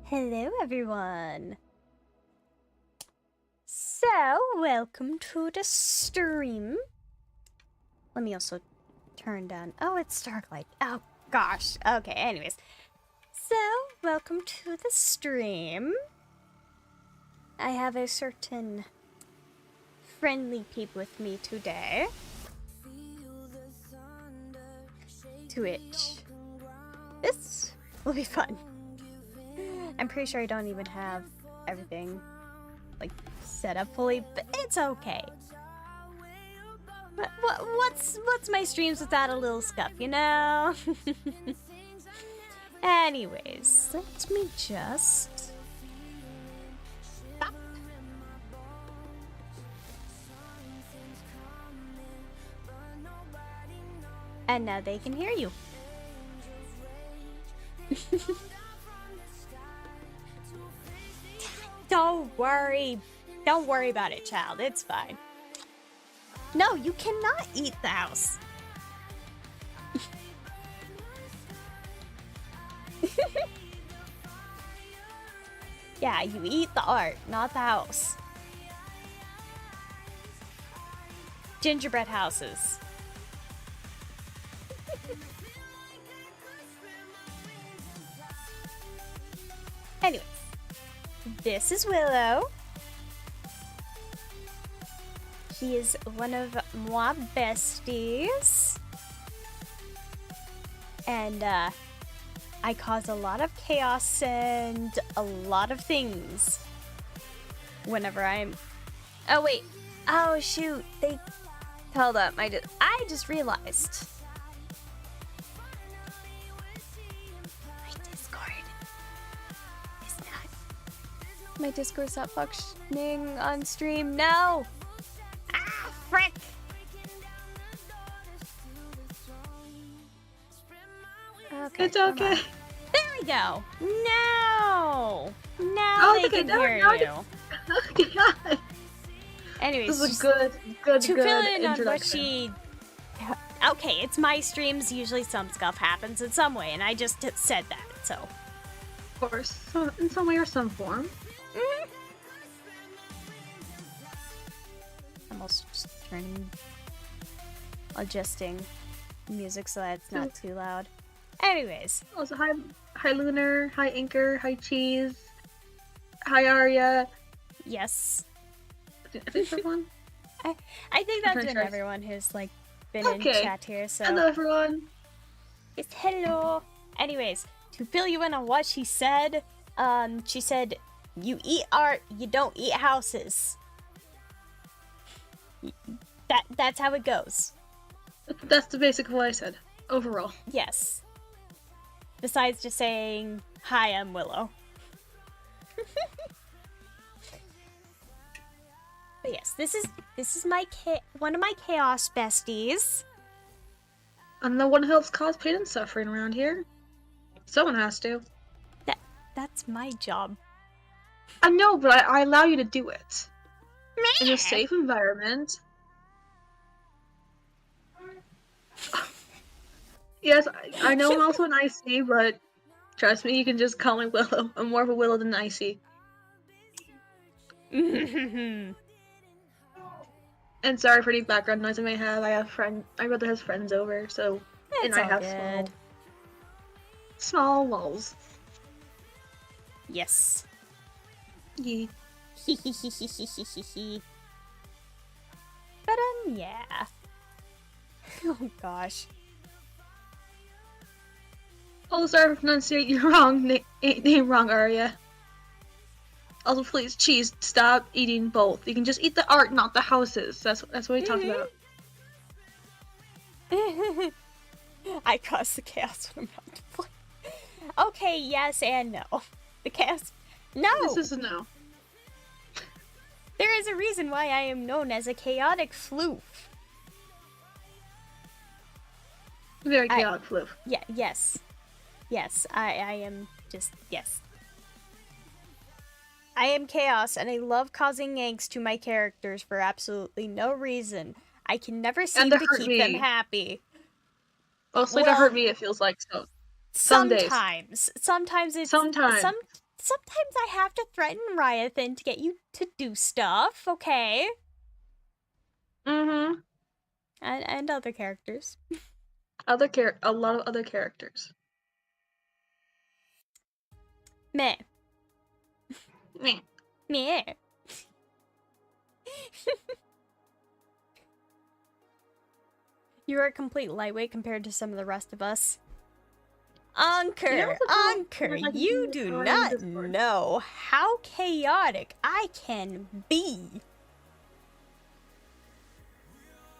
Hello everyone! So, welcome to the stream. Let me also turn down... Oh, it's Starlight. Oh, gosh. Okay, anyways. So, welcome to the stream. I have a certain friendly peep with me today. To which this will be fun. I'm pretty sure I don't even have everything like set up fully, but it's okay. But what's my streams without a little scuff, you know? Anyways, let me just stop. And now they can hear you. Don't worry. Don't worry about it, child. It's fine. No, you cannot eat the house. Yeah, you eat the art, not the house. Gingerbread houses. Anyways, this is Willow. He is one of my besties. And I cause a lot of chaos and a lot of things whenever I'm... Oh, wait. Oh, shoot. They... Hold up. I just realized. My Discord's not functioning on stream. No! Ah, frick! Okay. It's okay. There we go. Now Oh, they okay, can now- hear now you. Oh god. Anyways, This is a good to fill in on what introduction. she. Okay, it's my streams. Usually, some stuff happens in some way, and I just said that. So. Of course, in some way or some form. I'm also just adjusting music so that it's not too loud. Anyways. Also, hi Lunar, hi Anchor, hi Cheese, hi Arya. Yes. I think everyone. I think that's Okay, been sure. everyone who's like been in chat here. So. Hello everyone. It's hello. Anyways, to fill you in on what she said, she said, "You eat art, you don't eat houses." That's how it goes. That's the basic of what I said. Overall. Yes. Besides just saying, "Hi, I'm Willow." But yes, this is my one of my chaos besties. I'm the one who helps cause pain and suffering around here. Someone has to. That's my job. I know, but I allow you to do it. In a safe environment. Yes, I know I'm also an Icy, but trust me, you can just call me Willow. I'm more of a Willow than an Icy. And sorry for any background noise I may have. My brother has friends over, so It's and I all have good. small walls. Yes. Yeah. But yeah. Oh gosh. Oh, sorry for pronunciating your name wrong, Arya. Also, please, Cheese, stop eating both. You can just eat the art, not the houses. That's what we talked about. I cause the chaos when I'm not to play. Okay, yes and no. The chaos. No! This is a no. There is a reason why I am known as a chaotic floof. Very chaotic, Floof. Yeah, yes. Yes, I am just, yes. I am chaos, and I love causing angst to my characters for absolutely no reason. I can never seem to keep them happy. Mostly to hurt me, it feels like so. Some days. Sometimes it's... Sometimes I have to threaten Ryathan to get you to do stuff, okay? Mm-hmm. And other characters. A lot of other characters. Meh. Meh. Meh. You're a complete lightweight compared to some of the rest of us. Anchor, you do not know how chaotic I can be.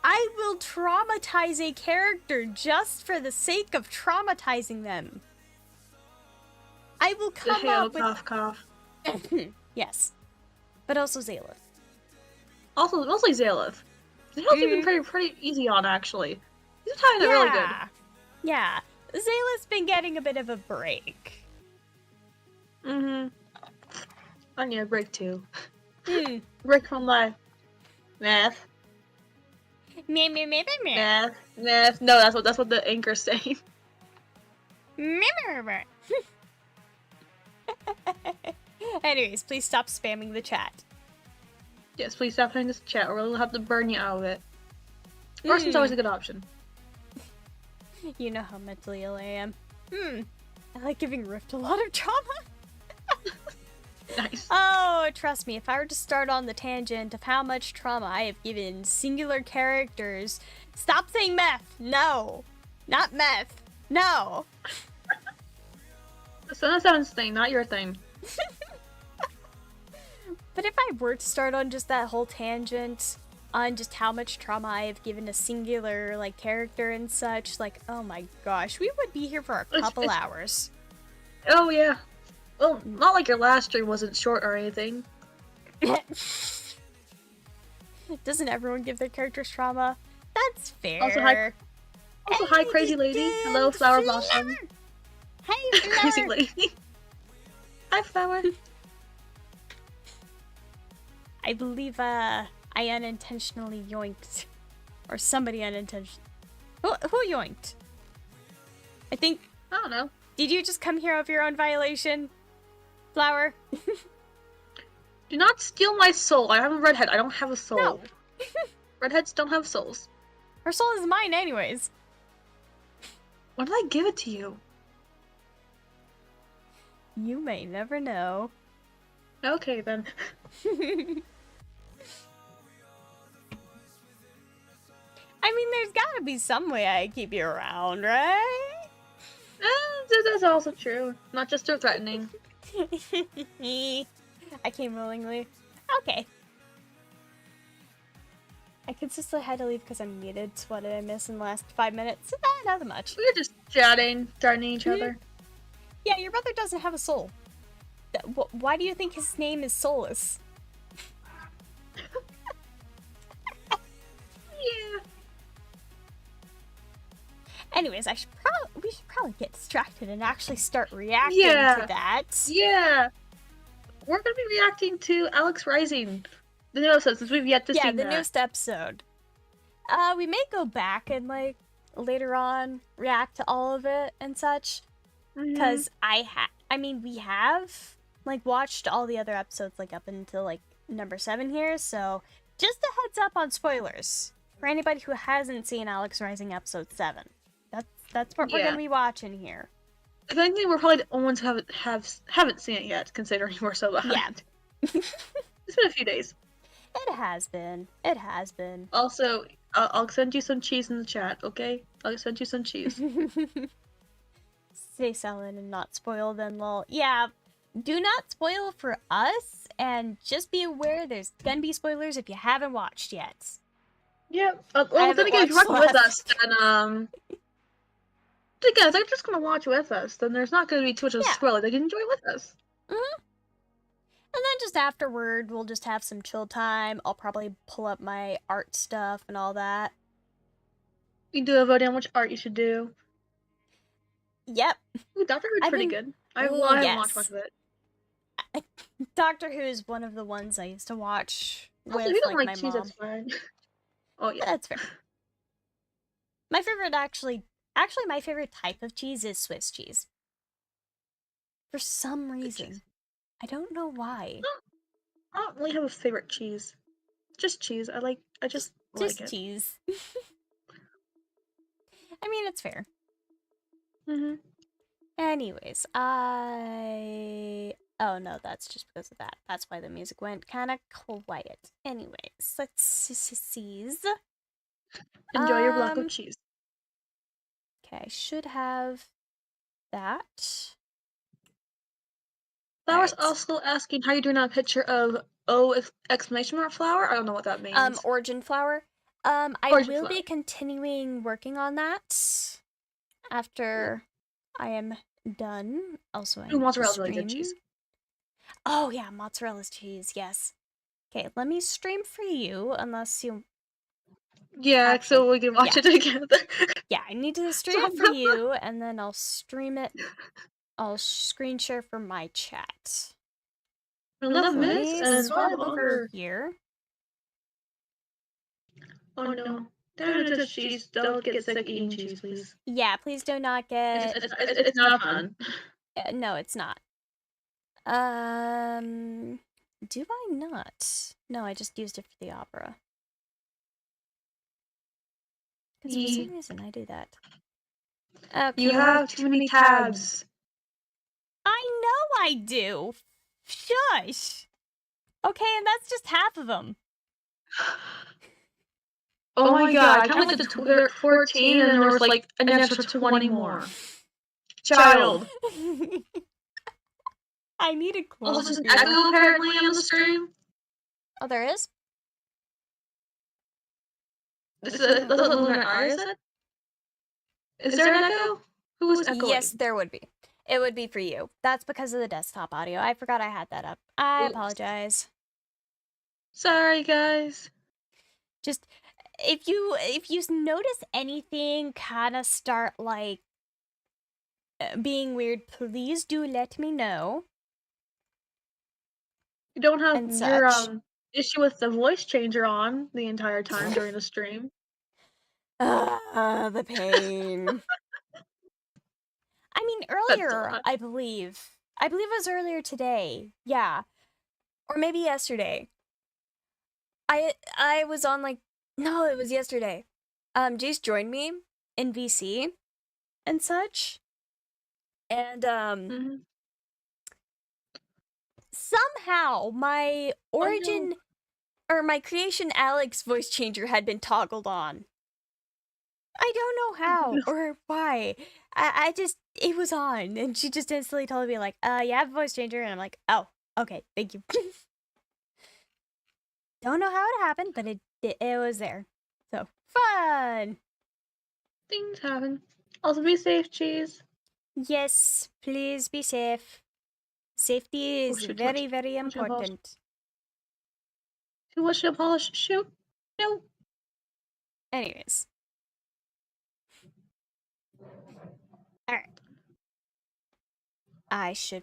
I will traumatize a character just for the sake of traumatizing them. I will come up with... Cough. Yes. But also Zaleth. Also, mostly Zaleth. Zaleth's been pretty easy on, actually. He's tying it really good. Yeah. Zayla's been getting a bit of a break. Mm-hmm. I need a break, too. Break from life. Math. Math. No, that's what the anchor's saying. Anyways, please stop spamming the chat. Yes, please stop playing this chat or we'll have to burn you out of it. Arson's always a good option. You know how mentally ill I am. I like giving Rift a lot of trauma. Nice. Oh, trust me, if I were to start on the tangent of how much trauma I have given singular characters... Stop saying meth! No! Not meth! No! It's Sun7's thing, not your thing. But if I were to start on just that whole tangent on just how much trauma I have given a singular, like, character and such, like, oh my gosh, we would be here for a couple hours. Oh, yeah. Well, not like your last stream wasn't short or anything. Doesn't everyone give their characters trauma? That's fair. Also, hi, Crazy Lady. Hello, Flower Blossom. Hey, Crazy Flower! lady. Hi, Flower. I believe, I unintentionally yoinked. Or somebody unintentionally. Who yoinked? I think... I don't know. Did you just come here of your own violation? Flower? Do not steal my soul. I have a redhead. I don't have a soul. No. Redheads don't have souls. Her soul is mine anyways. Why did I give it to you? You may never know. Okay, then. I mean, there's gotta be some way I keep you around, right? That's also true. Not just so threatening. I came willingly. Okay. I consistently had to leave because I'm muted. So what did I miss in the last 5 minutes? Not that much. We were just chatting, threatening each other. Yeah, your brother doesn't have a soul. Why do you think his name is Soulless? Yeah. Anyways, we should probably get distracted and actually start reacting to that. Yeah. We're gonna be reacting to Alux Rising, the new episode, since we've yet to see that. Yeah, the newest episode. We may go back and like later on react to all of it and such, because we have like watched all the other episodes like up until like number 7 here, so just a heads up on spoilers for anybody who hasn't seen Alux Rising episode 7. That's what we're gonna be watching here. I think we're probably the only ones who haven't seen it yet, considering we're so behind. Yeah. It's been a few days. It has been. It has been. Also, I'll send you some cheese in the chat, okay? I'll send you some cheese. Stay silent and not spoil then, lol. Yeah, do not spoil for us, and just be aware there's gonna be spoilers if you haven't watched yet. Yeah. Well, then again, if you're watching with us, then again, if they're just gonna watch with us, then there's not gonna be too much of a spoiler. They can enjoy it with us. Mm-hmm. And then just afterward, we'll just have some chill time. I'll probably pull up my art stuff and all that. You do a vote on which art you should do. Yep. Ooh, Doctor Who's pretty good. I haven't watched much of it. Doctor Who is one of the ones I used to watch with Also, if you don't like my cheese, mom. that's fine. Oh yeah, That's fair. My favorite my favorite type of cheese is Swiss cheese. For some reason. I don't know why. I don't really have a favorite cheese. Just cheese. I just like it. Cheese. I mean, it's fair. Mm-hmm. Anyways, oh no, that's just because of that. That's why the music went kind of quiet. Anyways, let's see. Enjoy your block of cheese. Okay, I should have that. Flower's also asking how you're doing a picture of exclamation mark flower. I don't know what that means. Origin flower. I will be continuing working on that after I am done. Also, I mozzarella's really good cheese. Oh yeah, mozzarella's cheese. Yes. Okay, let me stream for you, unless you. Yeah, actually, so we can watch it together. Yeah, I need to stream for you, and then I'll stream it. I'll screen share for my chat. 11 minutes and swap over here. Oh no. Don't touch cheese. Don't get sick eating cheese, please. Yeah, please do not get... It's not fun. No, it's not. Do I not? No, I just used it for the opera. Because for some reason I do that. Okay. You have too many tabs. I know I do. Shush. Okay, and that's just half of them. Oh my god, I counted to 14 and there was like an extra 20 more. Child. I need a close. Oh, there's an echo apparently on the stream. Oh, there is? That's what Willow and I said? Is there an echo? Who was echoing? Yes, there would be. It would be for you. That's because of the desktop audio. I forgot I had that up. I apologize. Sorry, guys. Just if you notice anything kind of start like being weird, please do let me know. You don't have And your such. issue with the voice changer on the entire time during the stream. The pain. I mean, That's a earlier, lot. I believe. I believe it was earlier today. Yeah. Or maybe yesterday. I was on like no, it was yesterday. Jace joined me in VC and such. And Mm-hmm. somehow my Oh no. origin or my creation Alux voice changer had been toggled on. I don't know how or why. I just it was on and she just instantly told me like, you have a voice changer, and I'm like, oh, okay, thank you. Don't know how it happened, but it was there. So fun. Things happen. Also, be safe, cheese. Yes, please be safe. Safety Oh is shit! very, very Too much nail polish. important. Too much nail polish. Shoot. No. Anyways. Alright. I should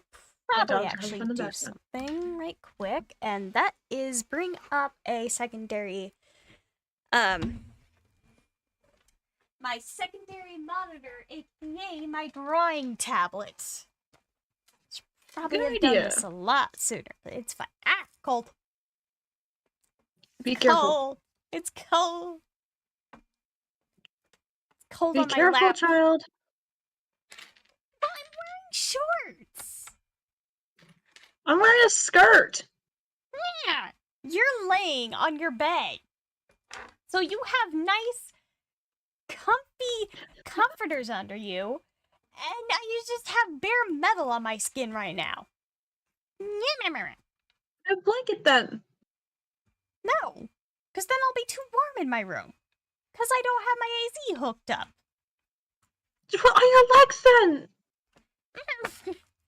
My probably dogs are having actually fun in the do background. something right quick, and that is bring up a secondary my secondary monitor, aka my drawing tablet. Should probably Good have done idea. this a lot sooner, but it's fine. Ah, cold. Be careful. Cold. It's cold. It's cold Be on my careful, lap. child. Well, I'm wearing shorts. I'm wearing a skirt. Yeah. You're laying on your bed. So you have nice, comfy comforters under you, and you just have bare metal on my skin right now. A blanket then. No, because then I'll be too warm in my room. Because I don't have my AC hooked up. Just put on your legs then.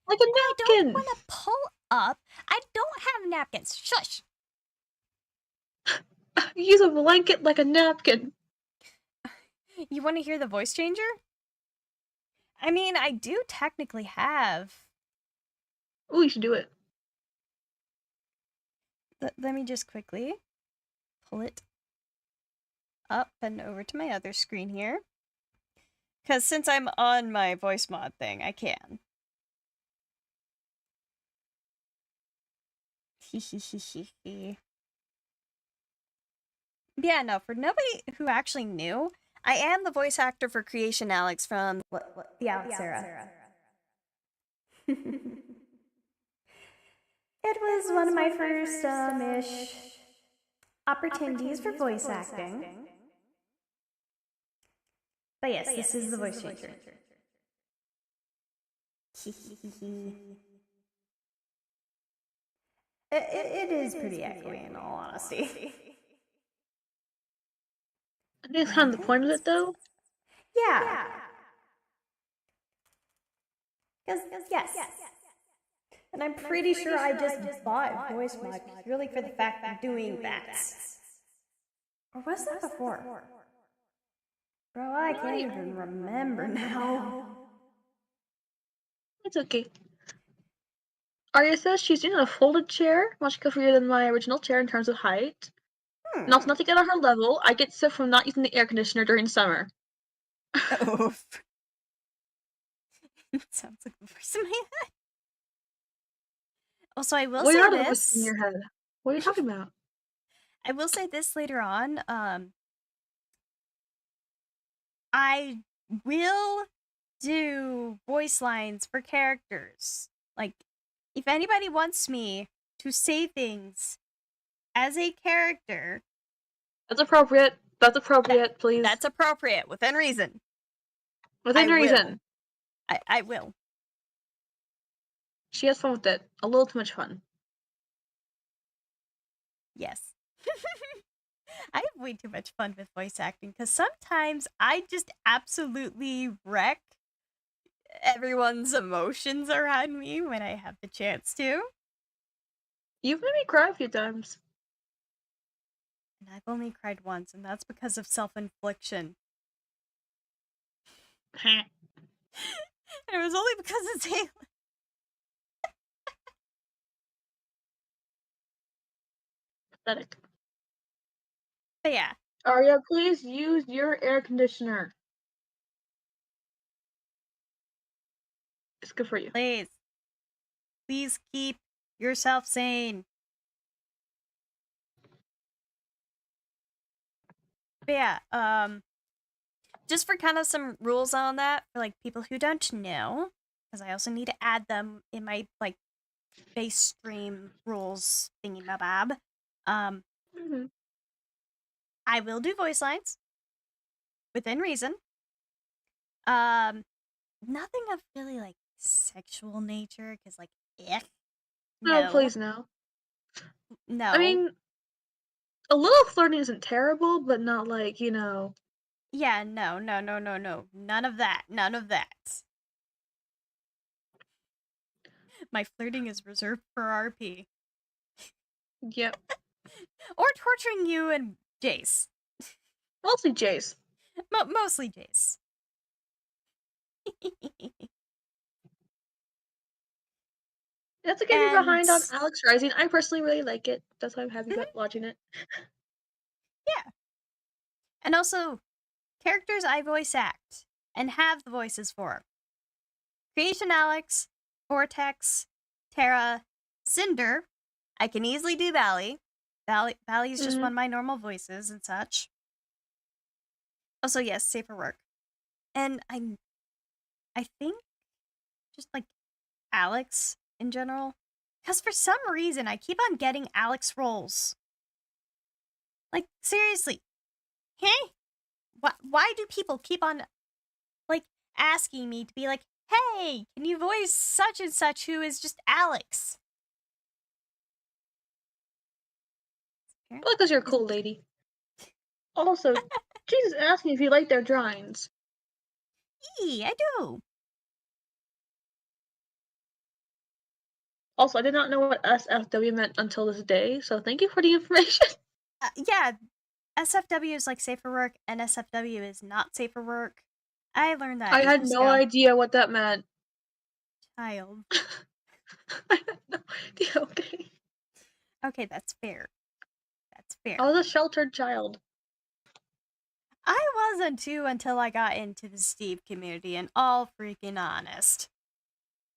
Like a I don't napkin. want to pull up. I don't have napkins. Shush. Use a blanket like a napkin. You want to hear the voice changer? I mean, I do technically have. Ooh, you should do it. Let me just quickly pull it up and over to my other screen here. Because since I'm on my voice mod thing, I can. Yeah, no, for nobody who actually knew, I am the voice actor for Creation Alux from the Alux era. It was one of my first ish opportunities for voice acting. But yes, this is the voice changer. It is pretty echoey in all honesty. I think it's kind of the point of it though. Yeah. Because, yes. And I'm pretty sure I just bought voice mod purely for the fact of doing that. Or was that before? Bro, I can't even remember now. It's okay. Arya says she's in a folded chair, much comfier than my original chair in terms of height. Not to get on her level, I get sick from not using the air conditioner during summer. Oh. It sounds like the voice in my head. Also, I will say You're not a this. voice in your head. What are you talking about? I will say this later on. I will do voice lines for characters. Like, if anybody wants me to say things as a character, That's appropriate. That's appropriate, please. that's appropriate, within reason. Within reason. I will. She has fun with it. A little too much fun. Yes. I have way too much fun with voice acting because sometimes I just absolutely wreck everyone's emotions around me when I have the chance to. You've made me cry a few times. And I've only cried once, and that's because of self-infliction. I And it was only because it's Haley. Pathetic. But yeah. Arya, please use your air conditioner. It's good for you. Please. Please keep yourself sane. But yeah, just for kind of some rules on that, for like people who don't know, because I also need to add them in my like base stream rules thingy mabob. Mm-hmm. I will do voice lines within reason. Nothing of really like sexual nature, because like, No, no, please no. no. I mean, a little flirting isn't terrible, but not like, you know. Yeah, no. None of that. None of that. My flirting is reserved for RP. Yep. Or torturing you and Jace. Mostly Jace. Mostly Jace. That's a game you're And behind on Alux Rising. I personally really like it. That's why I'm happy about watching it. yeah. And also, characters I voice act and have the voices for. Creation Alex, Vortex, Terra, Cinder. I can easily do Valley. Valley's just one of my normal voices and such. Also, yes, safer work. And I think just like Alex in general. Because for some reason, I keep on getting Alex roles. Like, seriously. Hey? Why do people keep on, like, asking me to be like, hey, can you voice such and such who is just Alex? Well, because you're a cool lady. Also, Jesus asked me if you like their drawings. I do. Also, I did not know what SFW meant until this day, so thank you for the information. Yeah, SFW is like safer work, and SFW is not safer work. I learned that I had ages no ago. idea what that meant. Child. I had no idea, okay. Okay, that's fair. That's fair. I was a sheltered child. I wasn't too until I got into the Steve community, and all freaking honest.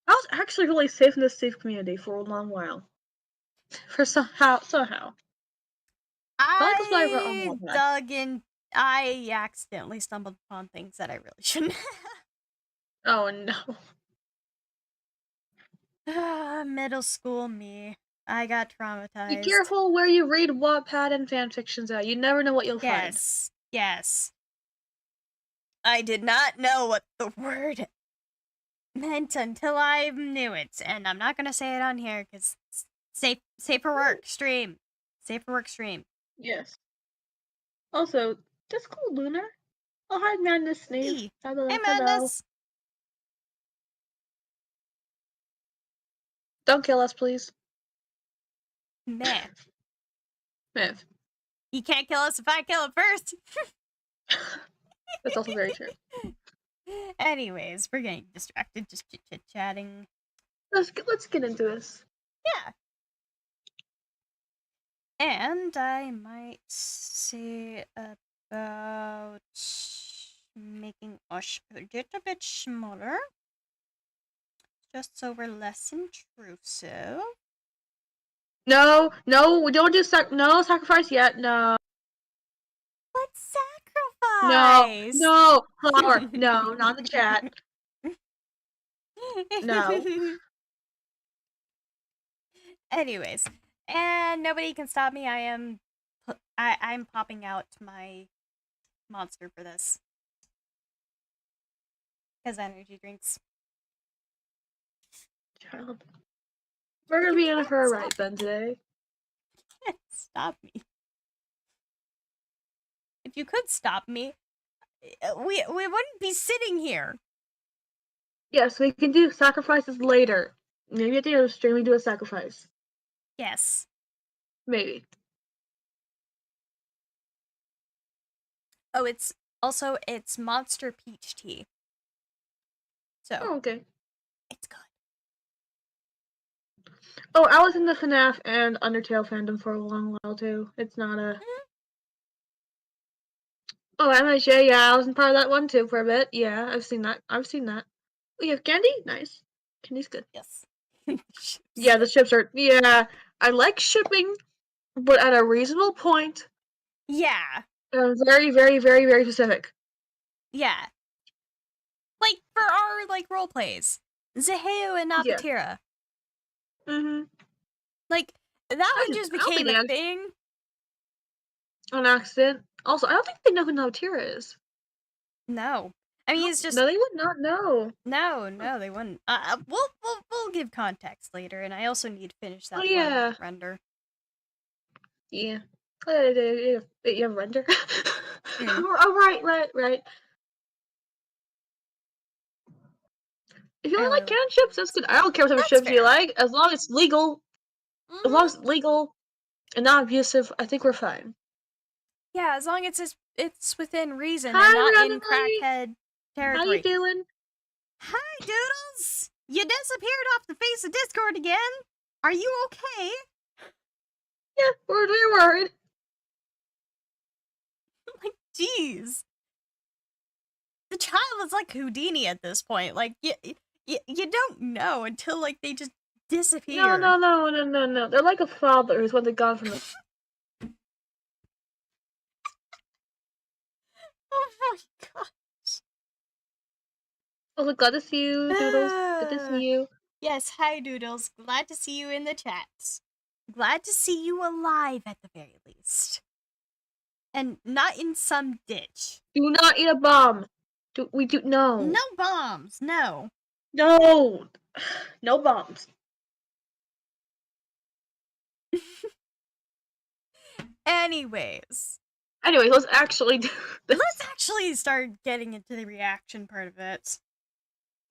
I was actually really safe in the Steve community for a long while. For somehow. Probably because I wrote on I Wattpad. dug in. I accidentally stumbled upon things that I really shouldn't Oh no. have. Middle school me. I got Be traumatized. careful where you read Wattpad and fanfictions at. You never know what you'll find. Yes. I did not know what the word meant until I knew it, and I'm not gonna say it on here because safer work stream. Safer work stream. Yes. Also, just call Lunar. Oh, hi, Madness Sneeze. Hey, Hello. hey Madness. Don't kill us, please. Meh. Miv. He can't kill us if I kill him first. That's also very true. Anyways, we're getting distracted, just chit-chatting. Let's get into this. Yeah. And I might say about making us a little bit smaller. Just so we're less intrusive. No, we don't do sacrifice yet. No. What sacrifice? No, flower. No, not in the chat. No. Anyways, and nobody can stop me. I'm popping out my monster for this. Because energy drinks. Child. We're gonna be in for a ride then today. You can't stop me. If you could stop me, we wouldn't be sitting here. Yes, we can do sacrifices later. Maybe at the end of the stream we do a sacrifice. Yes. Maybe. Oh, it's monster peach tea. So, Oh, okay. it's good. Oh, I was in the FNAF and Undertale fandom for a long while too. It's not a. Oh, MHA, yeah, I was in part of that one too for a bit. Yeah, I've seen that. Oh, you have candy? Nice. Candy's good. Yes. Yeah, the ships are. Yeah, I like shipping, but at a reasonable point. Yeah. Very, very, very, very specific. Yeah. Like, for our, like, role plays. Zaheo and Yeah. Napatira. Mm-hmm. Like, that one just became a thing. On accident. Also, I don't think they know who Napatira is. No. I mean, it's just... No, they would not know. No, they wouldn't. We'll give context later, and I also need to finish that yeah. one render. Yeah. You have render? Mm. Oh, right. If you only like canned ships, that's good. I don't care what type of ships you like, as long as it's legal. As long as it's legal and not abusive, I think we're fine. Yeah, as long as it's within reason Hi, and not randomly. in crackhead territory. How you doing? Hi, Doodles! You disappeared off the face of Discord again? Are you okay? Yeah, we're worried. Like, jeez. The child is like Houdini at this point. Like, you don't know until, like, they just disappear. No. They're like a father who's wanted gone from the... Oh my gosh. Oh, glad to see you, Doodles. Good to see you. Yes, hi, Doodles. Glad to see you in the chats. Glad to see you alive at the very least. And not in some ditch. Do not eat a bomb. No. No bombs, no. No. No bombs. Anyways, let's actually do this. Let's actually start getting into the reaction part of it.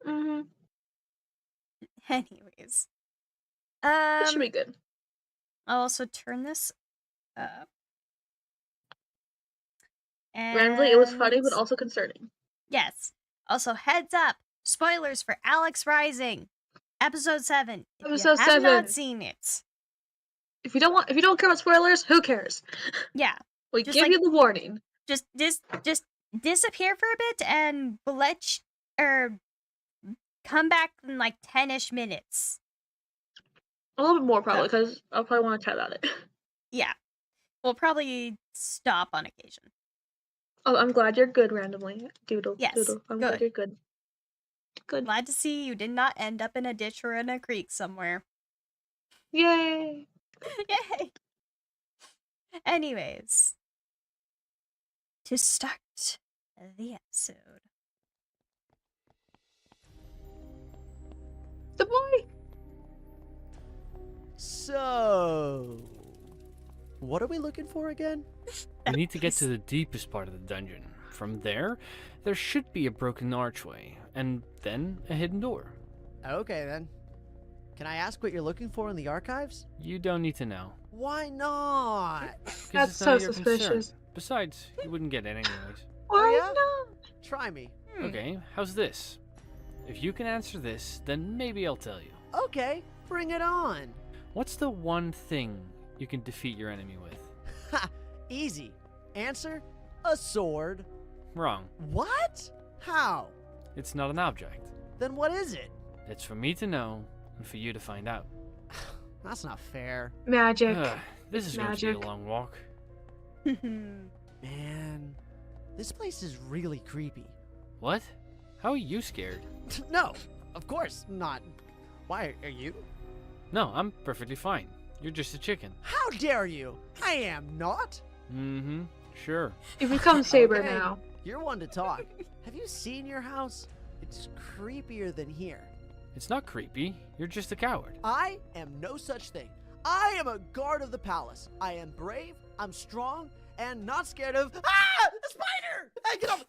Mm-hmm. Anyways. This should be good. I'll also turn this up. And... Randomly, it was funny, but also concerning. Yes. Also, heads up. Spoilers for Alux Rising. Episode 7. If you have not seen it. If you don't care about spoilers, who cares? Yeah. We give you the warning. Just disappear for a bit and come back in like 10-ish minutes. A little bit more probably, because I'll probably want to chat about it. Yeah. We'll probably stop on occasion. Oh, I'm glad you're good randomly, Doodle. Yes, Doodle. I'm glad you're good. Good. Glad to see you did not end up in a ditch or in a creek somewhere. Yay! Yay! Anyways, to start the episode. The boy! So, what are we looking for again? We need to get to the deepest part of the dungeon. From there should be a broken archway, and then a hidden door. Okay then. Can I ask what you're looking for in the archives? You don't need to know. Why not? That's so suspicious. Concern. Besides, you wouldn't get it anyways. Why yeah? not? Try me. Okay, how's this? If you can answer this, then maybe I'll tell you. Okay, bring it on. What's the one thing you can defeat your enemy with? Ha! Easy. Answer: a sword. Wrong. What? How? It's not an object. Then what is it? It's for me to know, and for you to find out. That's not fair. Magic. This is going to be a long walk. Man, this place is really creepy. What? How are you scared? No, of course not. Why are you? No, I'm perfectly fine. You're just a chicken. How dare you? I am not. Mm-hmm. Sure. You become Saber Okay, now. You're one to talk. Have you seen your house? It's creepier than here. It's not creepy. You're just a coward. I am no such thing. I am a guard of the palace. I am brave, I'm strong, and not scared of— Ah! A spider! Hey, get off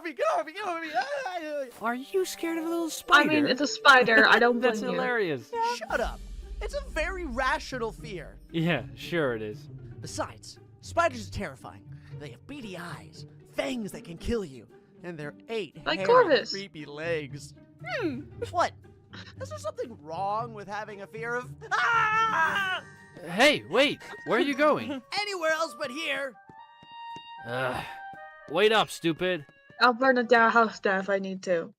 me! Are you scared of a little spider? I mean, it's a spider. I don't blame That's you. hilarious. Shut up. It's a very rational fear. Yeah, sure it is. Besides, spiders are terrifying. They have beady eyes, fangs that can kill you, and their 8 Like hairy, Corvus. creepy legs. What? Is there something wrong with having a fear of ah? Hey, wait, where are you going? Anywhere else but here? Wait up, stupid. I'll burn a house down if I need to.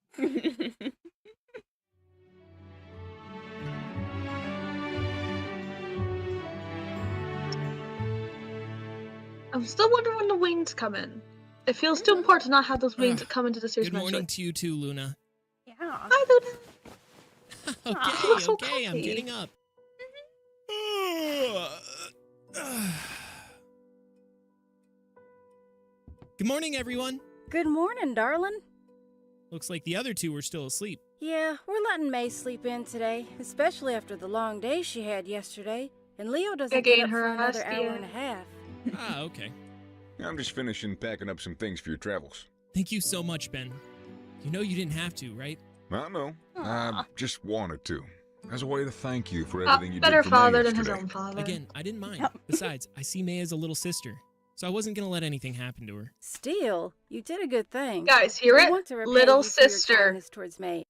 I'm still wondering when the wings come in. It feels too important to not have those wings come into the series. Good morning to you too, Luna. Yeah. Hi, Luna. Okay, looks so okay, I'm comfy. getting up. Good morning, everyone. Good morning, darling. Looks like the other two were still asleep. Yeah, we're letting May sleep in today, especially after the long day she had yesterday. And Leo doesn't Again, get up her for another ass, hour yeah. and a half. Ah, okay. I'm just finishing packing up some things for your travels. Thank you so much, Ben. You know you didn't have to, right? I know. I Aw. just wanted to. As a way to thank you for everything you Better did for me father than his yesterday. own father. Again, I didn't mind. Besides, I see May as a little sister, so I wasn't gonna let anything happen to her. Still, you did a good thing. Guys, hear We it? want to repay Little you for your sister. kindness towards May.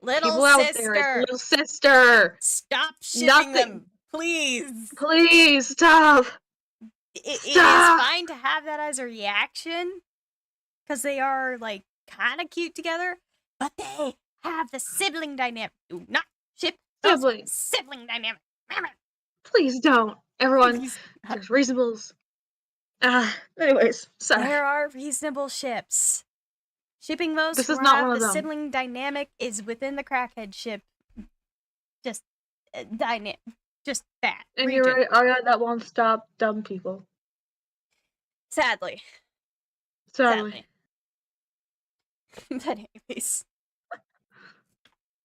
Little People out sister. there, it's little sister. Stop shipping Nothing. them, please. Please stop. It is Stop. fine to have that as a reaction, because they are like kind of cute together, but they have the sibling dynamic. Do not ship those Siblings. sibling dynamic. Please don't. Everyone, Please. there's reasonables. Anyways, sorry. There are reasonable ships. Shipping those This who is not have one of the them. sibling dynamic is within the crackhead ship. Just just that. And region. you're right, Arya, that won't stop dumb people. Sadly. Sadly. But anyways.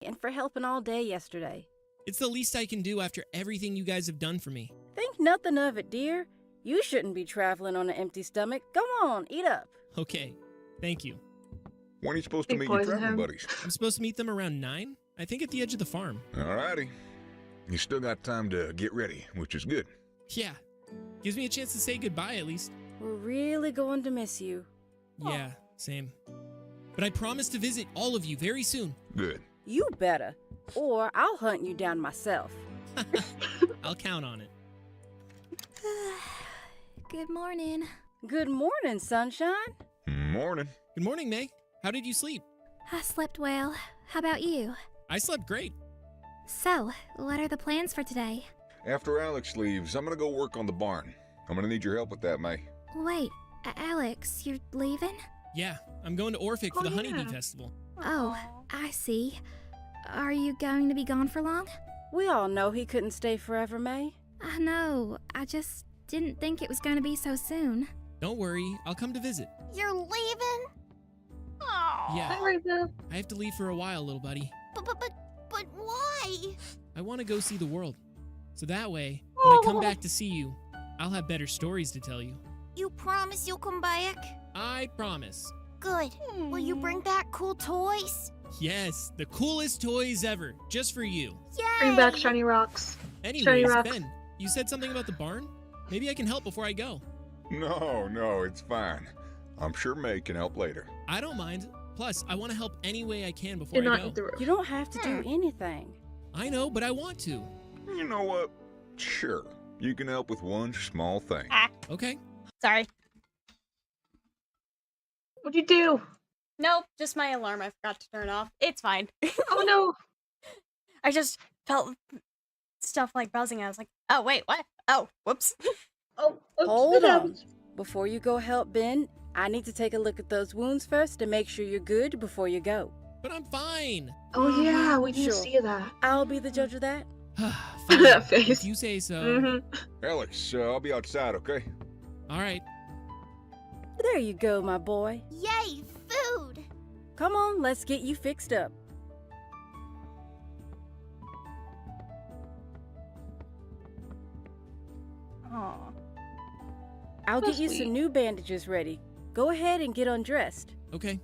And for helping all day yesterday. It's the least I can do after everything you guys have done for me. Think nothing of it, dear. You shouldn't be traveling on an empty stomach. Come on, eat up. Okay, thank you. When are you supposed to Big meet your poison traveling him. buddies? I'm supposed to meet them around 9? I think at the edge of the farm. Alrighty. You still got time to get ready, which is good. Yeah, gives me a chance to say goodbye at least. We're really going to miss you. Yeah, same. But I promise to visit all of you very soon. Good. You better. Or I'll hunt you down myself. I'll count on it. Good morning. Good morning, sunshine. Morning. Good morning, May. How did you sleep? I slept well. How about you? I slept great. So, what are the plans for today? After Alex leaves, I'm gonna go work on the barn. I'm gonna need your help with that, May. Wait, Alex, you're leaving? Yeah, I'm going to Orphic for Oh, the Honeybee yeah. Festival. Oh, I see. Are you going to be gone for long? We all know he couldn't stay forever, May. I know. I just didn't think it was going to be so soon. Don't worry, I'll come to visit. You're leaving? Oh. Yeah, Sorry, Bill. I have to leave for a while, little buddy. But why? I want to go see the world. So that way, when I come Oh. back to see you, I'll have better stories to tell you. You promise you'll come back? I promise. Good. Will you bring back cool toys? Yes, the coolest toys ever, just for you. Yay! Bring back shiny rocks. Anyways, rocks. Ben, you said something about the barn? Maybe I can help before I go. No, it's fine. I'm sure May can help later. I don't mind. Plus, I want to help any way I can before Did not I eat the go. roof. You don't have to do anything. I know, but I want to. You know what? Sure. You can help with one small thing. Okay. Sorry. What'd you do? Nope, just my alarm I forgot to turn off. It's fine. Oh no. I just felt stuff like buzzing. I was like, oh, wait, what? Oh, whoops. Oh, oops, Hold it on. happened. Before you go help Ben, I need to take a look at those wounds first to make sure you're good before you go. But I'm fine. Oh yeah, we didn't Sure. see that. I'll be the judge of that. Fine. That face. If you say so. Mm-hmm. Alex, I'll be outside, okay? All right. There you go, my boy. Yay, food! Come on, let's get you fixed up. Aw. I'll So get you sweet. some new bandages ready. Go ahead and get undressed. Okay.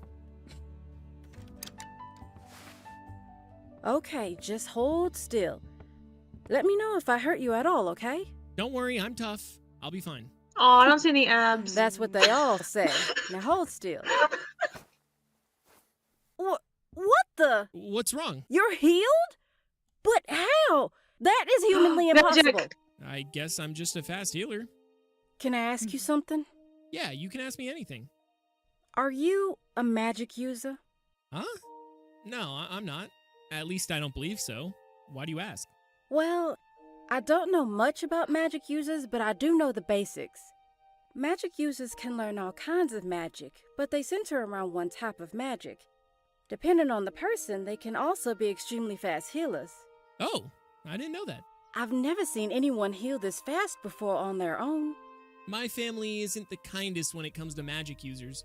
Okay, just hold still. Let me know if I hurt you at all, okay? Don't worry, I'm tough. I'll be fine. Oh, I don't see any abs. That's what they all say. Now hold still. What the? Yuza! What's wrong? You're healed? But how? That is humanly impossible. Magic. I guess I'm just a fast healer. Can I ask you something? Yeah, you can ask me anything. Are you a magic user? Huh? No, I'm not. At least I don't believe so. Why do you ask? Well, I don't know much about magic users, but I do know the basics. Magic users can learn all kinds of magic, but they center around one type of magic. Depending on the person, they can also be extremely fast healers. Oh, I didn't know that. I've never seen anyone heal this fast before on their own. My family isn't the kindest when it comes to magic users.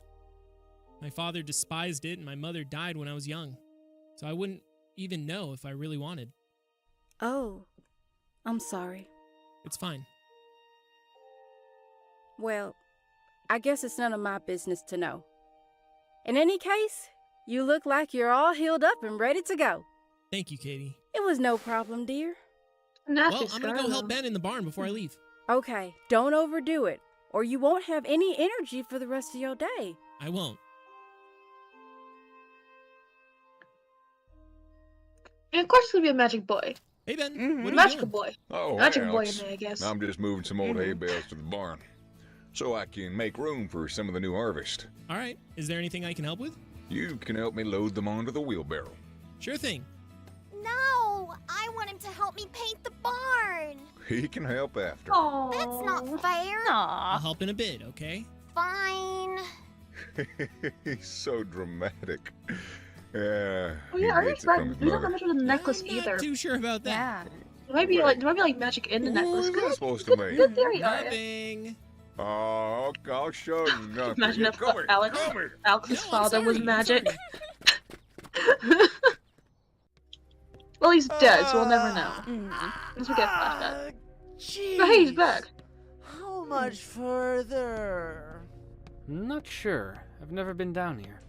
My father despised it and my mother died when I was young, so I wouldn't even know if I really wanted. Oh, I'm sorry. It's fine. Well, I guess it's none of my business to know. In any case, you look like you're all healed up and ready to go. Thank you, Katie. It was no problem, dear. Nasty Well, I'm gonna go help Ben in the barn before I leave. Okay, don't overdo it, or you won't have any energy for the rest of your day. I won't. And of course, it's gonna be a magic boy. Hey, Ben. Mhm. What are you Magical doing? boy. Oh, Magic hey, boy in Alex. there, I guess. I'm just moving some old hay bales to the barn so I can make room for some of the new harvest. All right. Is there anything I can help with? You can help me load them onto the wheelbarrow. Sure thing. No, I want him to help me paint the barn. He can help after. Oh, That's not fair. I'll Aww. help in a bit, okay? Fine. He's so dramatic. Yeah. Oh he yeah, I hates think it from right. his We don't have mother. much of the necklace I'm either. not too sure about that. Yeah. There might be like magic in the necklace. What was that Good, supposed to mean? good theory, Arya. Nothing. Oh, I'll show you nothing. Imagine if Come here, Alex, come here. Alex's No, I'm father was sorry, I'm magic. sorry. Well, he's dead, so we'll never know. Mm. Unless we get flashback. Jeez. But hey, he's back. How much further? Not sure. I've never been down here.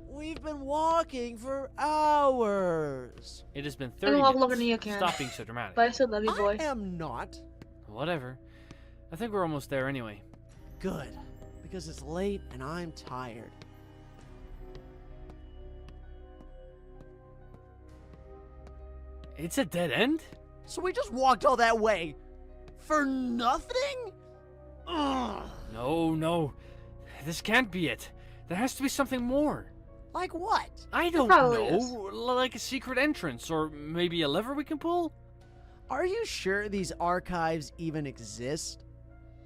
We've been walking for hours. It has been And 30 walk minutes. longer than you can. Stop being so dramatic. But I still love you, boy. I am not. Whatever. I think we're almost there anyway. Good, because it's late and I'm tired. It's a dead end? So we just walked all that way for nothing? Ugh. No. This can't be it. There has to be something more. Like what? I don't probably know. is. Like a secret entrance, or maybe a lever we can pull? Are you sure these archives even exist?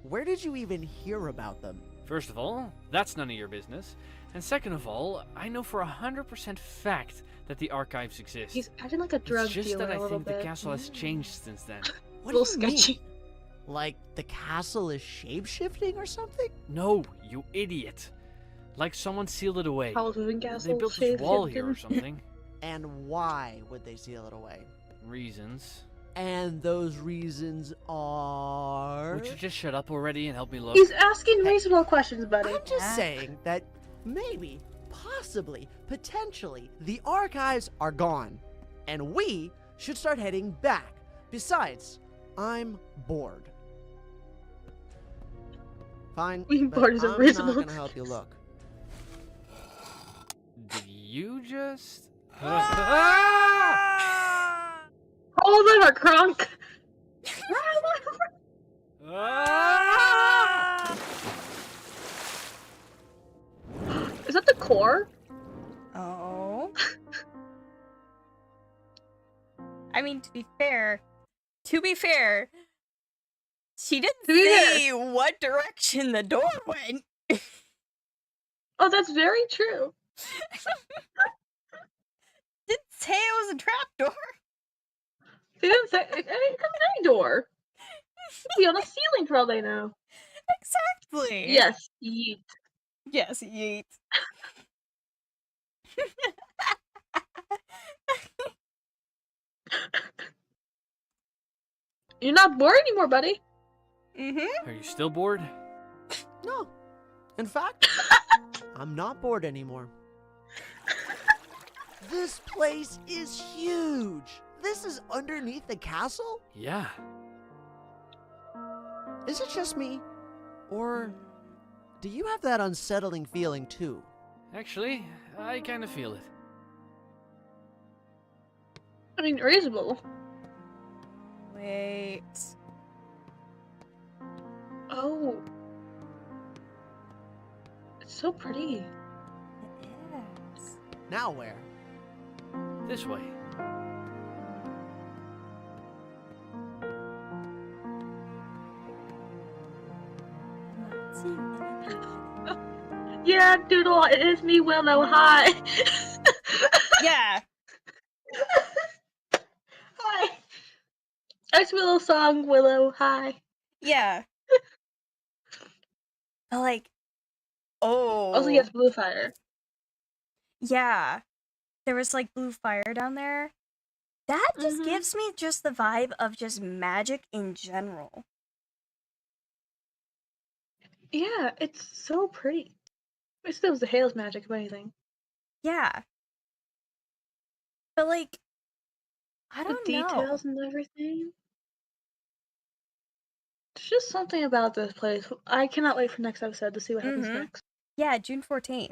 Where did you even hear about them? First of all, that's none of your business. And second of all, I know for 100% fact that the archives exist. He's acting like a drug it's just dealer that I a little think bit. the castle has changed since then. What a little do you mean? sketchy. Like the castle is shape-shifting or something? No, you idiot. Like someone sealed it away. Howl's moving castle. They built this wall here or something. And why would they seal it away? Reasons. And those reasons are... Would you just shut up already and help me look? He's asking reasonable questions, buddy. I'm just Yeah. saying that maybe, possibly, potentially, the archives are gone. And we should start heading back. Besides, I'm bored. Fine, Being but bored is I'm unreasonable. not gonna help you look. Did you just... Hold on, our Kronk. Is that the core? Oh. I mean, to be fair, she didn't To be fair. say what direction the door went. Oh, that's very true. Didn't say it was a trapdoor. They didn't say it could be any door. It could be on a ceiling for all they know. Exactly. Yes, yeet. Yes, yeet. You're not bored anymore, buddy. Mm-hmm. Are you still bored? No. In fact, I'm not bored anymore. This place is huge. This is underneath the castle? Yeah. Is it just me? Or do you have that unsettling feeling too? Actually, I kind of feel it. I mean, reasonable. Wait. Oh. It's so pretty. It is. Now where? This way. I'm not seeing anything. Yeah, Doodle, it is me, Willow. Hi. Yeah. Hi. It's Willow song, Willow. Hi. Yeah. But like, oh. Also, yes, Blue Fire. Yeah. There was like blue fire down there. That just gives me just the vibe of just magic in general. Yeah, it's so pretty. It still was the Hale's magic, if anything. Yeah. But like, I The don't know. details and everything. There's just something about this place. I cannot wait for next episode to see what happens next. Yeah, June 14th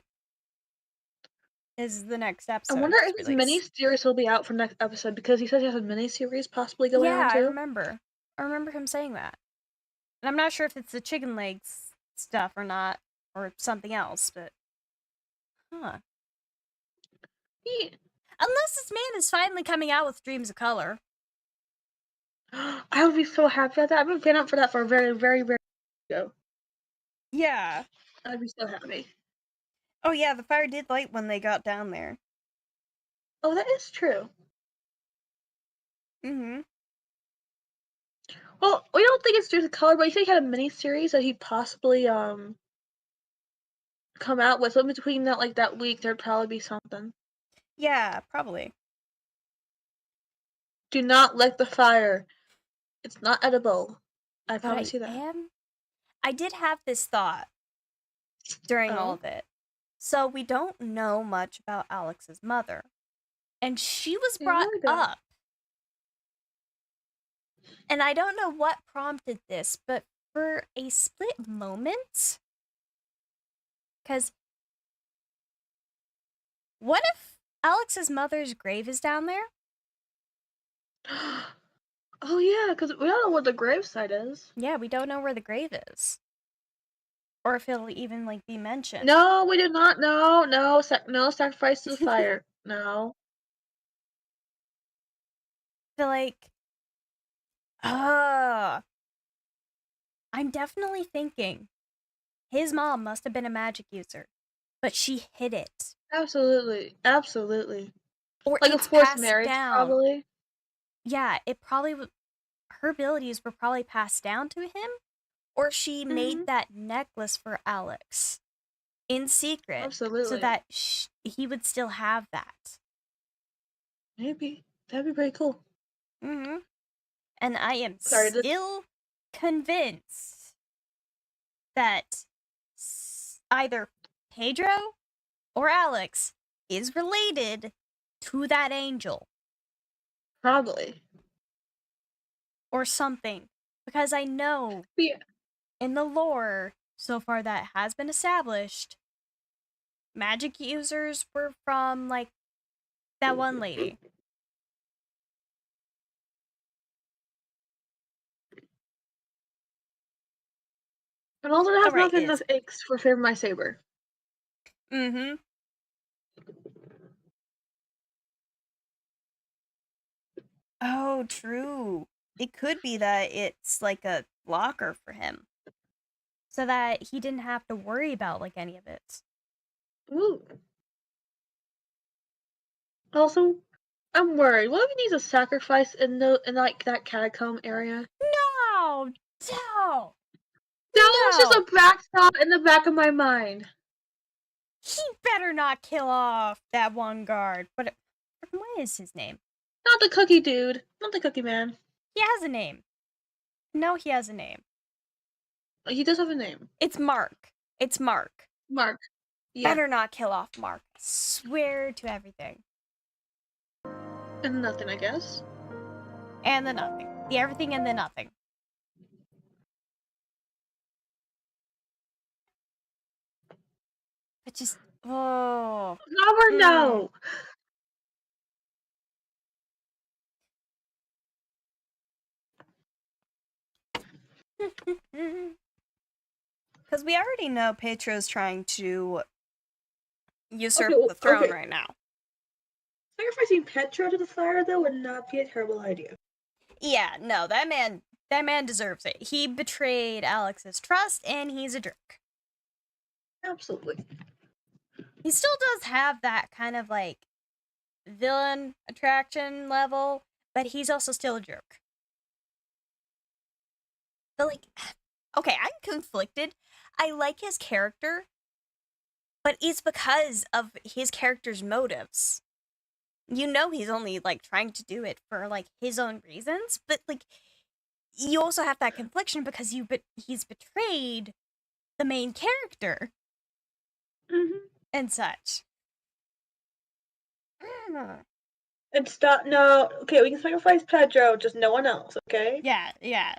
is the next I episode. wonder if his mini-series will be out for next episode, because he says he has a mini-series possibly going on too. Yeah, I remember him saying that. And I'm not sure if it's the chicken legs stuff or not, or something else, but huh. Yeah. Unless this man is finally coming out with Dreams of Color. I would be so happy about that. I've been fan up for that for a very, very, very ago. Yeah. I'd be so happy. Oh yeah, the fire did light when they got down there. Oh, that is true. Mm-hmm. Well, we don't think it's Dreams of Color, but he said he had a mini-series that he'd possibly come out with. So in between that week, there'd probably be something. Yeah, probably. Do not light the fire. It's not edible. I promise you that. I did have this thought during all of it. So we don't know much about Alux's mother. And she was brought up. And I don't know what prompted this, but for a split moment, because what if Alux's mother's grave is down there? Oh yeah, because we don't know what the gravesite is. Yeah, we don't know where the grave is. Or if it'll even be mentioned. No, we did not. No, no sacrifice to the fire. No. But I'm definitely thinking his mom must have been a magic user, but she hid it. Absolutely, absolutely. Or like a it's forced passed marriage, down. probably. Yeah, it probably her abilities were probably passed down to him, or she made that necklace for Alux in secret, Absolutely. so that he would still have that. Maybe that'd be pretty cool. Mm-hmm. And I am still convinced that either Pedro or Alux is related to that angel. Probably. Or something. Because I know in the lore so far that has been established, magic users were from that one lady. And also it has nothing that aches for Favor My Saber. Mm-hmm. Oh, true. It could be that it's like a blocker for him. So that he didn't have to worry about any of it. Ooh. Also, I'm worried. What if he needs a sacrifice in that catacomb area? No! No! That was just a black thought in the back of my mind. He better not kill off that one guard. But what is his name? Not the cookie dude. Not the cookie man. He has a name. No, he has a name. He does have a name. It's Mark. It's Mark. Mark. Yeah. Better not kill off Mark. I swear to everything. And nothing, I guess. And the nothing. The everything and the nothing. But just, oh. Never know. Because we already know Petro's trying to usurp Okay, the throne okay. right now. Sacrificing Petro to the fire, though, would not be a terrible idea. Yeah, no, that man deserves it. He betrayed Alex's trust, and he's a jerk. Absolutely. He still does have that kind of, like, villain attraction level, but he's also still a jerk. But, like, okay, I'm conflicted. I like his character, but it's because of his character's motives. You know he's only, like, trying to do it for, like, his own reasons, but, like, you also have that confliction because he's betrayed the main character. Mm-hmm. And such. And stop. No. Okay, we can sacrifice Pedro, just no one else, okay? Yeah.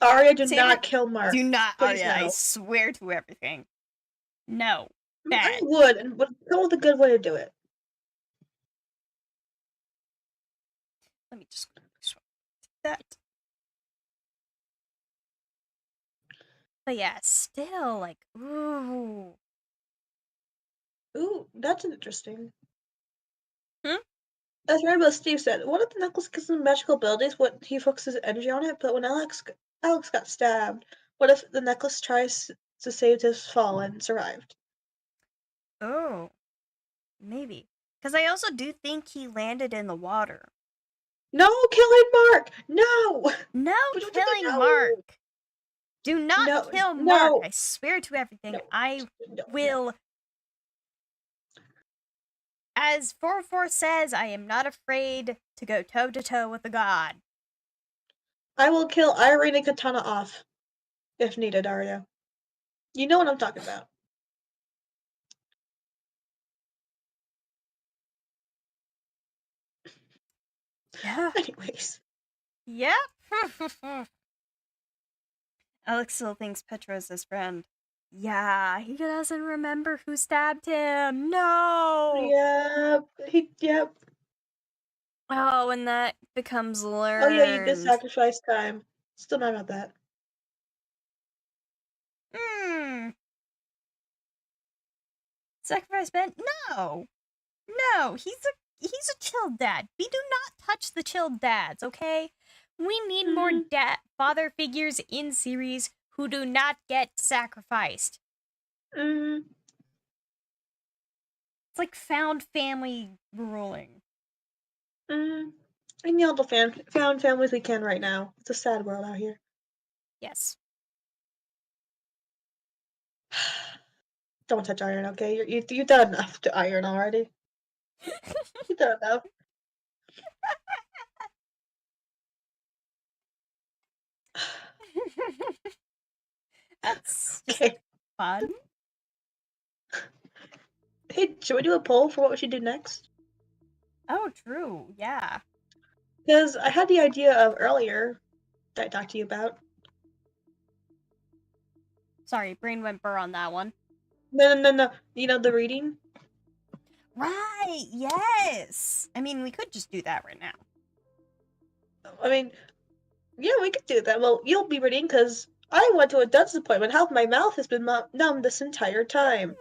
Arya, do Save not it. kill Mark. Do not, Please, Arya. no. I swear to everything. No. I mean, I Bad. would, and would come with a good way to do it. Let me just swap that. But yeah, still, like, ooh. Ooh, that's interesting. Hmm? As Rainbow Steve said, what if the necklace gives him magical abilities? What he focuses energy on it, but when Alex got stabbed, what if the necklace tries to save his fall and survived? Oh. Maybe. Because I also do think he landed in the water. No, killing Mark! No! No But killing no. Mark! Do not No, kill Mark! no. I swear to everything, No, I no, will... As 4-4 says, I am not afraid to go toe-to-toe with a god. I will kill Irene and Katana off, if needed, Arya. You know what I'm talking about. Yeah. Anyways. Yep. Alex still thinks Petro's his friend. Yeah, he doesn't remember who stabbed him. No! Yep. Oh, and that becomes learned. Oh yeah, you did sacrifice time. Still mad about that. Sacrifice Ben? No! No, he's a chill dad. We do not touch the chill dads, okay? We need more father figures in series who do not get sacrificed. Mm-hmm. It's like found family ruling. Mm-hmm. I need all the found families we can right now. It's a sad world out here. Yes. Don't touch iron, okay? You've done enough to iron already. You've done enough. That's just Okay. fun. Hey, should we do a poll for what we should do next? Oh, true. Yeah. Because I had the idea of earlier that I talked to you about. Sorry, brain went burr on that one. No. You know the reading? Right, yes! I mean, we could just do that right now. I mean, yeah, we could do that. Well, you'll be reading because I went to a dentist appointment. Half my mouth has been numb this entire time.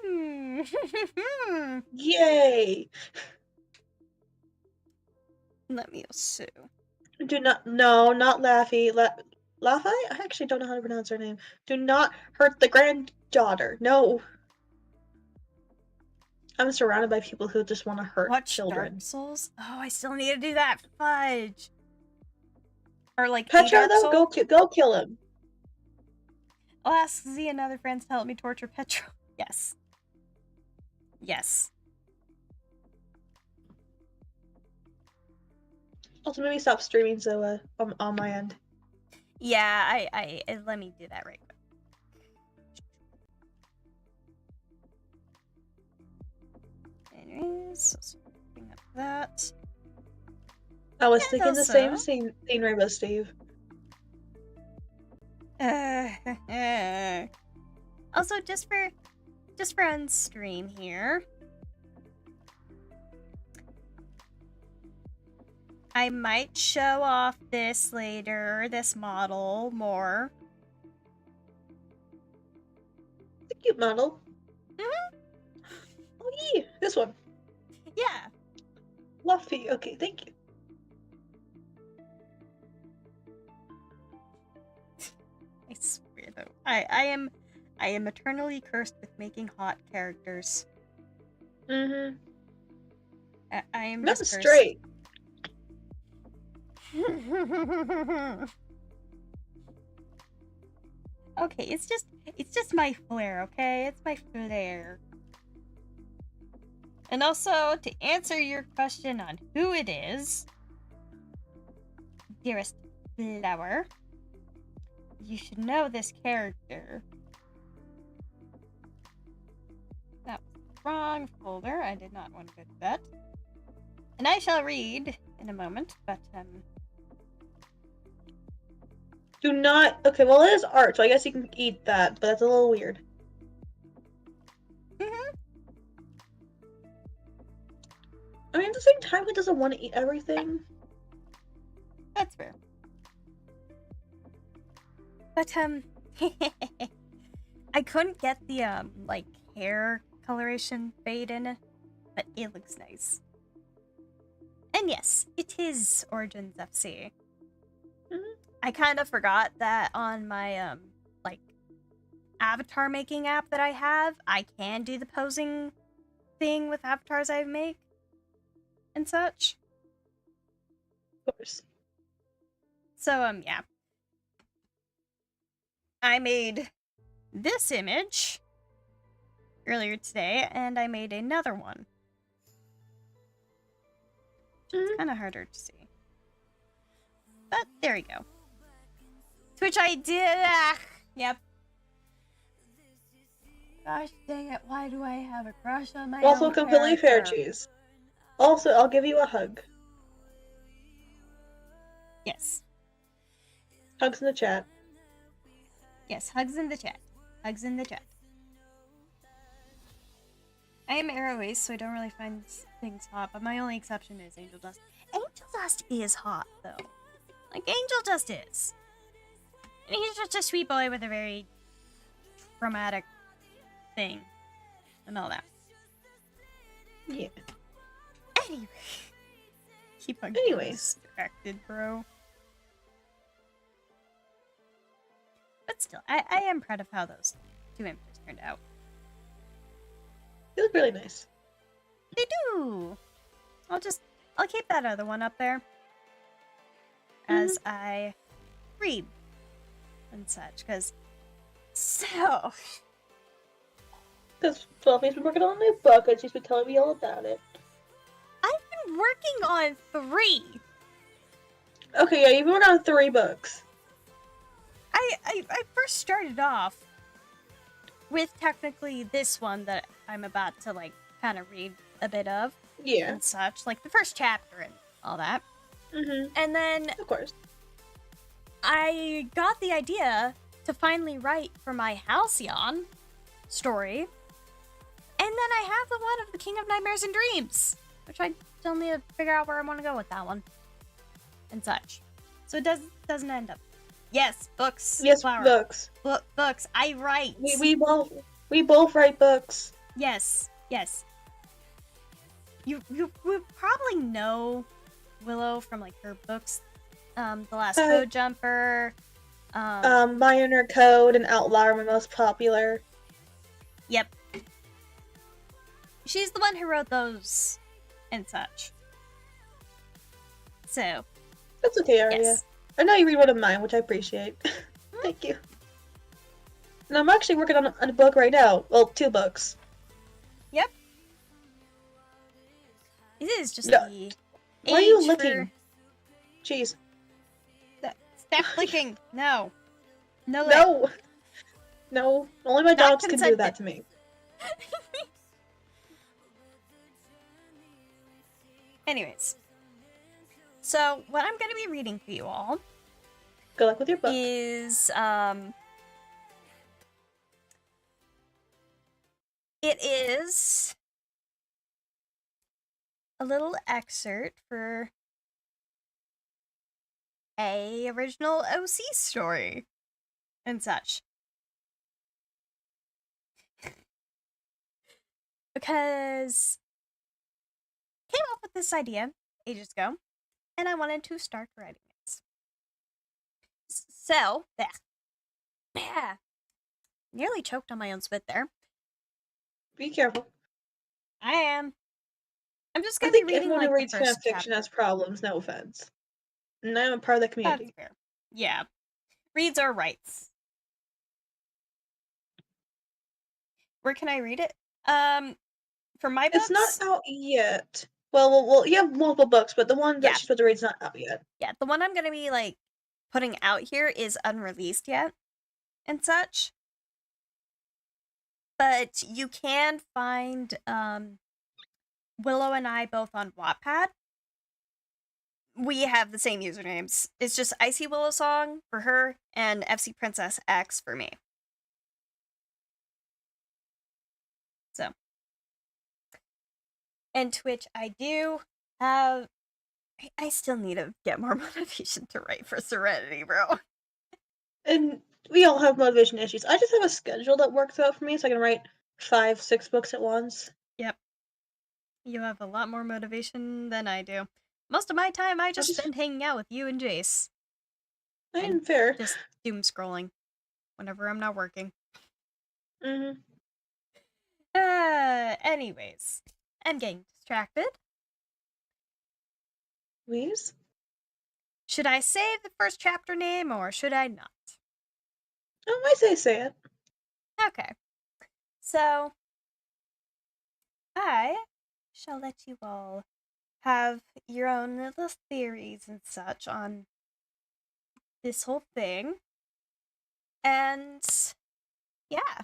Yay! Let me see. Not Laffy. Laffy? I actually don't know how to pronounce her name. Do not hurt the granddaughter. No. I'm surrounded by people who just want to hurt children. Dark Souls? Oh, I still need to do that. Fudge. Or like Petra, though, go kill him. I'll ask Z and other friends to help me torture Petra. Yes. Yes. Also, maybe stop streaming so on my end. Yeah, I let me do that right quick. Anyways, let's bring up that. I was thinking the same scene, Rainbow Steve. Also, just for on stream here. I might show off this later, this model, more. It's a cute model. Mm-hmm. Oh, yeah, this one. Yeah. Fluffy. Okay, thank you. I swear though, I am eternally cursed with making hot characters. Mm-hmm. I am Not just cursed. straight. Okay, it's just my flair, okay? It's my flair. And also, to answer your question on who it is, dearest flower, you should know this character. That was the wrong folder. I did not want to go to that. And I shall read in a moment, but, Do not. Okay, well, it is art, so I guess you can eat that, but that's a little weird. Mm-hmm. I mean, at the same time, it doesn't want to eat everything. That's fair. But, I couldn't get the, like, hair coloration fade in it, but it looks nice. And yes, it is Origins FC. Mm-hmm. I kind of forgot that on my, like, avatar making app that I have, I can do the posing thing with avatars I make and such. Of course. So, yeah. I made this image earlier today, and I made another one. It's kind of harder to see. But there you go. To which I did. Yep. Gosh dang it, why do I have a crush on my Also, own completely fair, character? Cheese. Also, I'll give you a hug. Yes. Hugs in the chat. Yes, hugs in the chat. Hugs in the chat. I am arrow-ace, so I don't really find things hot, but my only exception is angel dust. Angel dust is hot, though. Like, angel dust is. And he's just a sweet boy with a very traumatic thing. And all that. Yeah. Anyway. Keep on Anyways. distracted, bro. But still, I am proud of how those two images turned out. They look really nice. They do! I'll keep that other one up there. As I read. And such, because... So... Because Fluffy's been working on a new book, and she's been telling me all about it. I've been working on 3! Okay, yeah, you've been working on 3 books. I first started off with technically this one that I'm about to, like, kind of read a bit of. Yeah. And such. Like, the first chapter and all that. Mm-hmm. And then... Of course. I got the idea to finally write for my Halcyon story. And then I have the one of the King of Nightmares and Dreams. Which I still need to figure out where I want to go with that one. And such. So it doesn't end up. Yes, books. Yes, flower. books. Books. I write. We both write books. Yes. You probably know Willow from, like, her books. The Last Code Jumper. Minor Code and Outlier are my most popular. Yep. She's the one who wrote those and such. So. That's okay, Aria. Yes. I know you read one of mine, which I appreciate. Thank you. And I'm actually working on a book right now. Well, 2 books. Yep. It is just No. the Why are you age licking? for... Jeez. Stop licking. No. No lick. No! No, only my Not dogs can do consented. that to me. Anyways. So, what I'm going to be reading for you all Good luck with your book. is, it is a little excerpt for a original OC story and such. Because came up with this idea ages ago, and I wanted to start writing it. So, nearly choked on my own spit there. Be careful. I am. I'm just I gonna be think reading everyone like who the reads first fanfiction chapter. has problems, no offense. And I'm a part of the That's community. fair. Yeah. Reads our rights. Where can I read it? For my books? It's not out yet. Well, you have multiple books, but the one that Yeah. she's supposed to read is not out yet. Yeah, the one I'm gonna be like putting out here is unreleased yet and such. But you can find Willow and I both on Wattpad. We have the same usernames. It's just Icy Willow Song for her and FC Princess X for me. So. And Twitch, I do have. I still need to get more motivation to write for Serenity, bro. And we all have motivation issues. I just have a schedule that works out for me, so I can write 5-6 books at once. Yep. You have a lot more motivation than I do. Most of my time I just spend hanging out with you and Jace. I'm fair. Just doom scrolling whenever I'm not working. Mm-hmm. Anyways, I'm getting distracted. Please? Should I say the first chapter name or should I not? I say it. Okay. So, I shall let you all have your own little theories and such on this whole thing. And, yeah.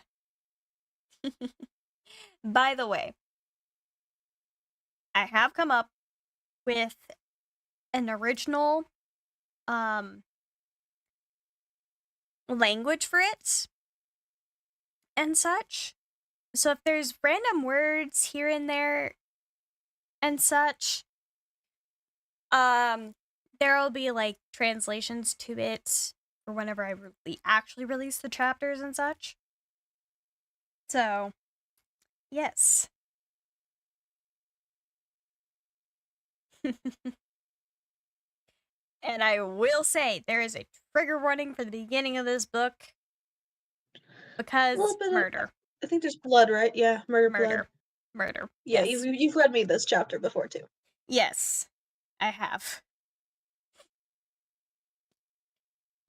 By the way, I have come up with an original language for it and such. So if there's random words here and there and such, there'll be like translations to it for whenever I actually release the chapters and such. So, yes. And I will say, there is a trigger warning for the beginning of this book. Because murder. I think there's blood, right? Yeah, blood. Murder. Yeah, yes. you've read me this chapter before, too. Yes, I have.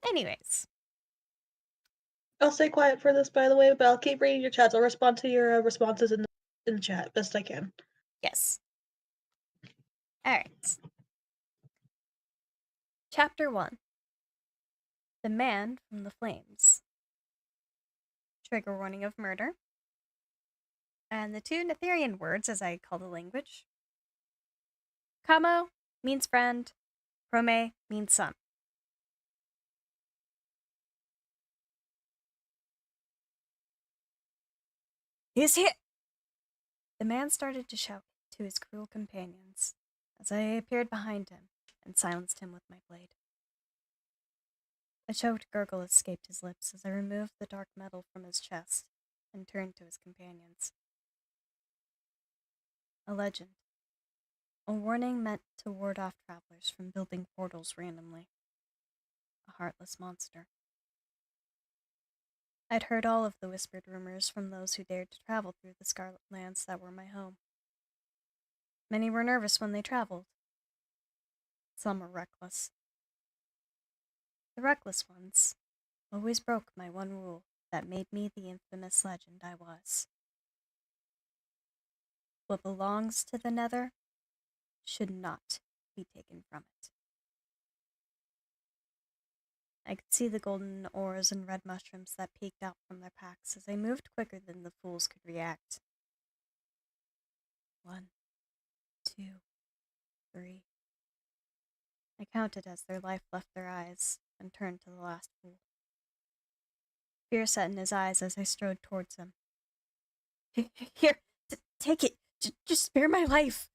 Anyways. I'll stay quiet for this, by the way, but I'll keep reading your chats. I'll respond to your responses in the chat best I can. Yes. Alright. Chapter 1. The Man from the Flames. Trigger warning of murder. And the two Netherian words, as I call the language. Kamo means friend. Prome means son. He's here! The man started to shout to his cruel companions as I appeared behind him and silenced him with my blade. A choked gurgle escaped his lips as I removed the dark metal from his chest and turned to his companions. A legend. A warning meant to ward off travelers from building portals randomly. A heartless monster. I'd heard all of the whispered rumors from those who dared to travel through the Scarlet Lands that were my home. Many were nervous when they traveled. Some were reckless. The reckless ones always broke my one rule that made me the infamous legend I was. What belongs to the Nether should not be taken from it. I could see the golden ores and red mushrooms that peeked out from their packs as they moved quicker than the fools could react. 1, 2, 3. I counted as their life left their eyes and turned to the last fool. Fear set in his eyes as I strode towards him. Here, take it. Just spare my life.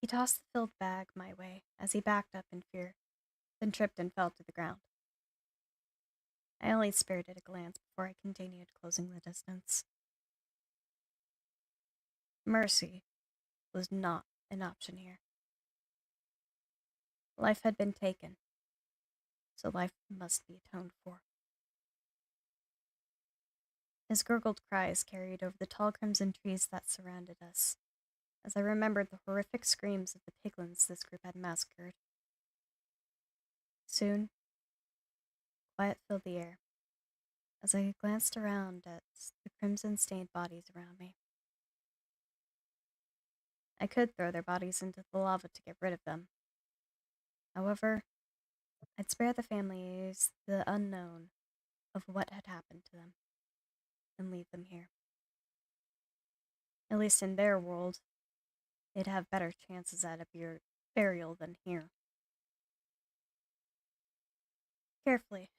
He tossed the filled bag my way as he backed up in fear, then tripped and fell to the ground. I only spared it a glance before I continued closing the distance. Mercy was not an option here. Life had been taken, so life must be atoned for. His gurgled cries carried over the tall crimson trees that surrounded us, as I remembered the horrific screams of the piglins this group had massacred. Soon, quiet filled the air, as I glanced around at the crimson-stained bodies around me. I could throw their bodies into the lava to get rid of them. However, I'd spare the families the unknown of what had happened to them, and leave them here. At least in their world, they'd have better chances at a burial than here. Carefully,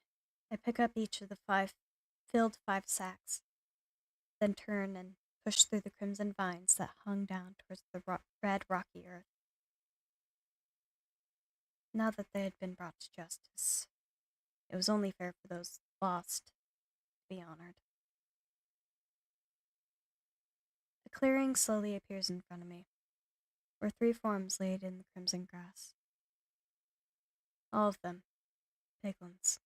I pick up each of the filled 5 sacks, then turn and push through the crimson vines that hung down towards the red rocky earth. Now that they had been brought to justice, it was only fair for those lost to be honored. A clearing slowly appears in front of me, where 3 forms laid in the crimson grass. All of them, piglins.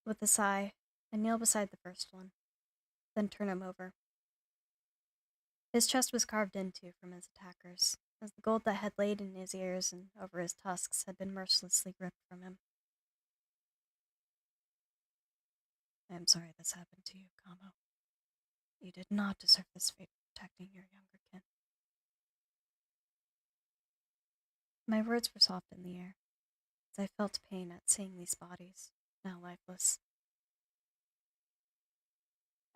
With a sigh, I kneel beside the first one, then turn him over. His chest was carved into from his attackers, as the gold that had laid in his ears and over his tusks had been mercilessly ripped from him. I am sorry this happened to you, Kamo. You did not deserve this fate of protecting your younger kin. My words were soft in the air, as I felt pain at seeing these bodies, now lifeless.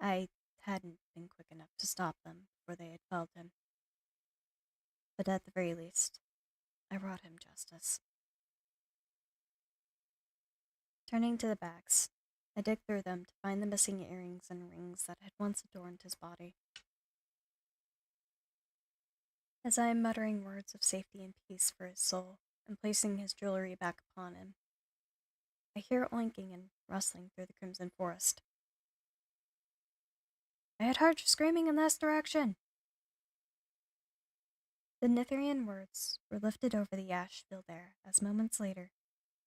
I hadn't been quick enough to stop them before they had felled him. But at the very least, I brought him justice. Turning to the bags, I dig through them to find the missing earrings and rings that had once adorned his body. As I am muttering words of safety and peace for his soul and placing his jewelry back upon him, I hear oinking and rustling through the crimson forest. I had heard you screaming in this direction. The Nithrian words were lifted over the ash-filled air as moments later,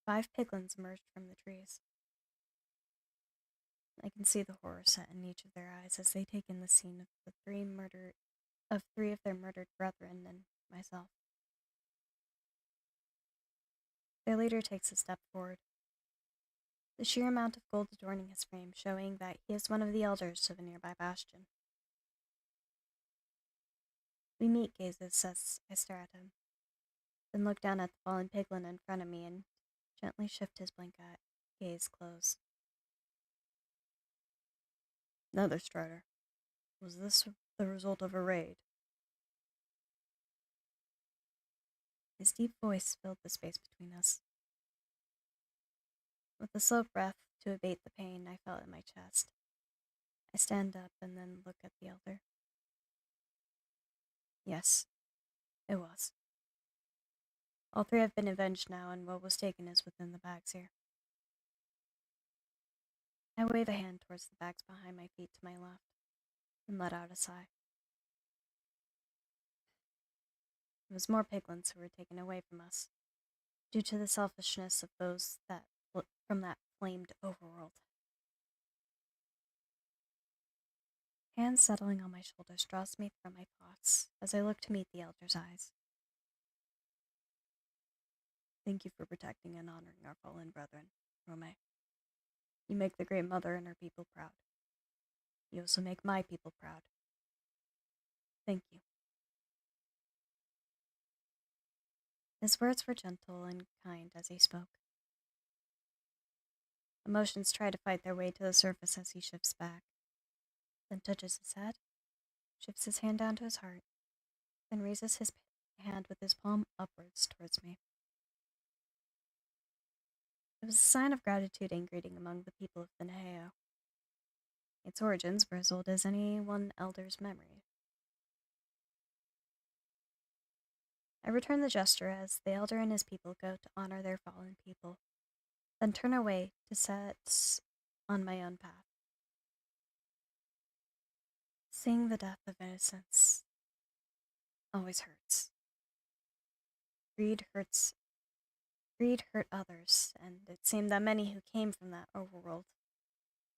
5 piglins emerged from the trees. I can see the horror set in each of their eyes as they take in the scene of the 3 of their murdered brethren and myself. Their leader takes a step forward, the sheer amount of gold adorning his frame showing that he is one of the elders of a nearby bastion. We meet gazes as I stare at him, then look down at the fallen piglin in front of me and gently shift his blank gaze close. Another strider. Was this the result of a raid? His deep voice filled the space between us. With a slow breath to abate the pain I felt in my chest, I stand up and then look at the elder. Yes, it was. All 3 have been avenged now, and what was taken is within the bags here. I wave a hand towards the bags behind my feet to my left, and let out a sigh. It was more piglins who were taken away from us, due to the selfishness of those from that flamed overworld. Hands settling on my shoulders draws me from my thoughts as I look to meet the elder's eyes. Thank you for protecting and honoring our fallen brethren, Rome. You make the Great Mother and her people proud. You also make my people proud. Thank you. His words were gentle and kind as he spoke. Emotions try to fight their way to the surface as he shifts back, then touches his head, shifts his hand down to his heart, then raises his hand with his palm upwards towards me. It was a sign of gratitude and greeting among the people of the Neheo. Its origins were as old as any one elder's memory. I return the gesture as the elder and his people go to honor their fallen people, then turn away to set on my own path. Seeing the death of innocence always hurts. Greed hurts. Greed hurt others, and it seemed that many who came from that overworld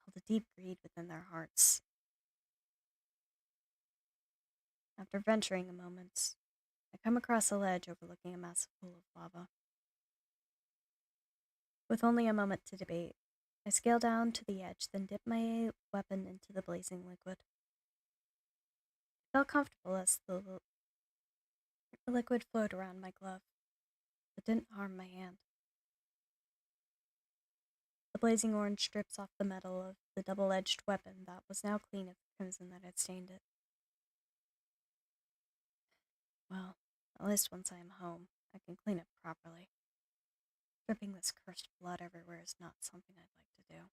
held a deep greed within their hearts. After venturing a moment, I come across a ledge overlooking a massive pool of lava. With only a moment to debate, I scale down to the edge, then dip my weapon into the blazing liquid. I felt comfortable as the liquid flowed around my glove, but didn't harm my hand. The blazing orange strips off the metal of the double-edged weapon that was now clean of the crimson that had stained it. Well, at least once I am home, I can clean it properly. Dripping this cursed blood everywhere is not something I'd like to do.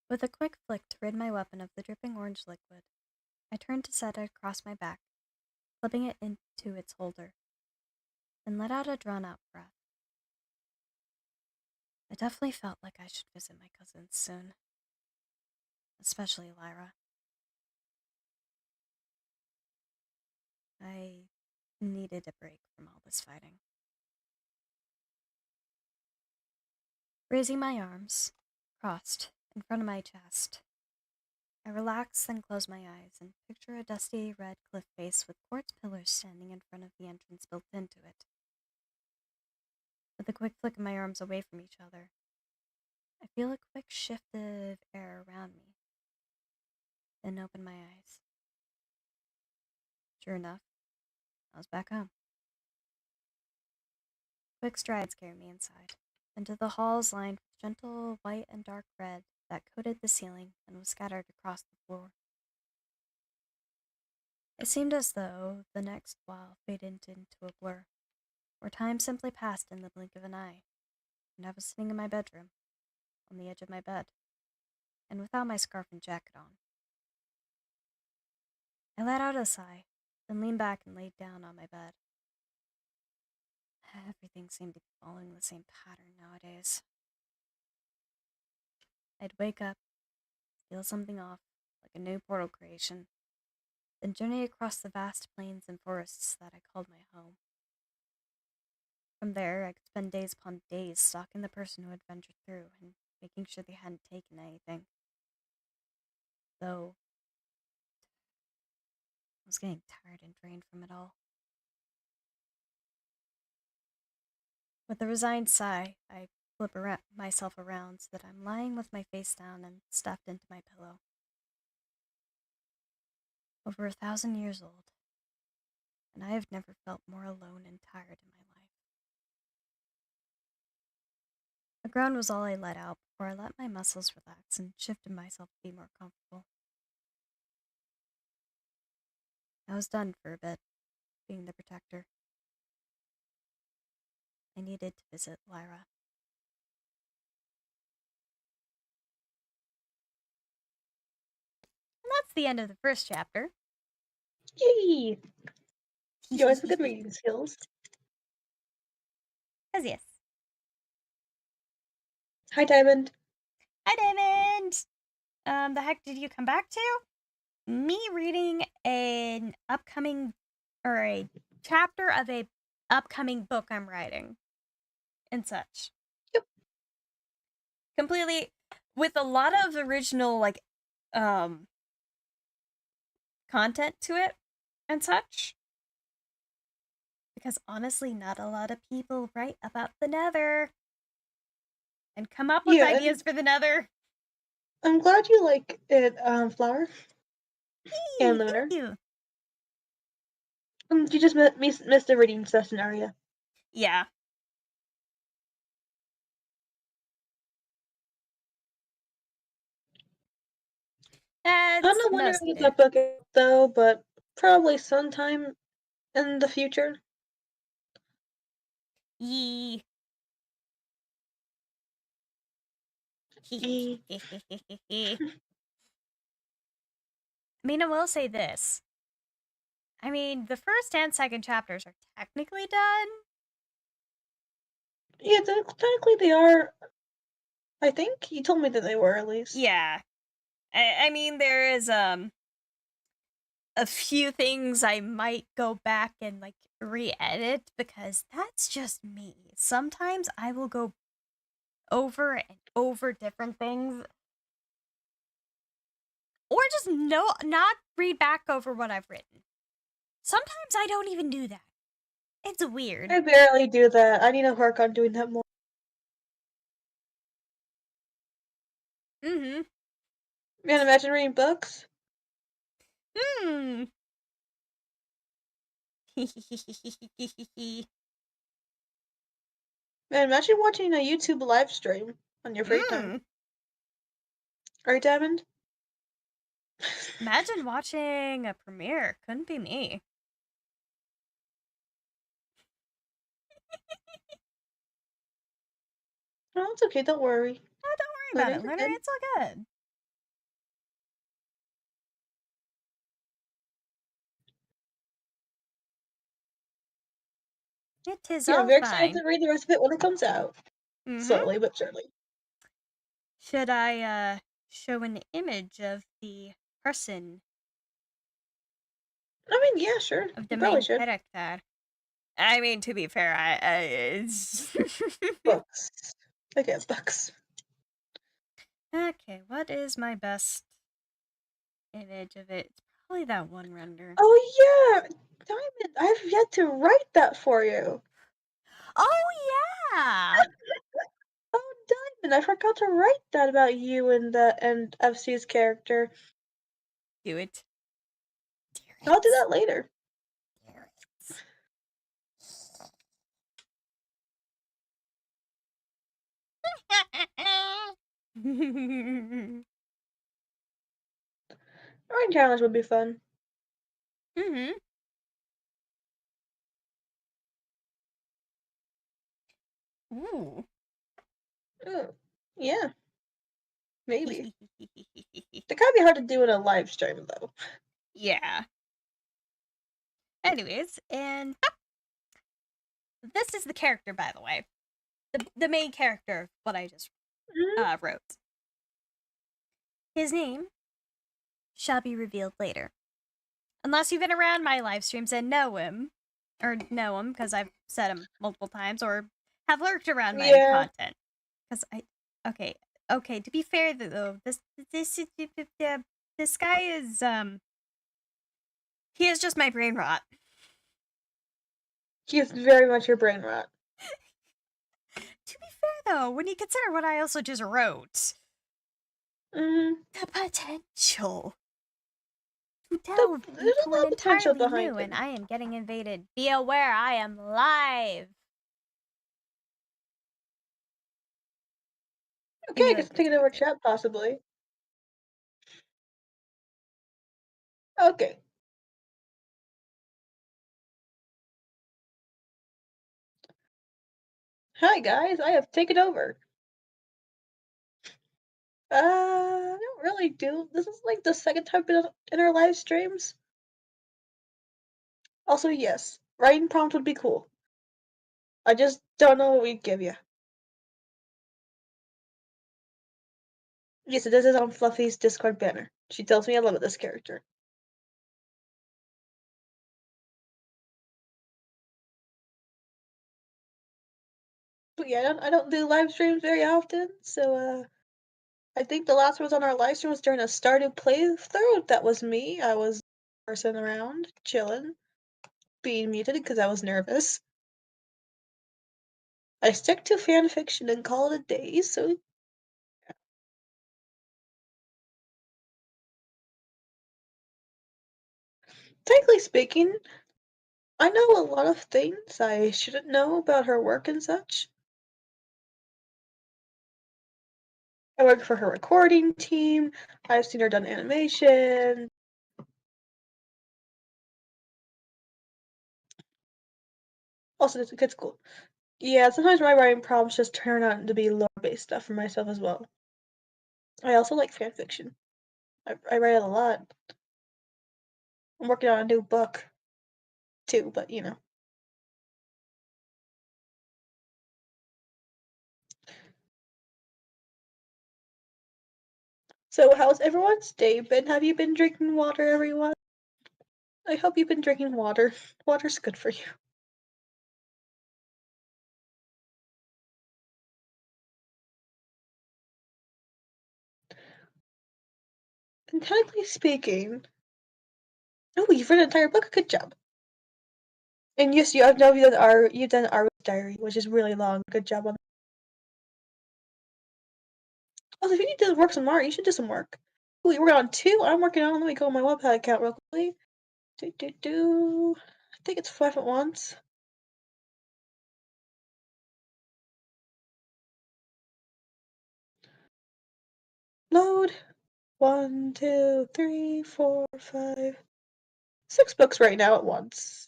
With a quick flick to rid my weapon of the dripping orange liquid, I turned to set it across my back, slipping it into its holder, and let out a drawn-out breath. I definitely felt like I should visit my cousins soon. Especially Lyra. I needed a break from all this fighting. Raising my arms, crossed, in front of my chest, I relax, then close my eyes and picture a dusty red cliff face with quartz pillars standing in front of the entrance built into it. With a quick flick of my arms away from each other, I feel a quick shift of air around me, then open my eyes. Sure enough, I was back home. Quick strides carry me inside, into the halls lined with gentle white and dark red that coated the ceiling and was scattered across the floor. It seemed as though the next while faded into a blur, where time simply passed in the blink of an eye, and I was sitting in my bedroom, on the edge of my bed, and without my scarf and jacket on. I let out a sigh, then leaned back and laid down on my bed. Everything seemed to be following the same pattern nowadays. I'd wake up, feel something off, like a new portal creation, then journey across the vast plains and forests that I called my home. From there, I could spend days upon days stalking the person who had ventured through and making sure they hadn't taken anything. Though, I was getting tired and drained from it all. With a resigned sigh, I flip myself around so that I'm lying with my face down and stuffed into my pillow. Over 1,000 years old, and I have never felt more alone and tired in my life. A groan was all I let out before I let my muscles relax and shifted myself to be more comfortable. I was done for a bit, being the protector. I needed to visit Lyra. And that's the end of the first chapter. Yay! You always have good reading skills. As yes. Hi, Diamond. Hi, Diamond! The heck did you come back to? Me reading an upcoming, or a chapter of a upcoming book I'm writing. And such. Yep. Completely, with a lot of original, content to it and such. Because honestly, not a lot of people write about the Nether and come up with ideas for the Nether. I'm glad you like it, Flower. And Lunar. Thank you. You just missed the reading session area. Yeah. I'm not wondering to get that book out, though, but probably sometime in the future. Yee. Yee. I mean, I will say this. I mean, the first and second chapters are technically done. Yeah, technically they are. I think you told me that they were at least. Yeah. I mean, there is a few things I might go back and like re-edit because that's just me. Sometimes I will go over and over different things, or just not read back over what I've written. Sometimes I don't even do that. It's weird. I barely do that. I need to work on doing that more. Mm-hmm. Man, imagine reading books. Hmm. Man, imagine watching a YouTube live stream on your free time. Right, Diamond? Imagine watching a premiere. Couldn't be me. Oh, it's okay. Don't worry. No, don't worry about it, You're Leonard. good. It's all good. It is Yeah, I'm all very excited fine. to read the rest of it when it comes out. Mm-hmm. Slowly but surely. Should I show an image of the person I mean, yeah, sure. of the You probably main should. character? I mean, to be fair, it's Books. I guess books. okay. What is my best image of it? It's probably that one render. Oh yeah, Diamond. I've yet to write that for you. Oh yeah. Oh, Diamond, I forgot to write that about you and FC's character. Do it. I'll do that later. Writing challenge would be fun. Mm-hmm. Ooh. Oh, yeah. Maybe. That kind of be hard to do in a live stream, though. Yeah. Anyways, and this is the character, by the way. The main character of what I just wrote. His name shall be revealed later. Unless you've been around my live streams and know him, because I've said him multiple times, or have lurked around my content. Because okay. To be fair though, this guy is he is just my brain rot. He is very much your brain rot. To be fair though, when you consider what I also just wrote, the potential to delve into an entirely new, and I am getting invaded. Be aware, I am live. Okay, I guess taking over chat possibly. Okay. Hi guys, I have taken over. I don't really do. This is like the second time in our live streams. Also, yes, writing prompt would be cool. I just don't know what we'd give you. Yes, this is on Fluffy's Discord banner. She tells me I love this character. But yeah, I don't do live streams very often, so I think the last one was on our live stream was during a Stardew playthrough. That was me. I was the person around, chilling, being muted because I was nervous. I stick to fan fiction and call it a day, so technically speaking, I know a lot of things I shouldn't know about her work and such. I work for her recording team. I've seen her done animation. Also, it's cool. Yeah, sometimes my writing problems just turn out to be lore-based stuff for myself as well. I also like fanfiction. I write it a lot. I'm working on a new book. too, but you know. So how's everyone's day been? Have you been drinking water, everyone? I hope you've been drinking water. Water's good for you. And technically speaking, oh, you've read an entire book. Good job. And yes, you know you've done our diary, which is really long. Good job on. Also, if you need to work some more, you should do some work. Ooh, you work on 2. I'm working on. Let me go on my Wattpad account real quickly. I think it's 5 at once. Load. 1, 2, 3, 4, 5, 6 books right now at once.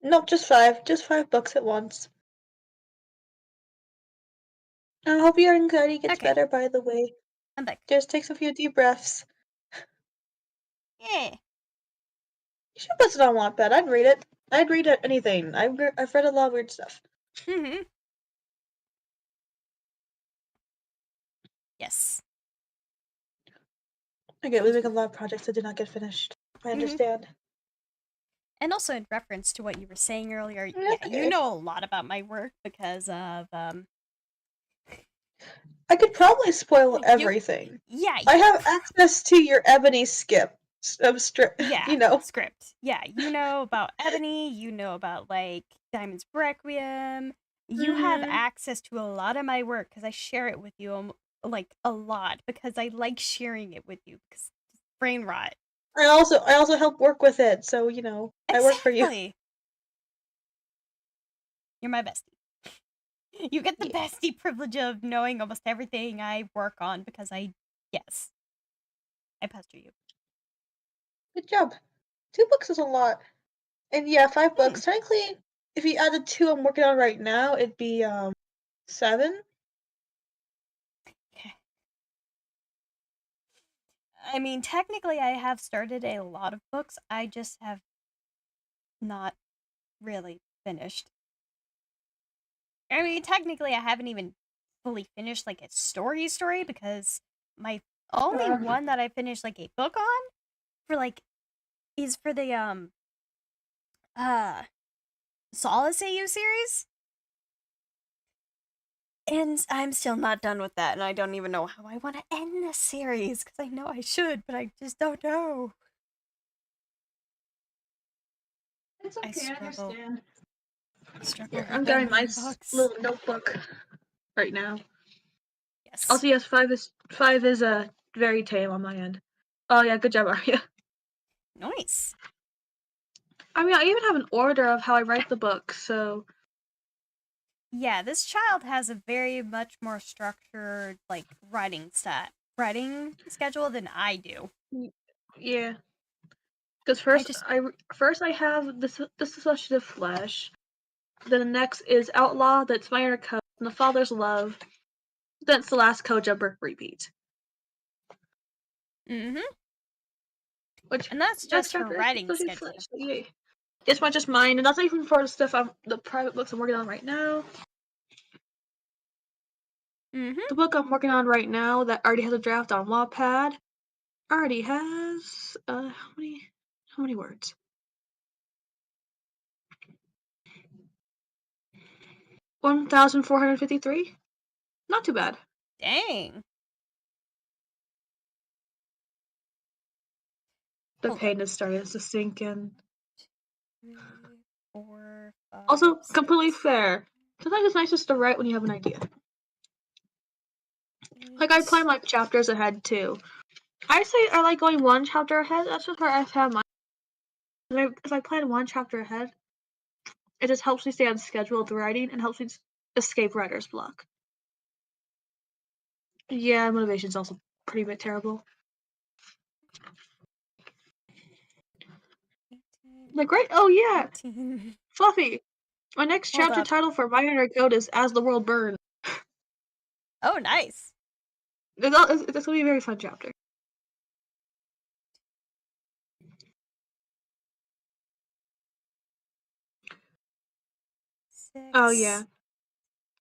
Nope, just 5. Just 5 books at once. I hope your anxiety gets Okay. better, by the way. I'm back. Just take a few deep breaths. Yeah. You should put it on Wattpad. I'd read it. I'd read anything. I've read a lot of weird stuff. Mm-hmm. Yes. Okay, we make a lot of projects that did not get finished. I understand. And also in reference to what you were saying earlier, That's yeah, okay. you know a lot about my work because of I could probably spoil everything. Yeah. I have access to your Ebony strip. Yeah, You know. script. Yeah, you know about Ebony, you know about like Diamond's Requiem. You have access to a lot of my work because I share it with you like a lot because I like sharing it with you because brain rot. I also help work with it, so you know, I work for you. Exactly. You're my bestie. You get the bestie privilege of knowing almost everything I work on because I pester you. Good job. 2 books is a lot. And yeah, 5 books. Technically, if you added 2 I'm working on right now, it'd be 7. Okay. I mean, technically I have started a lot of books. I just have not really finished. I mean, technically I haven't even fully finished like a story because my only one that I finished like a book on for like is for the Solace AU series. And I'm still not done with that, and I don't even know how I want to end this series, because I know I should, but I just don't know. It's okay, I understand. Struggle with I'm getting my books. little notebook right now. Yes. Also, yes, 5 is very tame on my end. Oh yeah, good job, Arya. Nice. I mean, I even have an order of how I write the book, so Yeah, this child has a very much more structured, like, writing schedule than I do. yeah. Because first I have this Associative Flesh. Then the next is Outlaw, that's My Inner Code, and The Father's Love. Then it's the last Code Jumper repeat. Mm-hmm. Which And that's just for writing schedule. Yeah. It's not just mine, and that's not even for the stuff the private books I'm working on right now. Mm-hmm. The book I'm working on right now that already has a draft on Wattpad already has how many words? 1,453. Not too bad. Dang. The pain is starting to sink in. 3, 4, 5, Also, 6. completely fair. Sometimes it's nice just to write when you have an idea. Like, I plan my chapters ahead, too. I say I like going 1 chapter ahead. That's just where I've had mine. If I plan 1 chapter ahead, it just helps me stay on schedule with the writing and helps me escape writer's block. Yeah, motivation's also pretty bit terrible. Like, right? Oh, yeah! 18. Fluffy! My next chapter title for My Inner Code is As the World Burns. Oh, nice. It's gonna be a very fun chapter. Oh yeah.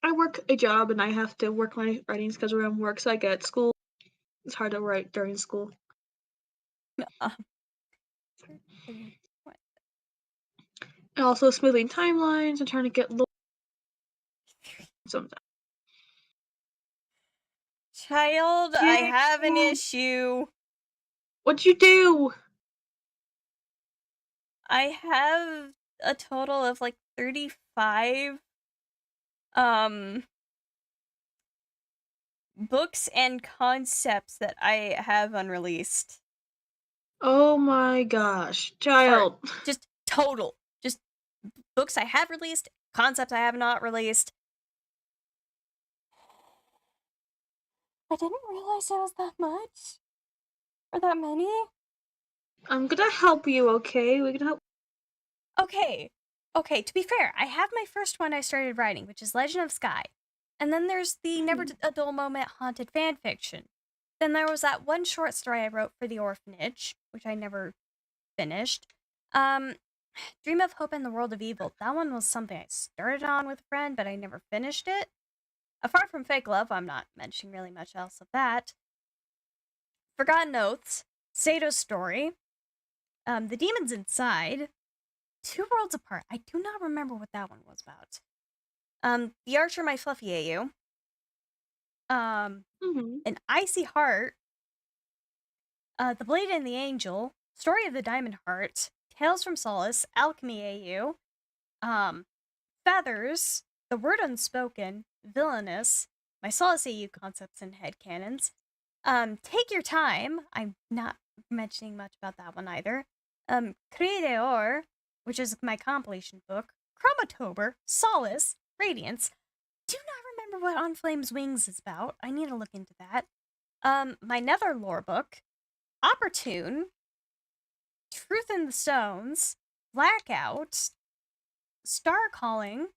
I work a job and I have to work my writing schedule around work, so I get school. It's hard to write during school. What? And also smoothing timelines and trying to get sometimes. Child, I have an issue. What'd you do? I have a total of like 35 books and concepts that I have unreleased. Oh my gosh, child. Just total. Just books I have released, concepts I have not released. I didn't realize it was that much. Or that many. I'm gonna help you, okay? We can help. Okay, to be fair, I have my first one I started writing, which is Legend of Sky. And then there's the Never a Dull Moment haunted fanfiction. Then there was that one short story I wrote for the orphanage, which I never finished. Dream of Hope in the World of Evil. That one was something I started on with a friend, but I never finished it. Apart from Fake Love, I'm not mentioning really much else of that. Forgotten Oaths, Sato's Story, The Demons Inside, Two Worlds Apart. I do not remember what that one was about. The Archer, My Fluffy AU. An Icy Heart. The Blade and the Angel. Story of the Diamond Heart. Tales from Solace. Alchemy AU. Feathers. The Word Unspoken. Villainous. My Solace AU concepts and headcanons. Take Your Time. I'm not mentioning much about that one either. Cri d'Or, which is my compilation book. Chromatober. Solace. Radiance. Do not remember what On Flames Wings is about. I need to look into that. My Nether lore book. Opportune. Truth in the Stones. Blackout. Star Calling.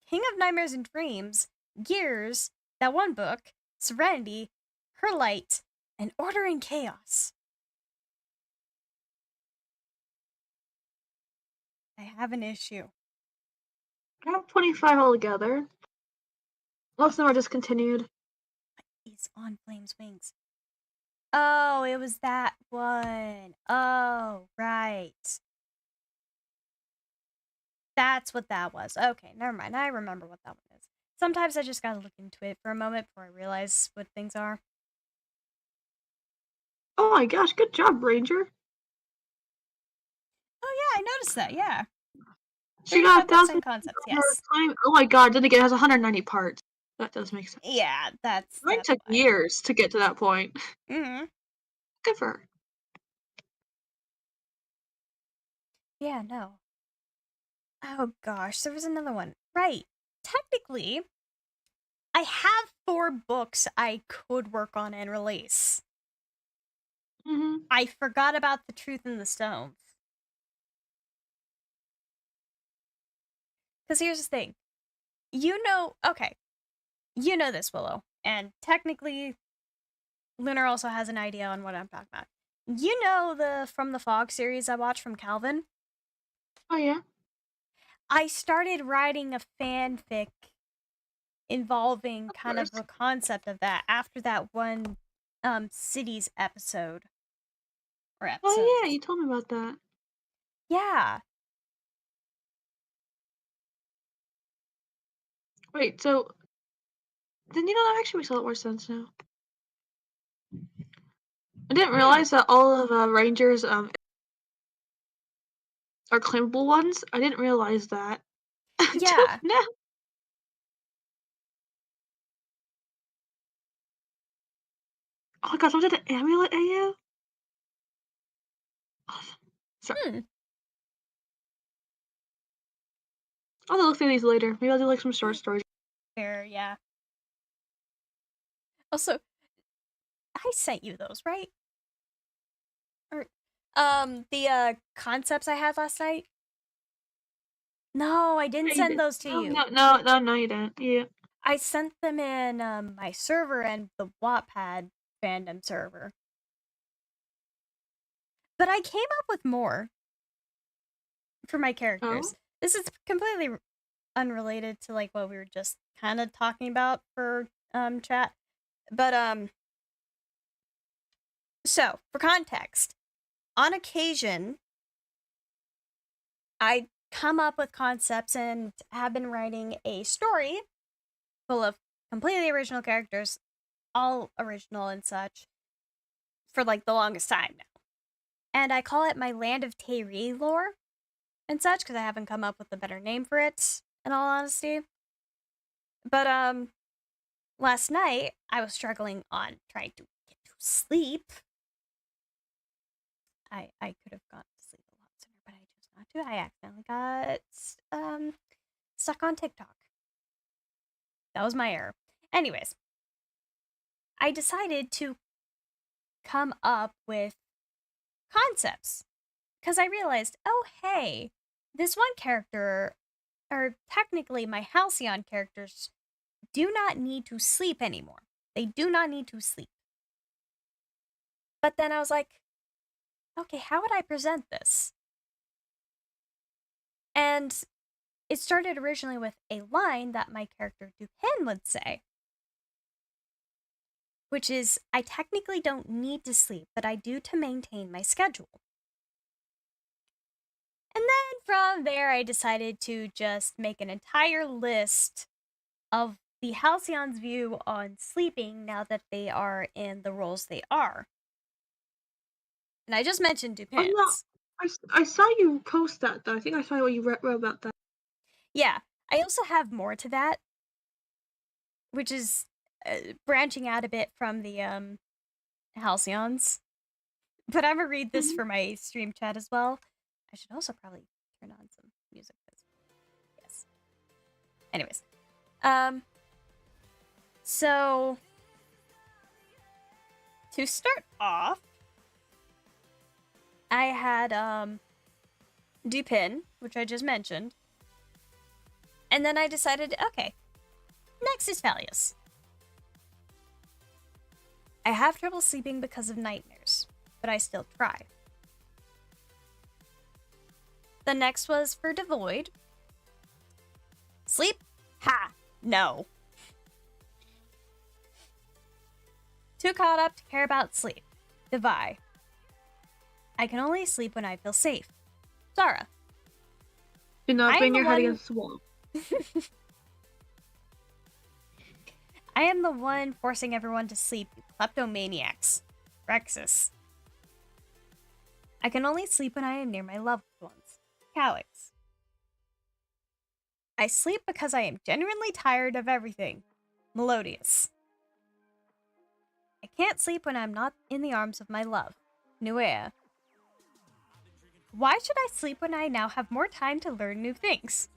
King of Nightmares and Dreams. Gears. That one book. Serenity. Her Light. And Order and Chaos. I have an issue. I have 25 altogether. Most of them are discontinued. What is On Flames Wings? Oh, it was that one. Oh, right. That's what that was. Okay, never mind. I remember what that one is. Sometimes I just gotta look into it for a moment before I realize what things are. Oh my gosh, good job, Ranger. Oh yeah, I noticed that, yeah. She got 1,000 concepts, yes. Time. Oh my god, then again, it has 190 parts. That does make sense. Yeah, that's Mine took years to get to that point. Mm-hmm. Good for her. Yeah, no. Oh gosh, there was another one. Right. Technically, I have 4 books I could work on and release. I forgot about The Truth in the Stones. Because here's the thing. You know this, Willow. And technically, Lunar also has an idea on what I'm talking about. You know the From the Fog series I watched from Calvin? Oh, yeah? I started writing a fanfic involving kind of the concept of that after that one Cities episode. Oh, yeah, you told me about that. Yeah. Wait, so then you know that actually makes a lot more sense now. I didn't realize that all of Rangers are claimable ones. I didn't realize that. Yeah. No. Oh my gosh, was it an amulet AU? Awesome. Sorry. I'll look through these later. Maybe I'll do like some short stories. Fair, yeah. Also, I sent you those, right? Or the concepts I had last night? No, I didn't send those to you. No, you didn't. Yeah. I sent them in my server and the Wattpad fandom server. But I came up with more for my characters. This is completely unrelated to like what we were just kind of talking about for chat. But so for context, on occasion I come up with concepts and have been writing a story full of completely original characters, all original and such, for like the longest time now. And I call it my Land of Tayri lore and such, because I haven't come up with a better name for it, in all honesty. But last night I was struggling on trying to get to sleep. I could have gone to sleep a lot sooner, but I chose not to. I accidentally got stuck on TikTok. That was my error. Anyways, I decided to come up with concepts because I realized, oh hey, this one character, or technically my Halcyon characters, do not need to sleep anymore. They do not need to sleep. But then I was like, okay, how would I present this? And it started originally with a line that my character Dupin would say, which is, I technically don't need to sleep, but I do to maintain my schedule. And then from there, I decided to just make an entire list of the Halcyon's view on sleeping now that they are in the roles they are. And I just mentioned Dupin's. Oh, no. I saw you post that, though. I think I saw what you wrote about that. Yeah, I also have more to that, which is branching out a bit from the Halcyons. But I'm gonna read this for my stream chat as well. I should also probably turn on some music. Yes. Anyways, so to start off, I had Dupin, which I just mentioned, and then I decided, okay, next is Phalius. I have trouble sleeping because of nightmares, but I still try. The next was for Devoid. Sleep? Ha! No. Too caught up to care about sleep. Devi. I can only sleep when I feel safe. Zara. Do not I bang am your the head one- against the wall. I am the one forcing everyone to sleep, you kleptomaniacs. Rexus. I can only sleep when I am near my loved ones. Calix. I sleep because I am genuinely tired of everything. Melodious. I can't sleep when I'm not in the arms of my love. Nuea. Why should I sleep when I now have more time to learn new things?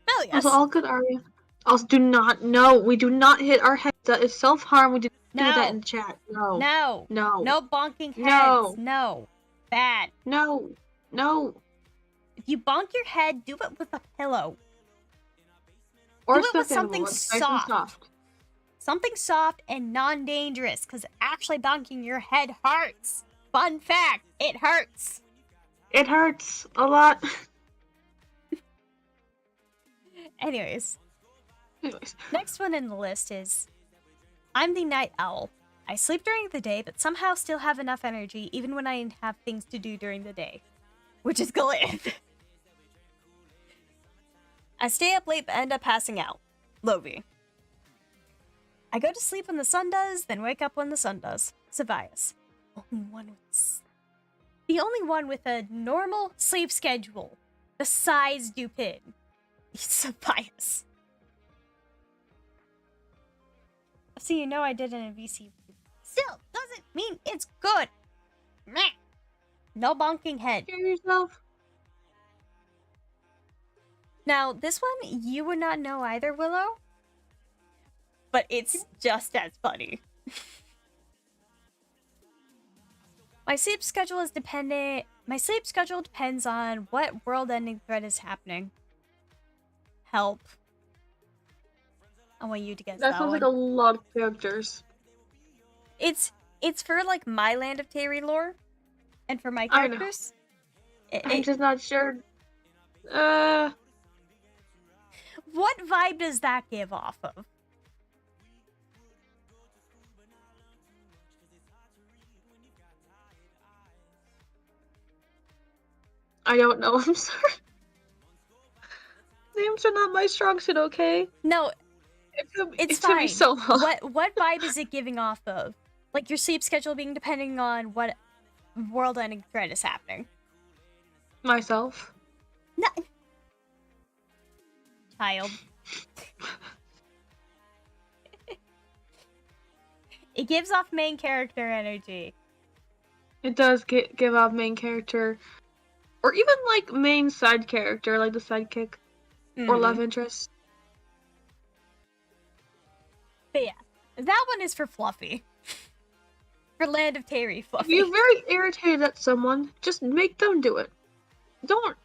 Melius. Also, all good, Arya. Also, do not, no, we do not hit our heads. That is self-harm. We do not do that in chat. No. No. No. No bonking heads. No. No. Bad. No. No. If you bonk your head, do it with a pillow. Or do it with stuffed something animal. It's nice and soft. Something soft and non-dangerous, because actually bonking your head hurts. Fun fact, it hurts. It hurts a lot. Anyways. Next one in the list is, I'm the night owl. I sleep during the day, but somehow still have enough energy even when I have things to do during the day. Which is Glyph. I stay up late but end up passing out. Lovi. I go to sleep when the sun does, then wake up when the sun does. Savias. The only one with a normal sleep schedule, besides Dupin. Savias. So you know I did it in VC. Still doesn't mean it's good. Meh. No bonking head. Hear yourself. Now, this one you would not know either, Willow. But it's just as funny. My sleep schedule depends on what world-ending threat is happening. Help. I want you to guess That that sounds one. like a lot of characters. It's for like my Land of Terry lore, and for my I know. characters. I'm just not sure. What vibe does that give off of? I don't know. I'm sorry. Names are not my strong suit, okay? No, It's took me fine. so long. What vibe is it giving off of? Like your sleep schedule being depending on what world-ending threat is happening. Myself. No. Child. It gives off main character energy. It does give off main character. Or even, like, main side character, like the sidekick. Or love interest. But yeah, that one is for Fluffy. For Land of Terry, If Fluffy. you're very irritated at someone, just make them do it. Don't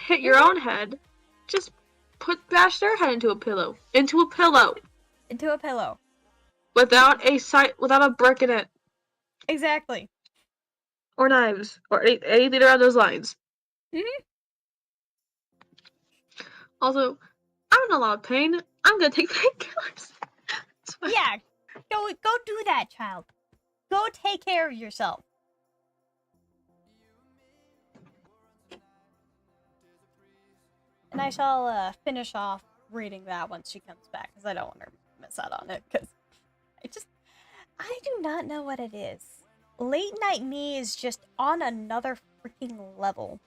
hit your own head. Just bash their head into a pillow. Into a pillow. Into a pillow. Without a brick in it. Exactly. Or knives. Or anything around those lines. Mm-hmm. Also, I'm in a lot of pain. I'm gonna take painkillers. Yeah, go do that, child. Go take care of yourself. And I shall finish off reading that once she comes back, because I don't want her to miss out on it, because I do not know what it is. Late night me is just on another freaking level.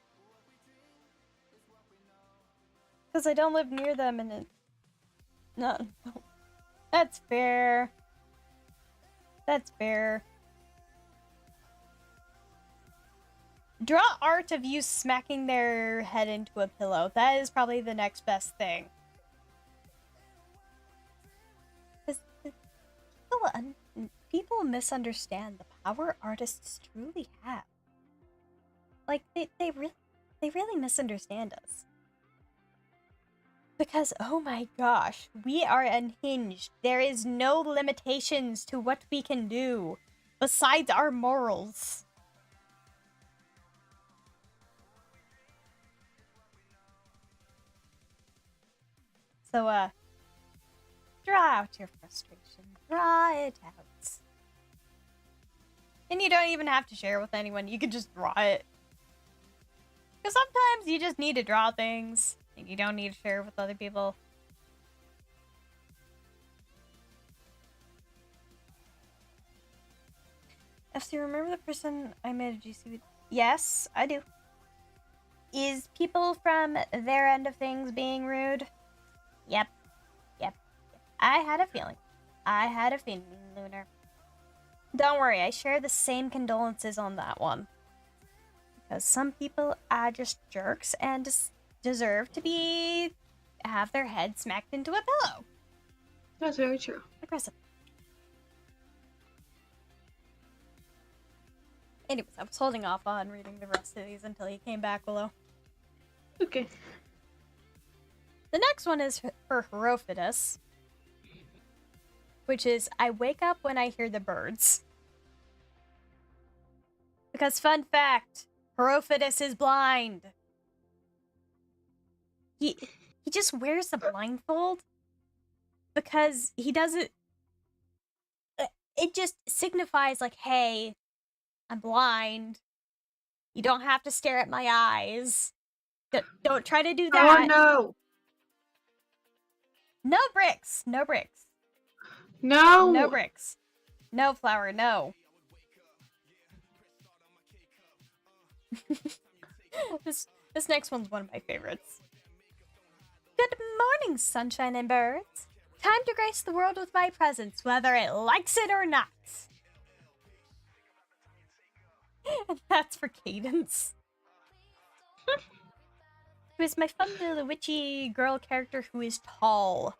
Because I don't live near them, and it... No. That's fair. That's fair. Draw art of you smacking their head into a pillow. That is probably the next best thing. People misunderstand the power artists truly have. Like, they really misunderstand us. Because, oh my gosh, we are unhinged. There is no limitations to what we can do, besides our morals. So, draw out your frustration. Draw it out. And you don't even have to share with anyone, you can just draw it. Because sometimes you just need to draw things, and you don't need to share with other people. FC, remember the person I made a GC with? Yes, I do. Is people from their end of things being rude? Yep. I had a feeling. Lunar. Don't worry, I share the same condolences on that one. Because some people are just jerks and deserve to have their head smacked into a pillow. That's very true. Aggressive. Anyways, I was holding off on reading the rest of these until he came back, Willow. Okay. The next one is for Herophitus, which is, I wake up when I hear the birds. Because, fun fact, Herophitus is blind. He just wears the blindfold because he doesn't... It just signifies, like, hey, I'm blind. You don't have to stare at my eyes. Don't try to do that. Oh, no. No bricks. No bricks. No. No bricks. No flour. No. This next one's one of my favorites. Good morning, sunshine and birds. Time to grace the world with my presence, whether it likes it or not. And that's for Cadence. Who is my fun little witchy girl character who is tall.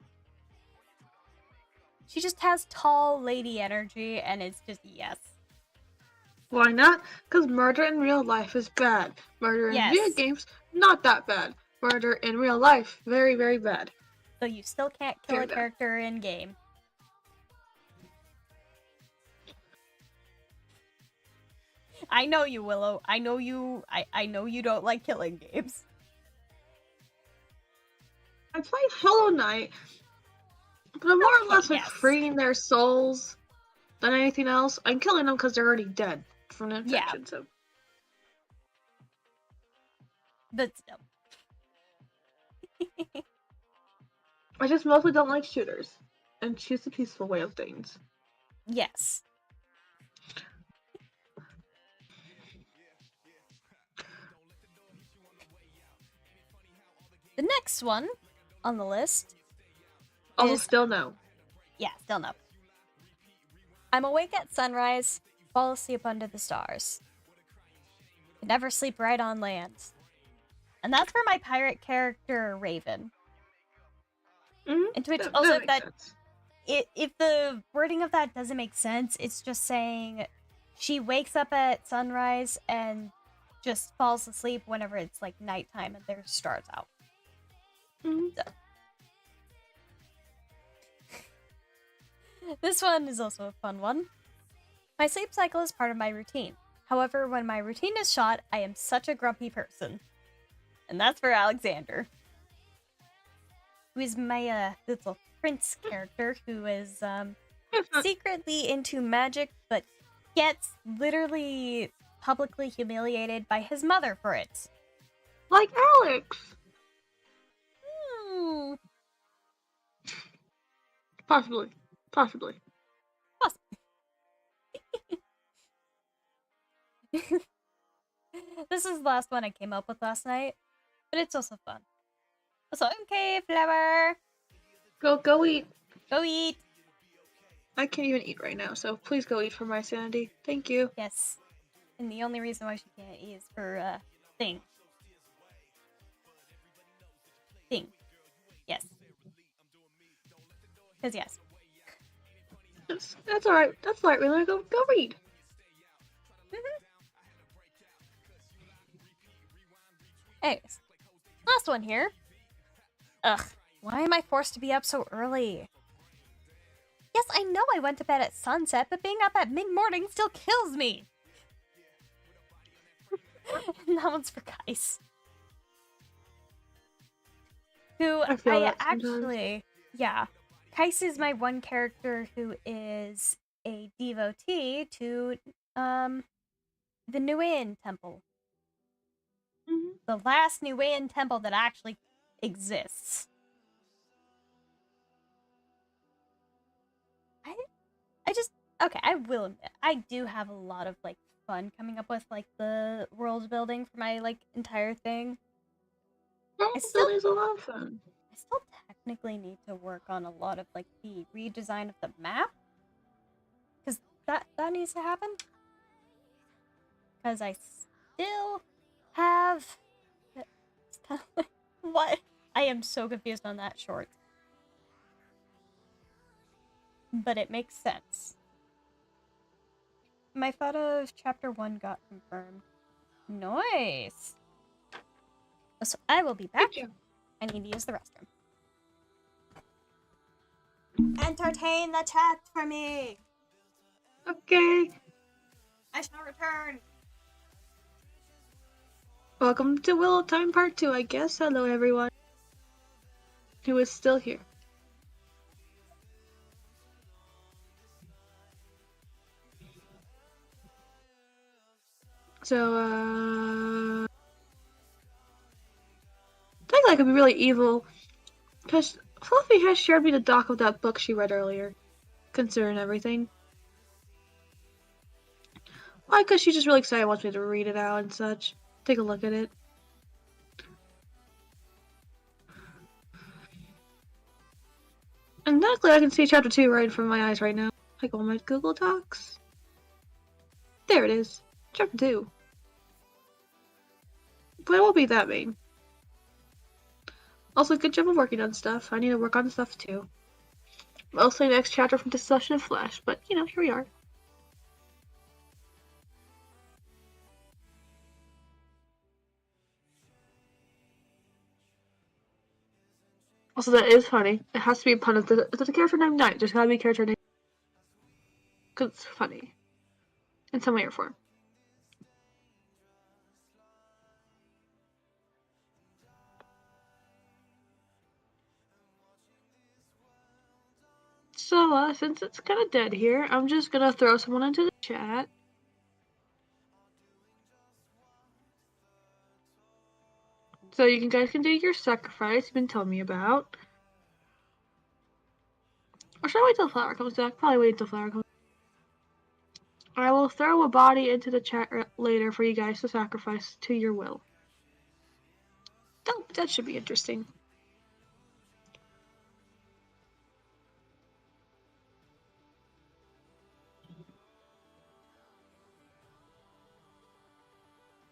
She just has tall lady energy, and it's just yes. Why not? Because murder in real life is bad. Murder in video games, not that bad. Murder in real life, very, very bad. So you still can't kill Fair a enough. character in game. I know you, Willow. I know you. I know you don't like killing games. I play Hollow Knight, but I'm more or less like yes. freeing their souls than anything else. I'm killing them because they're already dead from an Yeah. infection. So But still. I just mostly don't like shooters and choose the peaceful way of things. Yes. The next one on the list Also, is... still no. Yeah, still no. I'm awake at sunrise, fall asleep under the stars. Could never sleep right on land. And that's for my pirate character, Raven. Mm-hmm. And to which That also, makes that sense. if the wording of that doesn't make sense, it's just saying she wakes up at sunrise and just falls asleep whenever it's like nighttime and there's stars out. Mm-hmm. So. This one is also a fun one. My sleep cycle is part of my routine. However, when my routine is shot, I am such a grumpy person. And that's for Alexander, who is my little prince character who is secretly into magic, but gets literally publicly humiliated by his mother for it. Like Alex. Possibly. Possibly. This is the last one I came up with last night, but it's also fun. So, okay, Flower. Go eat. Go eat. I can't even eat right now, so please go eat for my sanity. Thank you. Yes. And the only reason why she can't eat is for, thing. Thing. Yes. Because yes. That's alright. That's alright, really. Go read. Anyways. Last one here. Ugh. Why am I forced to be up so early? Yes, I know I went to bed at sunset, but being up at mid-morning still kills me. And that one's for Kais. Who I feel that actually... Yeah. Kais is my one character who is a devotee to, the Nuean Temple. Mm-hmm. The last Nuean temple that actually exists. I will admit, I do have a lot of, like, fun coming up with, like, the world building for my, like, entire thing. That still is a lot of fun. I still technically need to work on a lot of, like, the redesign of the map. Because that needs to happen. Because I still have... What? I am so confused on that short. But it makes sense. My thought of chapter 1 got confirmed. Nice! So I will be back. I need to use the restroom. Entertain the chat for me! Okay. I shall return. Welcome to Willow Time Part 2, I guess. Hello, everyone who is still here. So, I think I could be really evil, because Fluffy has shared me the doc of that book she read earlier, considering everything. Why? Because she's just really excited and wants me to read it out and such. Take a look at it. And luckily I can see chapter 2 right in front of my eyes right now. I go on my Google Docs. There it is. Chapter 2. But it won't be that main. Also, good job of working on stuff. I need to work on stuff too. Mostly next chapter from Discussion of Flash, but you know, here we are. Also, that is funny. It has to be a pun. If there's a character named Knight, there's gotta be a character named... Because it's funny. In some way or form. So, since it's kind of dead here, I'm just gonna throw someone into the chat. So you guys can do your sacrifice you've been telling me about. Or should I wait till Flower comes back? Probably wait till Flower comes back. I will throw a body into the chat later for you guys to sacrifice to your will. That should be interesting.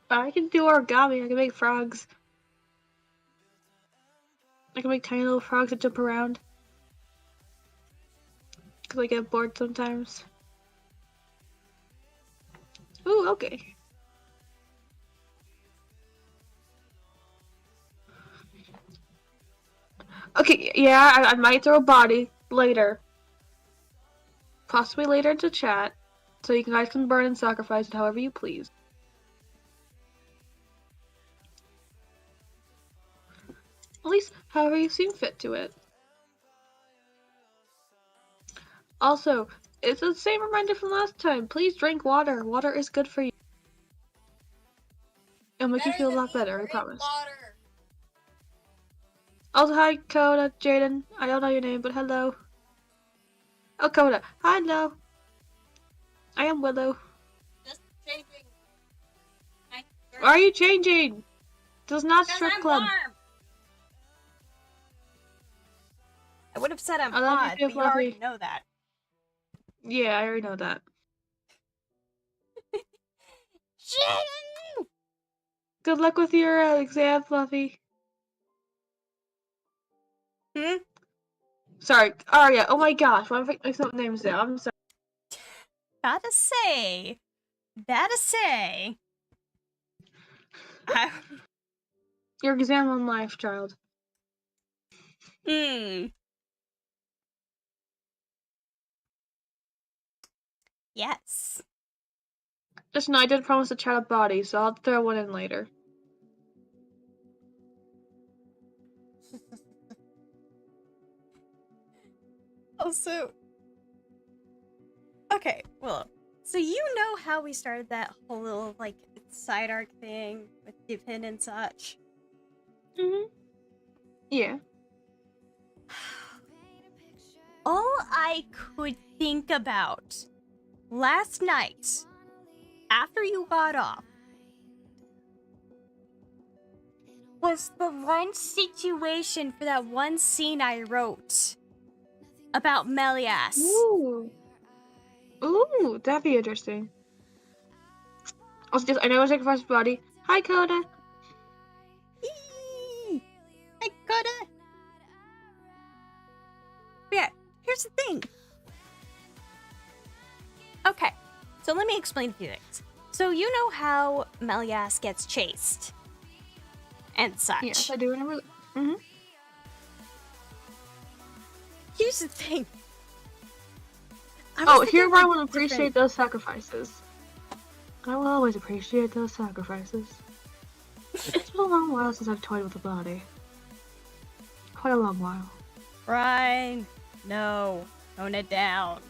I can do origami. I can make frogs. I can make tiny little frogs that jump around. Because I get bored sometimes. Ooh, okay. Okay, yeah, I might throw a body later. Possibly later into chat. So you guys can burn and sacrifice it however you please. At least however you seem fit to it. Also, it's the same reminder from last time. Please drink water. Water is good for you. It'll make you feel a lot better, I promise. Water. Also, hi, Coda, Jaden. I don't know your name, but hello. Oh, Coda. Hello. I am Willow. Just changing. Why are you changing? This is not strip club. Warm. I would have said I'm I love you odd, too, but you already Fluffy. know that. Yeah, I already know that. Jaden! Good luck with your exam, Fluffy. Hmm? Sorry, Arya. Oh my gosh, why am I mixing up names now? I'm sorry. Gotta say. Your exam on life, child. Yes. Just know I did promise to chat a body, so I'll throw one in later. Also, okay, well, so you know how we started that whole little, like, side arc thing with Dipin and such? Yeah. All I could think about last night, after you got off, was the one situation for that one scene I wrote about Melias. Ooh. Ooh, that'd be interesting. Also, just I know I sacrificed body. Hi, Coda. Eee! I gotta. Yeah, here's the thing. Okay, so let me explain a few things. So you know how Melias gets chased and such. Yes, I do remember. Here's the thing. Oh, here where I want to appreciate those sacrifices. I will always appreciate those sacrifices. It's been a long while since I've toyed with a body. Quite a long while. Ryan, no, tone it down.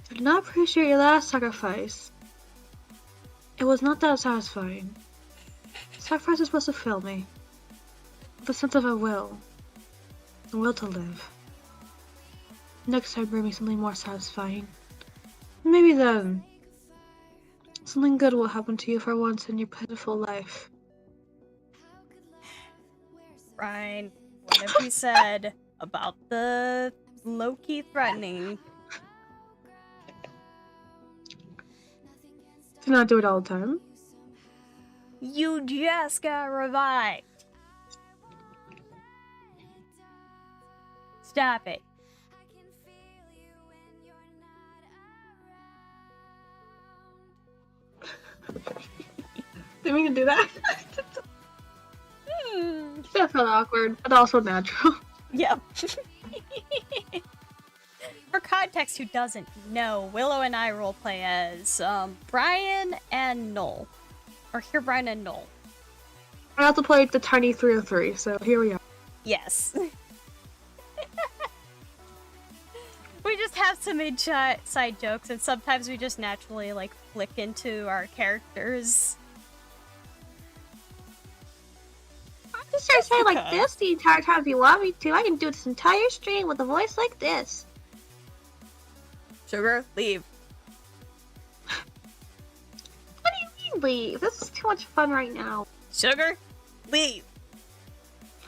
I did not appreciate your last sacrifice. It was not that satisfying. Sacrifice is supposed to fill me with a sense of a will to live. Next time, bring me something more satisfying. Maybe then, something good will happen to you for once in your pitiful life. Ryan, what have you said about the low-key threatening? Do not do it all the time. You just got revived. Stop it. Didn't mean to do that. Hmm. That felt awkward, but also natural. Yep. For context, who doesn't know, Willow and I roleplay as Brian and Noel. Or here, Brian and Noel. I also played the Tiny 303, so here we are. Yes. We just have some inside jokes, and sometimes we just naturally, like, flick into our characters. I can start saying like this the entire time if you want me to. I can do this entire stream with a voice like this. Sugar, leave. What do you mean leave? This is too much fun right now. Sugar, leave.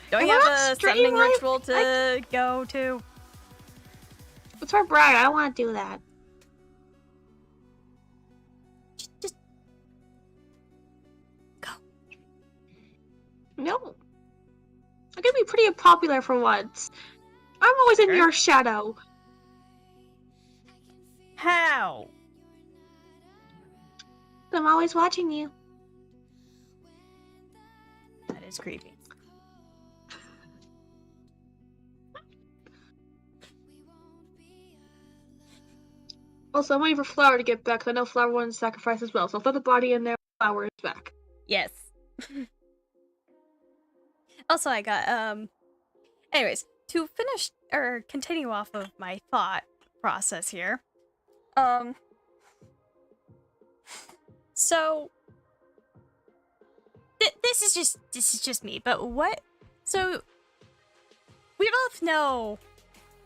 Don't And you we're have not a stream summoning live- ritual to go to? It's for Brian. I don't want to do that. Just go. No. I'm gonna be pretty unpopular for once. I'm always in Okay. your shadow. How? I'm always watching you. That is creepy. Also, I'm waiting for Flower to get back, because I know Flower wanted to sacrifice as well. So I'll throw the body in there. Flower is back. Yes. Also, I got, anyways, to finish, or continue off of my thought process here, so, this is just me, but what, so, we both know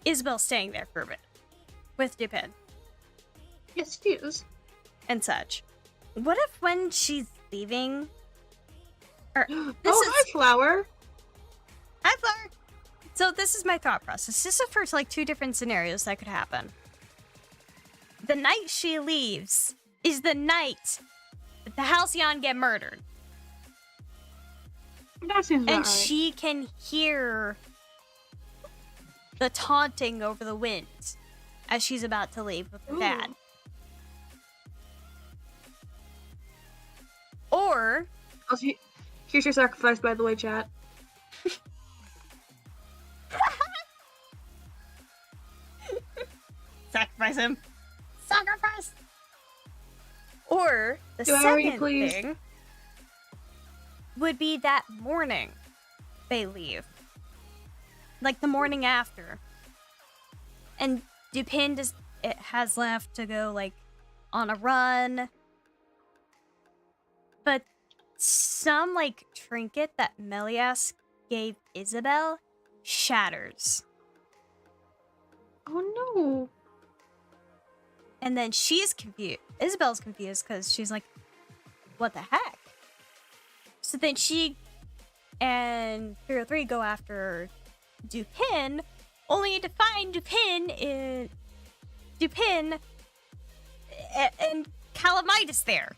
Isabel's staying there for a bit, with Dupin, Yes, she is. and such. What if when she's leaving, or, Oh, hi, Flower. Hi, Flower. So this is my thought process. This is for like two different scenarios that could happen. The night she leaves is the night that the Halcyon get murdered. That seems about And right. she can hear the taunting over the wind as she's about to leave with her dad. Ooh. Or Also, here's your sacrifice, by the way, chat. sacrifice him. Sacrifice. Or the Do I already second please? thing would be that morning they leave. Like the morning after. And Dupin has left to go like on a run. But some like trinket that Melias gave Isabel shatters. Oh no. And then she's confused. Isabel's confused because she's like, what the heck? So then she and 303 go after Dupin, only to find Dupin and Calamitis there.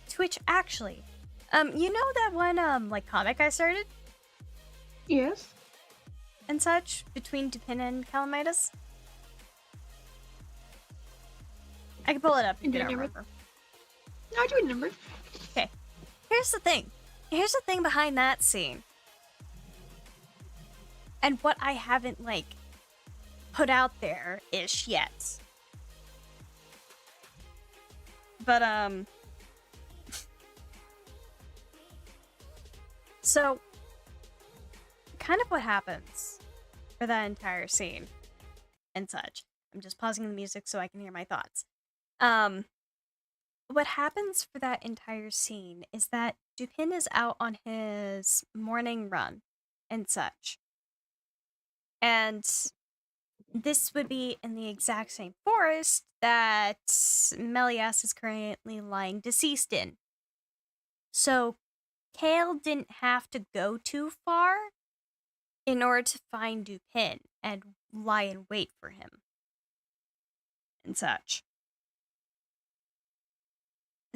To which actually, you know that one like comic I started Yes. and such between Dupin and Calamitis? I can pull it up if you Do you don't remember? remember. No, I do remember. Okay. Here's the thing. Here's the thing behind that scene. And what I haven't, like, put out there-ish yet. But, so, kind of what happens for that entire scene and such. I'm just pausing the music so I can hear my thoughts. What happens for that entire scene is that Dupin is out on his morning run and such. And this would be in the exact same forest that Melias is currently lying deceased in. So Kale didn't have to go too far in order to find Dupin and lie in wait for him and such.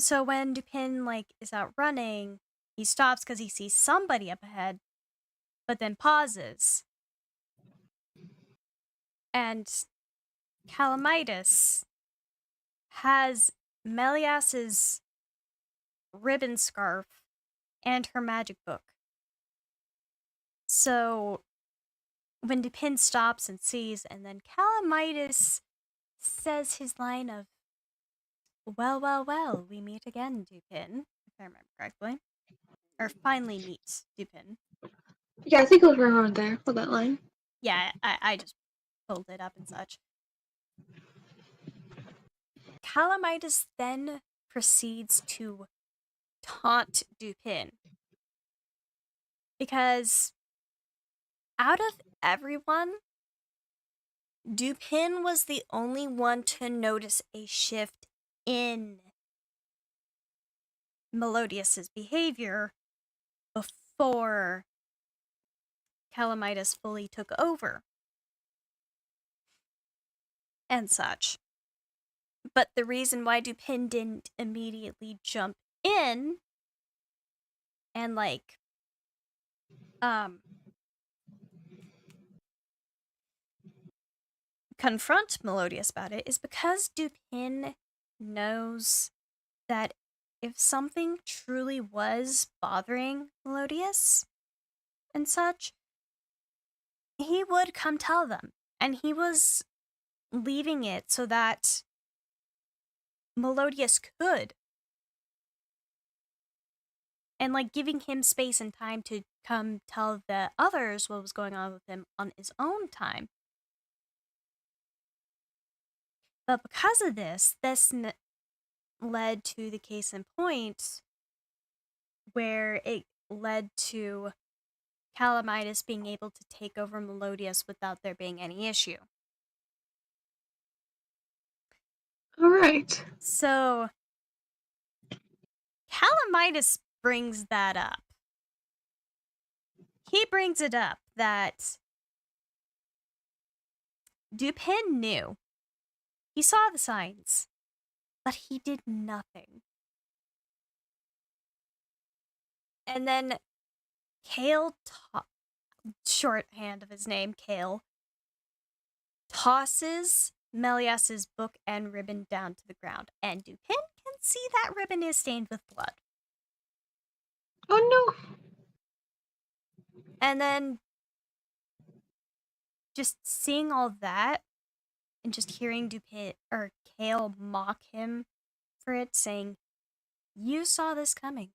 So when Dupin, like, is out running, he stops because he sees somebody up ahead, but then pauses. And Calamitis has Melias's ribbon scarf and her magic book. So when Dupin stops and sees, and then Calamitis says his line of, well, well, well, we meet again, Dupin, if I remember correctly. Or finally meet Dupin. Yeah, I think it was around there with that line. Yeah, I just pulled it up and such. Calamitis then proceeds to taunt Dupin. Because out of everyone, Dupin was the only one to notice a shift in Melodious's behavior before Calamitis fully took over and such. But the reason why Dupin didn't immediately jump in and confront Melodious about it is because Dupin knows that if something truly was bothering Melodious and such, he would come tell them. And he was leaving it so that Melodious could. And giving him space and time to come tell the others what was going on with him on his own time. But because of this led to the case in point where it led to Calamitis being able to take over Melodious without there being any issue. All right. So Calamitis brings that up. He brings it up that Dupin knew. He saw the signs, but he did nothing. And then Kale, shorthand of his name, Kale, tosses Melias's book and ribbon down to the ground, and Dupin can see that ribbon is stained with blood. Oh no. And then just seeing all that and just hearing Dupin or Kale mock him for it, saying, "You saw this coming.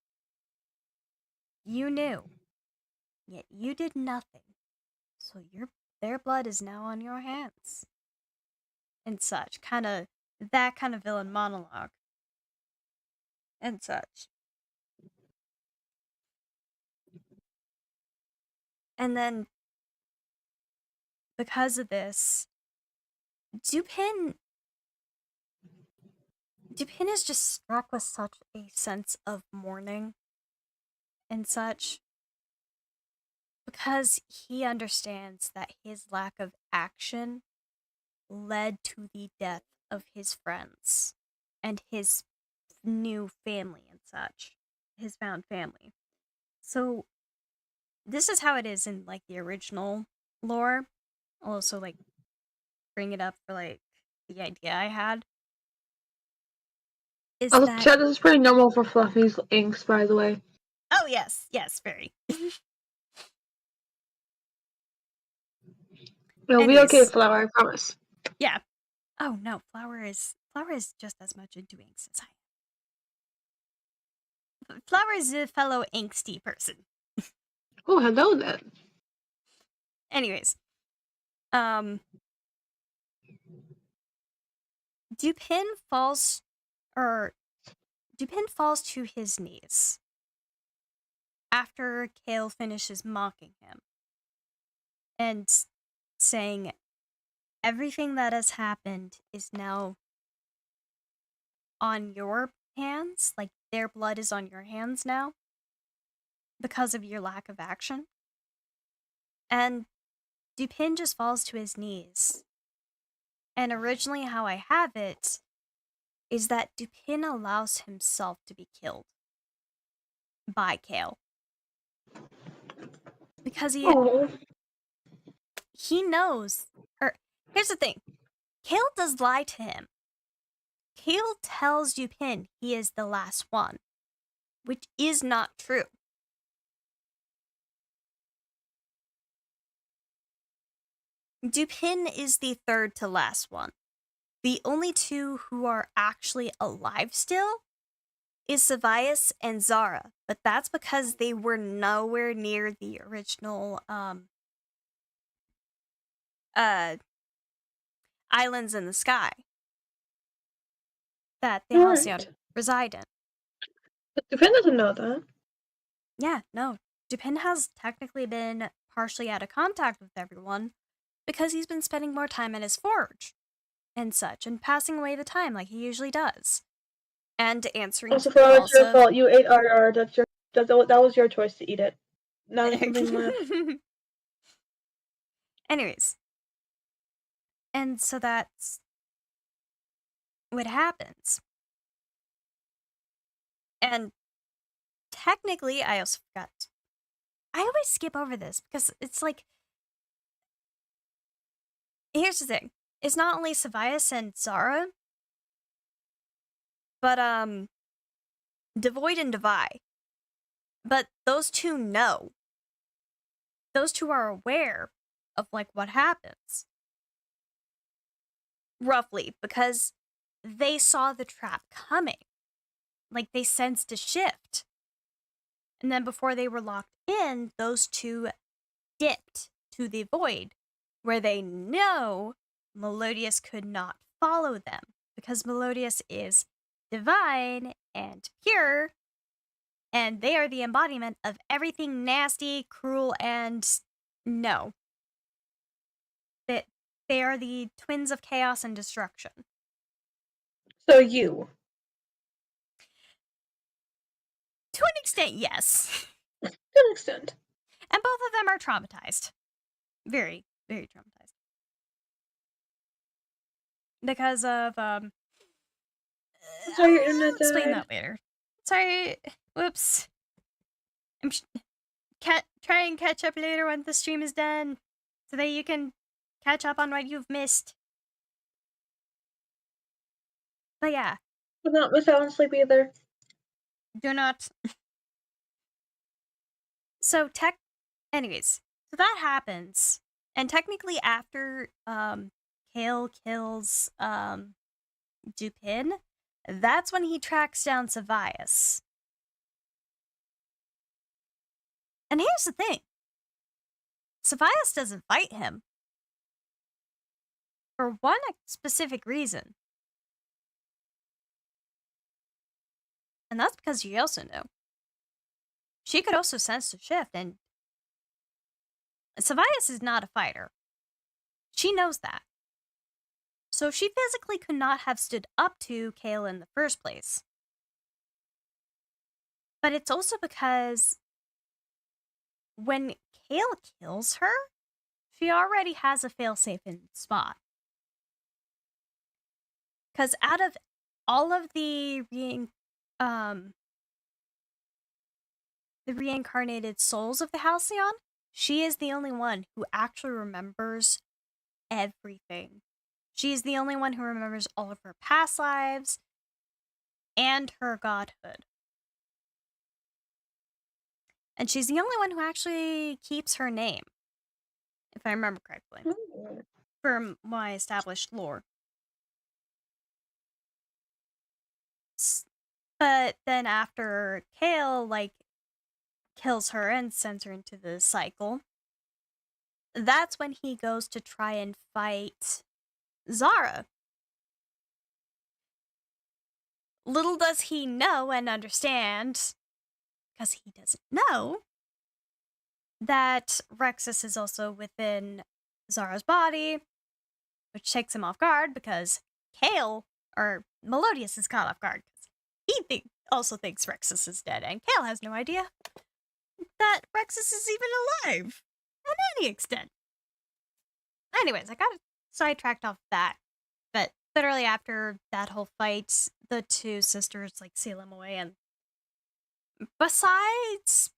You knew. Yet you did nothing. So their blood is now on your hands." And such. That kind of villain monologue. And such. And then, because of this, Dupin is just struck with such a sense of mourning and such. Because he understands that his lack of action led to the death of his friends and his new family and such. His found family. So, this is how it is in the original lore. I'll also bring it up for the idea I had. Chat, this is pretty normal for Fluffy's inks, by the way. Oh yes, very. It'll be okay, Flower, I promise. Yeah. Oh no, Flower is just as much into inks as I am. Flower is a fellow angsty person. Oh, hello then. Anyways, Dupin falls to his knees after Kale finishes mocking him and saying, "Everything that has happened is now on your hands, their blood is on your hands now because of your lack of action." And Dupin just falls to his knees. And originally how I have it is that Dupin allows himself to be killed by Kale. Because he knows, or here's the thing, Kale does lie to him. Kale tells Dupin he is the last one, which is not true. Dupin is the third to last one. The only two who are actually alive still is Savias and Zara, but that's because they were nowhere near the original islands in the sky that the Halcyon reside in. But Dupin doesn't know that. Yeah, no. Dupin has technically been partially out of contact with everyone because he's been spending more time at his forge and such, and passing away the time like he usually does. And answering Also, for it's your calls fault. You ate RR. That was your choice to eat it. Now there's something left. Anyways. And so that's what happens. And technically, I also forgot. I always skip over this because it's like, here's the thing. It's not only Savias and Zara, but Devoid and Devi. But those two know. Those two are aware of like what happens. Roughly, because they saw the trap coming. Like they sensed a shift. And then before they were locked in, those two dipped to the void, where they know Melodious could not follow them, because Melodious is divine and pure, and they are the embodiment of everything nasty, cruel, and no. They are the twins of chaos and destruction. So you. To an extent, yes. To an extent. And both of them are traumatized. Very, very traumatized. Because of, Sorry, your internet I'll explain died. that later. Sorry, whoops. Try and catch up later when the stream is done, so that you can catch up on what you've missed. But yeah. Do not miss out on sleep either. Do not. So anyways, so that happens. And technically after Kale kills Dupin, that's when he tracks down Savias. And here's the thing. Savias doesn't fight him. For one specific reason. And that's because she also knew. She could also sense the shift, and Savias is not a fighter. She knows that. So she physically could not have stood up to Kale in the first place. But it's also because when Kale kills her, she already has a failsafe in spot. Because out of all of the reincarnated souls of the Halcyon, she is the only one who actually remembers everything. She is the only one who remembers all of her past lives and her godhood. And she's the only one who actually keeps her name, if I remember correctly, from my established lore. But then after Kale, kills her and sends her into the cycle, that's when he goes to try and fight Zara. Little does he know and understand, because he doesn't know, that Rexus is also within Zara's body, which takes him off guard because Melodious is caught off guard. He also thinks Rexus is dead, and Kale has no idea that Rexus is even alive at any extent. Anyways, I got sidetracked off that, but literally after that whole fight, the two sisters seal him away, and besides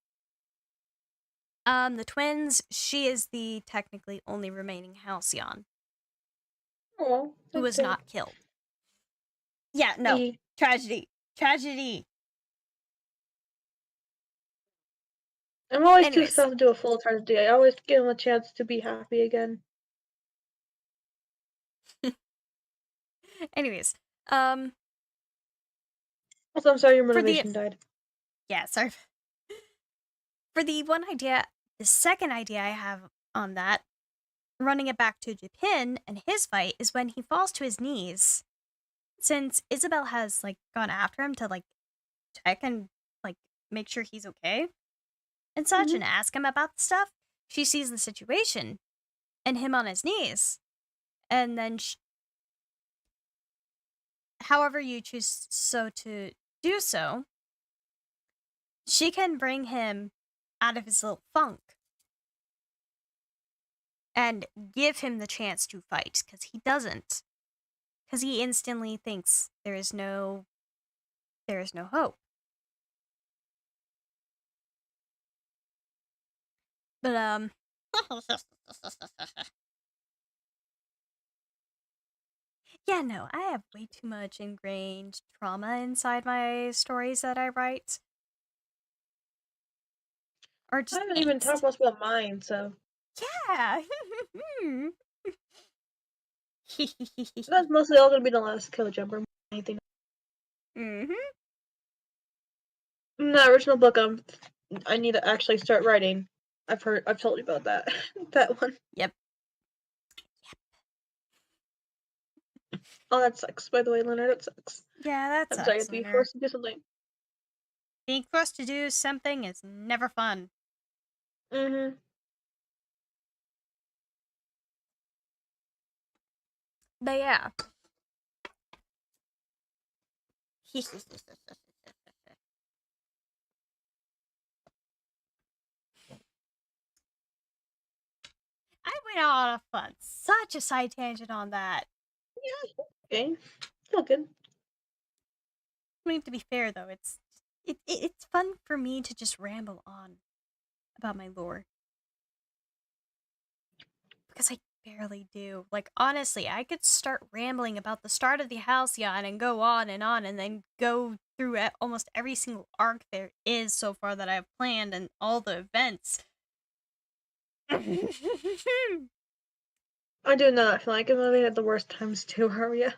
the twins, she is the technically only remaining Halcyon who was not killed. Yeah, no. E. Tragedy. Tragedy. I'm always too Anyways. excited to do a full tragedy. I always give him a chance to be happy again. Anyways. Also, I'm sorry your For the- motivation died. Yeah, sorry. For the one idea, the second idea I have on that, running it back to Japan and his fight, is when he falls to his knees. Since Isabel has, like, gone after him to, like, check and, like, make sure he's okay and such, and ask him about the stuff, she sees the situation and him on his knees. And then, however you choose to do so, she can bring him out of his little funk and give him the chance to fight, because he doesn't. Because he instantly thinks there is no hope. But, yeah, no, I have way too much ingrained trauma inside my stories that I write. Or just I haven't even talked much about mine, so. Yeah. That's mostly all gonna be the last kill jumper. Anything. Mm-hmm. The original book, I need to actually start writing. I've told you about that. That one. Yep. Oh, that sucks, by the way, Leonard. That sucks. Yeah, that I'm sucks. sorry to be forced to do something. Being forced to do something is never fun. Mm-hmm. But yeah. I went on a fun, such a side tangent on that. Yeah, okay. Still good. I mean, to be fair though, it's fun for me to just ramble on about my lore. Because I barely do. Like, honestly, I could start rambling about the start of the Halcyon and go on, and then go through almost every single arc there is so far that I've planned and all the events. I do not feel like I'm living at the worst times too, are ya?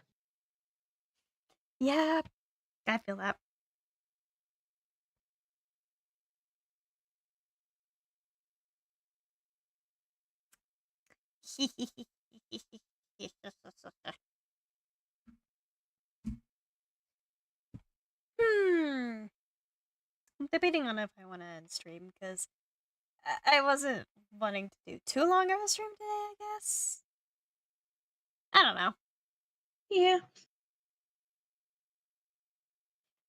Yeah, I feel that. I'm debating on if I want to end stream, because I wasn't wanting to do too long of a stream today, I guess. I don't know. Yeah.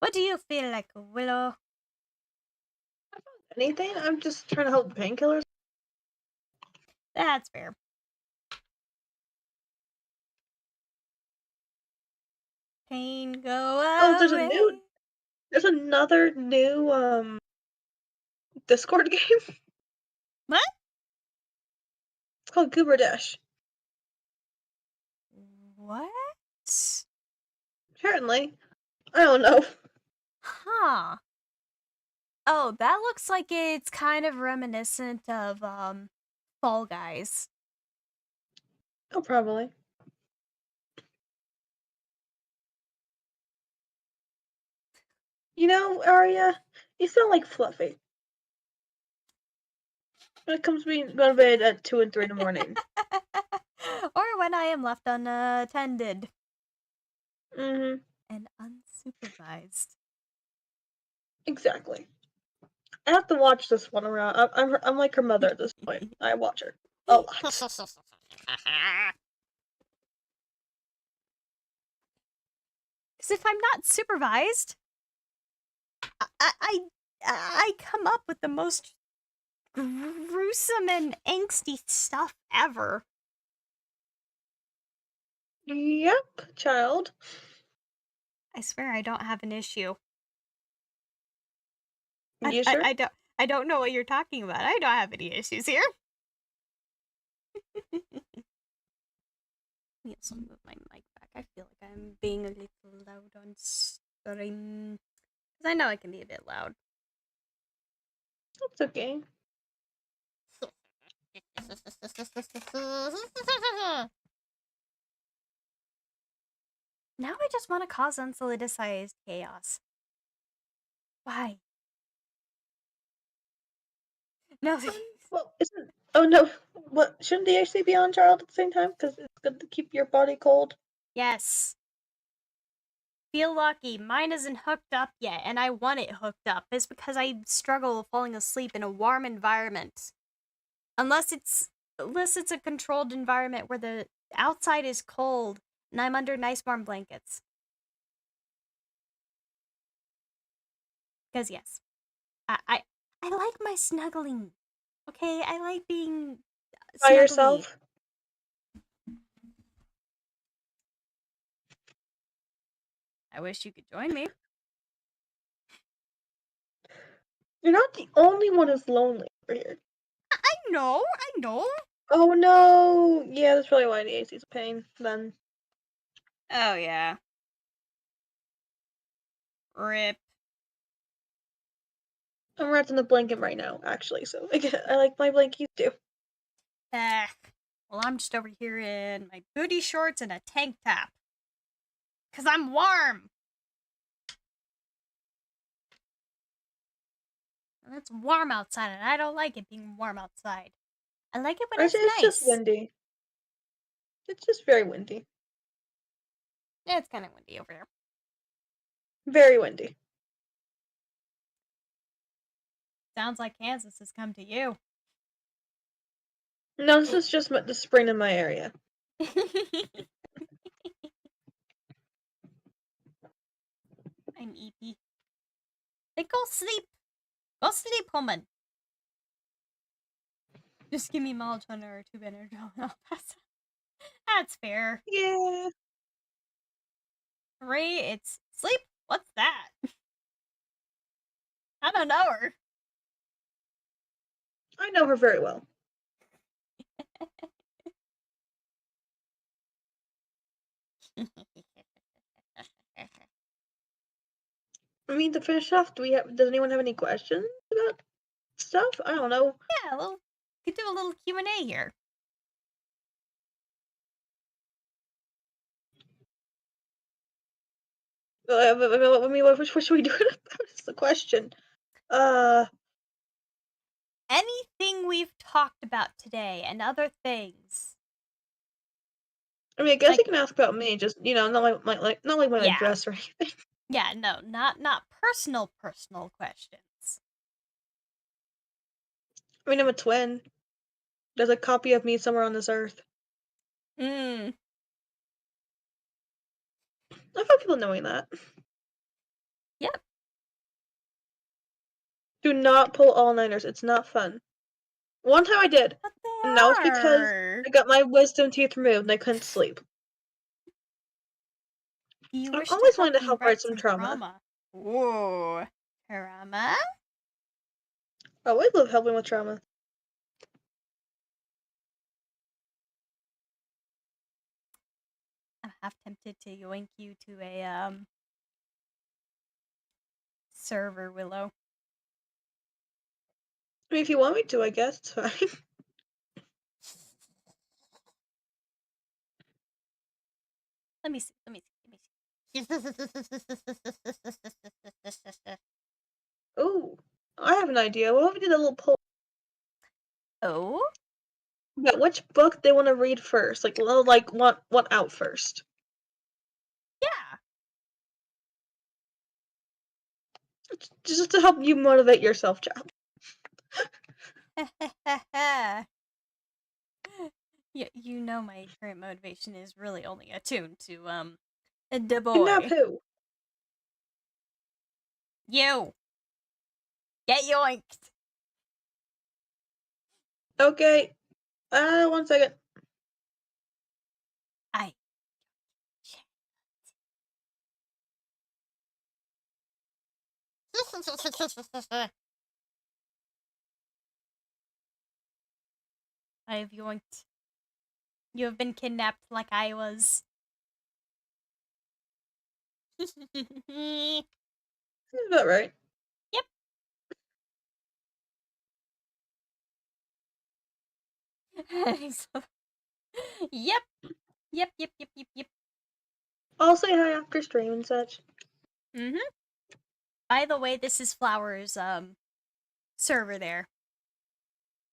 What do you feel like, Willow? Anything? I'm just trying to help painkillers. That's fair. Pain go away. Oh, there's another new Discord game. What? It's called Goober Dash. What? Apparently. I don't know. Huh. Oh, that looks like it's kind of reminiscent of Fall Guys. Oh, probably. You know, Arya, you sound like Fluffy. When it comes to being going to bed at 2 and 3 in the morning. Or when I am left unattended. Mm-hmm. And unsupervised. Exactly. I have to watch this one around. I'm like her mother at this point. I watch her a lot. Because if I'm not supervised, I come up with the most gruesome and angsty stuff ever. Yep, child. I swear I don't have an issue. You sure? I don't know what you're talking about. I don't have any issues here. Let me also move my mic back. I feel like I'm being a little loud on stream. Because I know I can be a bit loud. That's okay. Now I just want to cause unsolidicized chaos. Why? No. Well, isn't... Oh no, what, shouldn't the AC be on, Charles, at the same time? Because it's good to keep your body cold. Yes. Feel lucky. Mine isn't hooked up yet, and I want it hooked up. It's because I struggle falling asleep in a warm environment. Unless it's a controlled environment where the outside is cold and I'm under nice warm blankets. Because yes, I like my snuggling. Okay, I like being By snuggly. yourself? I wish you could join me. You're not the only one who's lonely over here. I know. Oh no! Yeah, that's probably why the AC's a pain, then. Oh yeah. Rip. I'm wrapped in a blanket right now, actually, so I like my blankies too. Well, I'm just over here in my booty shorts and a tank top. Because I'm warm. And it's warm outside, and I don't like it being warm outside. I like it when Actually, it's it's nice. just windy. It's just very windy. Yeah, it's kind of windy over there. Very windy. Sounds like Kansas has come to you. No, this is just the spring in my area. I'm eepy. Then go sleep. Go sleep, woman. Just give me melatonin or 2 Benadryl and I'll pass out. That's fair. Yeah. Ray, it's sleep? What's that? I don't know her. I know her very well. I mean, to finish off, does anyone have any questions about stuff? I don't know. Yeah, well, we could do a little Q&A here. I mean, what should we do? That's the question. Anything we've talked about today and other things. I mean, I guess Like- you can ask about me. Just not like my Yeah. address or anything. Yeah, no, not personal questions. I mean, I'm a twin. There's a copy of me somewhere on this earth. Hmm. I've had people knowing that. Yep. Do not pull all-nighters. It's not fun. One time I did. But they And that was because are. I got my wisdom teeth removed and I couldn't sleep. You I wish always to wanted to me help right write some trauma. Whoa. Trauma? I always love helping with trauma. I'm half tempted to yoink you to a, server, Willow. I mean, if you want me to, I guess it's fine. Let me see. Ooh, I have an idea. What if we did a little poll Oh? about which book they want to read first? Like, want out first. Just to help you motivate yourself, child. Yeah. You know my current motivation is really only attuned to, the boy. Kidnap who? You! Get yoinked! Okay. 1 second. I... I have yoinked. You have been kidnapped like I was. Seems about right. Yep. Yep, yep, yep, yep, yep. I'll say hi after stream and such. Mm-hmm. By the way, this is Flower's server there.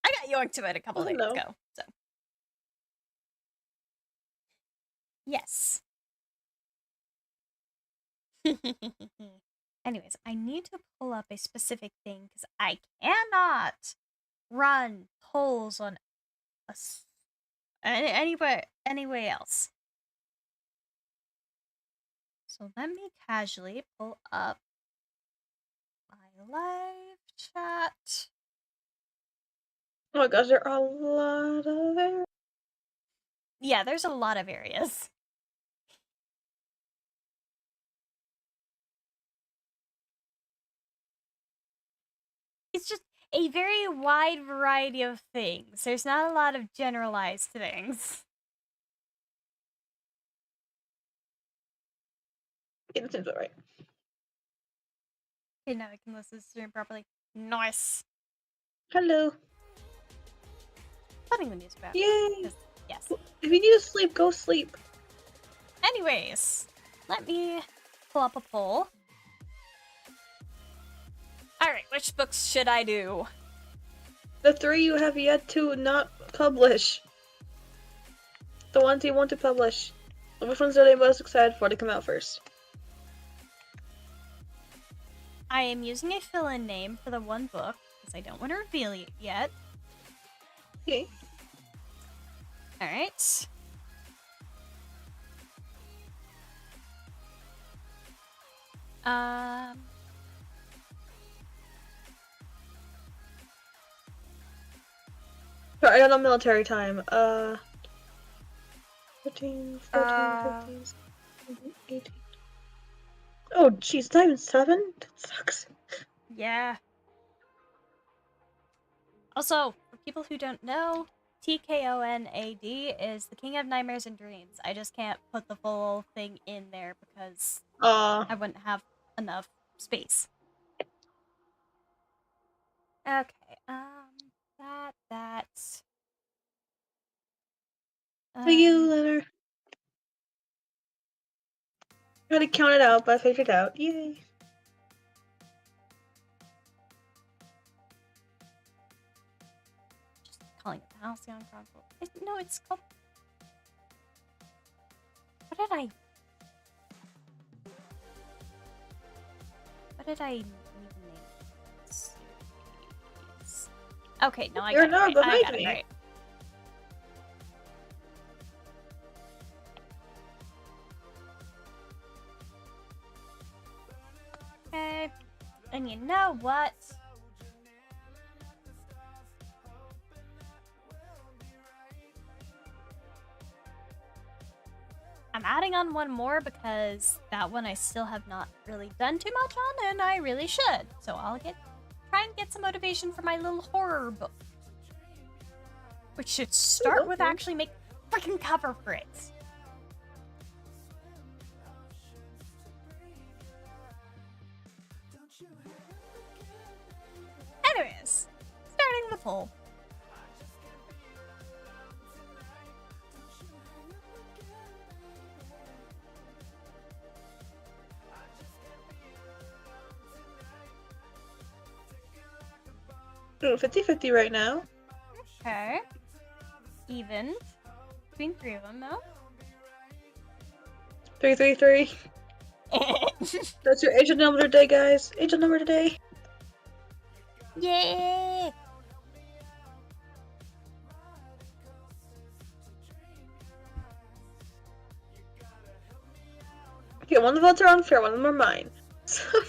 I got yoinked to it a couple days ago, so. Yes. Anyways, I need to pull up a specific thing because I cannot run polls on anywhere else. So let me casually pull up my live chat. Oh my gosh, there are a lot of areas. Yeah, there's a lot of areas. It's just a very wide variety of things. There's not a lot of generalized things. Yeah, that seems about right. Okay, now I can listen to the stream properly. Nice. Hello. Putting the music back. Yay! Yes. If you need to sleep, go sleep. Anyways, let me pull up a poll. Alright, which books should I do? The 3 you have yet to not publish. The ones you want to publish. Which ones are they most excited for to come out first? I am using a fill-in name for the one book, because I don't want to reveal it yet. Okay. Alright. Sorry, I got no military time. 13, 14, 15, 16, 18. Oh, jeez, not even 7? That sucks. Yeah. Also, for people who don't know, TKONAD is the King of Nightmares and Dreams. I just can't put the full thing in there because I wouldn't have enough space. Okay, that's... See you later. I had to count it out, but I figured it out. Yay. Just calling it the Halcyon Chronicle. No, it's called... What did I even name this series? Okay, no, I got it right. I got it right. Okay, and you know what? I'm adding on one more because that one I still have not really done too much on, and I really should. So I'll try and get some motivation for my little horror book, which should start with actually make freaking cover for it. Anyways, starting the poll. Ooh, 50-50 right now. Okay. Even. Between 3 of them, though. 333. That's your agent number today, guys. Agent number today. Yay! Okay, one of the votes are unfair, one of them are mine. Fair.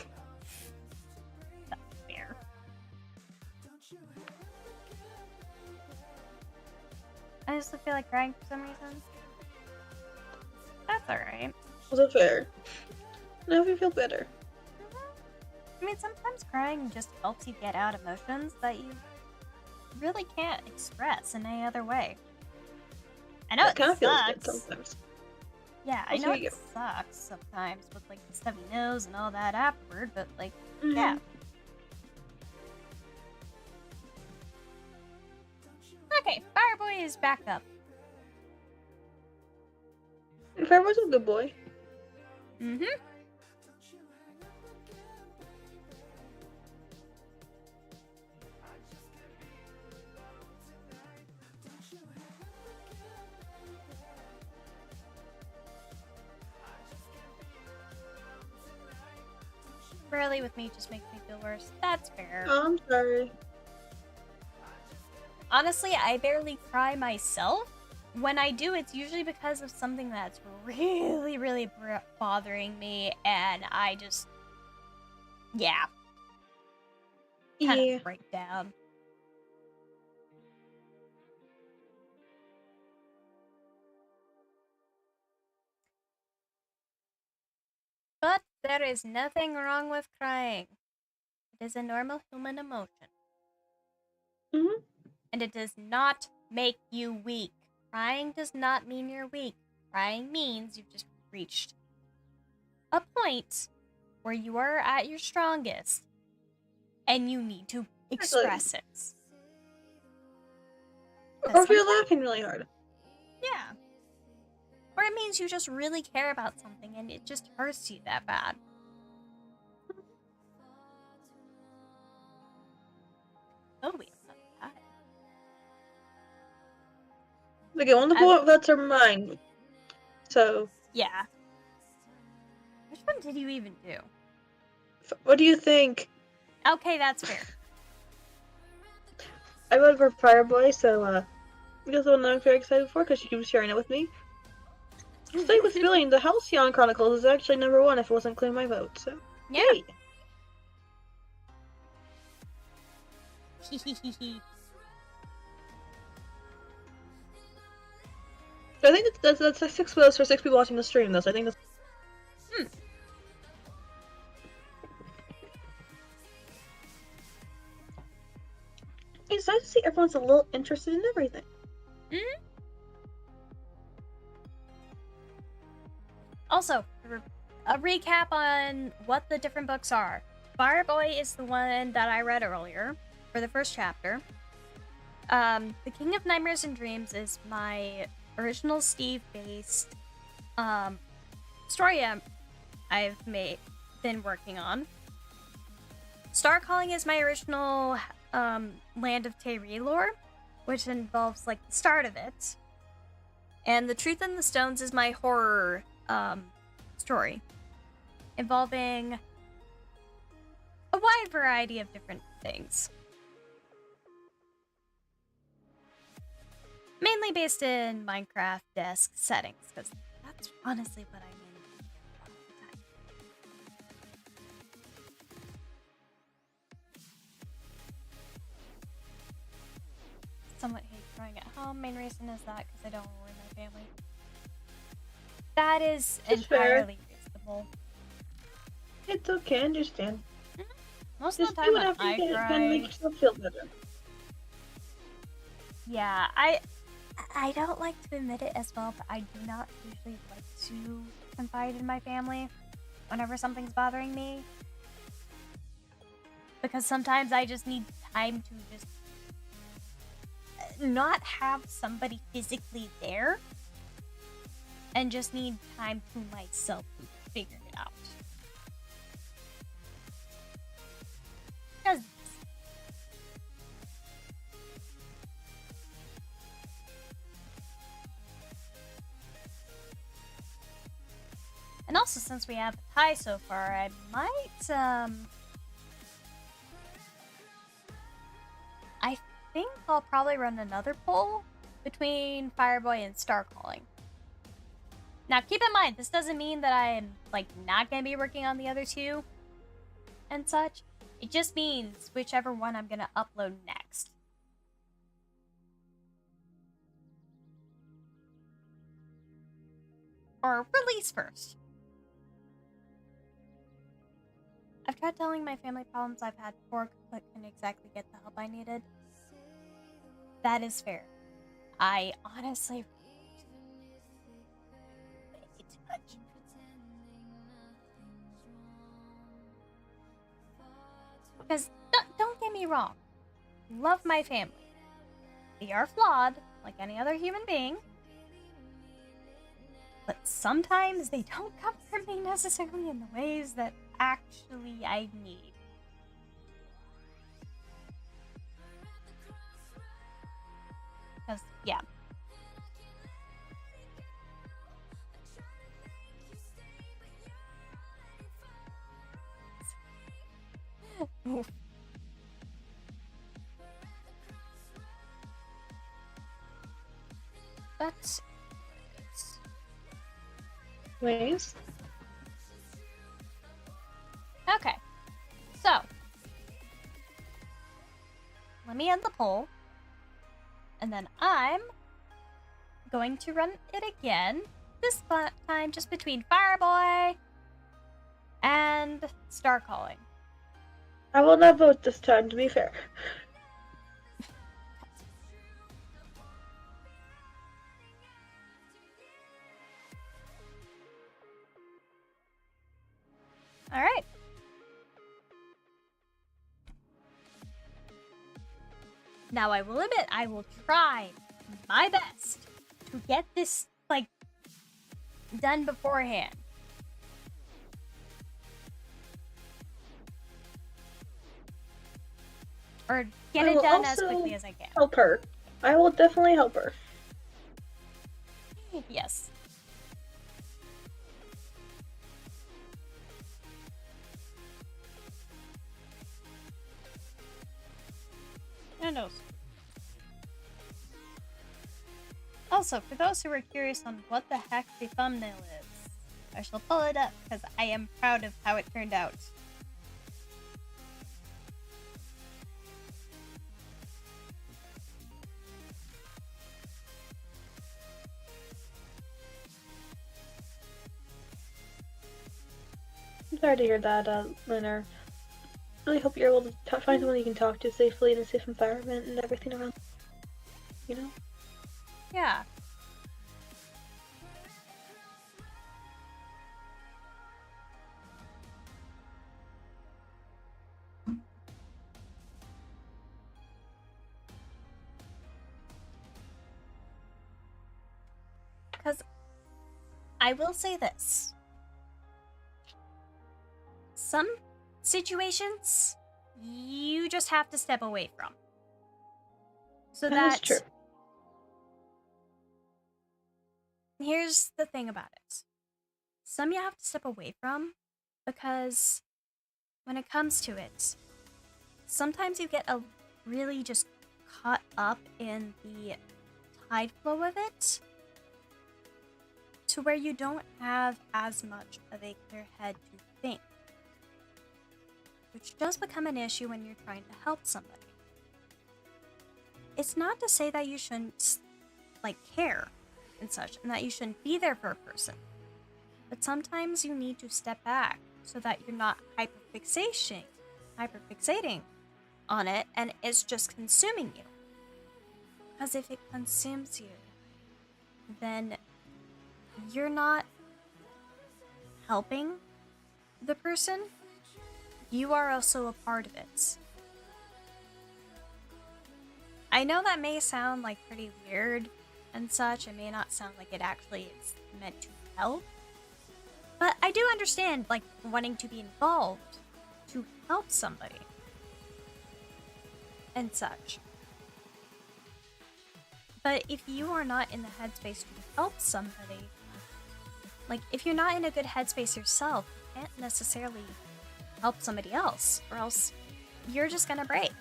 I just feel like crying for some reason. That's alright. Was it fair? Now we feel better. I mean, sometimes crying just helps you get out emotions that you really can't express in any other way. I know it kind of feels sucks. good sometimes. Yeah, I I'll know see you. it sucks sometimes with like the stubby nose and all that afterward, but like, Mhm. yeah. Okay, Fireboy is back up. Fair was a good boy. Mm-hmm. Rarely with me just makes me feel worse. That's fair. Oh, I'm sorry. Honestly, I barely cry myself. When I do, it's usually because of something that's really, really bothering me, and I just, yeah, kind Yeah. of break down. But there is nothing wrong with crying. It is a normal human emotion. Mhm. And it does not make you weak. Crying does not mean you're weak. Crying means you've just reached a point where you are at your strongest and you need to express it. Or if you're laughing really hard. Yeah. Or it means you just really care about something and it just hurts you that bad. Oh, we have another tie. Okay, one of the votes are mine. So, Yeah. Which one did you even do? what do you think? Okay, that's fair. I voted for Fireboy, so, that's the one I'm very excited for because she keeps sharing it with me. Same with Billion, the Halcyon Chronicles is actually number 1 if it wasn't including my vote, so. Yeah. Yay. I think that's like 6 votes for 6 people watching the stream, though, so I think that's. It's nice to see everyone's a little interested in everything. Mm-hmm. Also, a recap on what the different books are. Fireboy is the one that I read earlier for the first chapter. The King of Nightmares and Dreams is my original Steve-based story I've been working on. Star Calling is my original Land of Tayri lore, which involves like the start of it. And The Truth in the Stones is my horror story, involving a wide variety of different things. Mainly based in Minecraft-esque settings, because that's honestly what I'm in all the time. Somewhat hate growing at home. Main reason is that because I don't worry my family. That is entirely reasonable. It's okay, I understand. Most Just of the do time it when after I you get it cry, done, make yourself feel better. yeah, I don't like to admit it as well, but I do not usually like to confide in my family whenever something's bothering me. Because sometimes I just need time to just not have somebody physically there and just need time to myself to figure it out. Because and also, since we have a tie so far, I might, I think I'll probably run another poll between Fireboy and Star Calling. Now, keep in mind, this doesn't mean that I'm, like, not gonna be working on the other two and such. It just means whichever one I'm gonna upload next. Or release first. I've tried telling my family problems I've had before, but couldn't exactly get the help I needed. That is fair. I honestly... Wait. Because don't get me wrong, love my family. They are flawed, like any other human being. But sometimes they don't comfort me necessarily in the ways that actually I need. Because, yeah. Oof. That's... Ways. Okay. So. Let me end the poll. And then I'm going to run it again. This time just between Fireboy and Star Calling. I will not vote this time, to be fair. Alright. Now I will admit, I will try my best to get this, like, done beforehand. Or get it done as quickly as I can. Help her. I will definitely help her. Yes. And also, for those who are curious on what the heck the thumbnail is, I shall pull it up because I am proud of how it turned out. I'm sorry to hear that, Lunar. Really hope you're able to find someone you can talk to safely in a safe environment and everything around. You know? Yeah. Because I will say this. Some situations you just have to step away from. So That's true. Here's the thing about it. Some you have to step away from because when it comes to it, sometimes you get really just caught up in the tide flow of it to where you don't have as much of a clear head to think, which does become an issue when you're trying to help somebody. It's not to say that you shouldn't, like, care and such, and that you shouldn't be there for a person. But sometimes you need to step back so that you're not hyperfixating on it and it's just consuming you. Because if it consumes you, then you're not helping the person. You are also a part of it. I know that may sound like pretty weird and such. It may not sound like it actually is meant to help. But I do understand, like, wanting to be involved to help somebody and such. But if you are not in the headspace to help somebody, like, if you're not in a good headspace yourself, you can't necessarily help somebody else, or else you're just gonna break.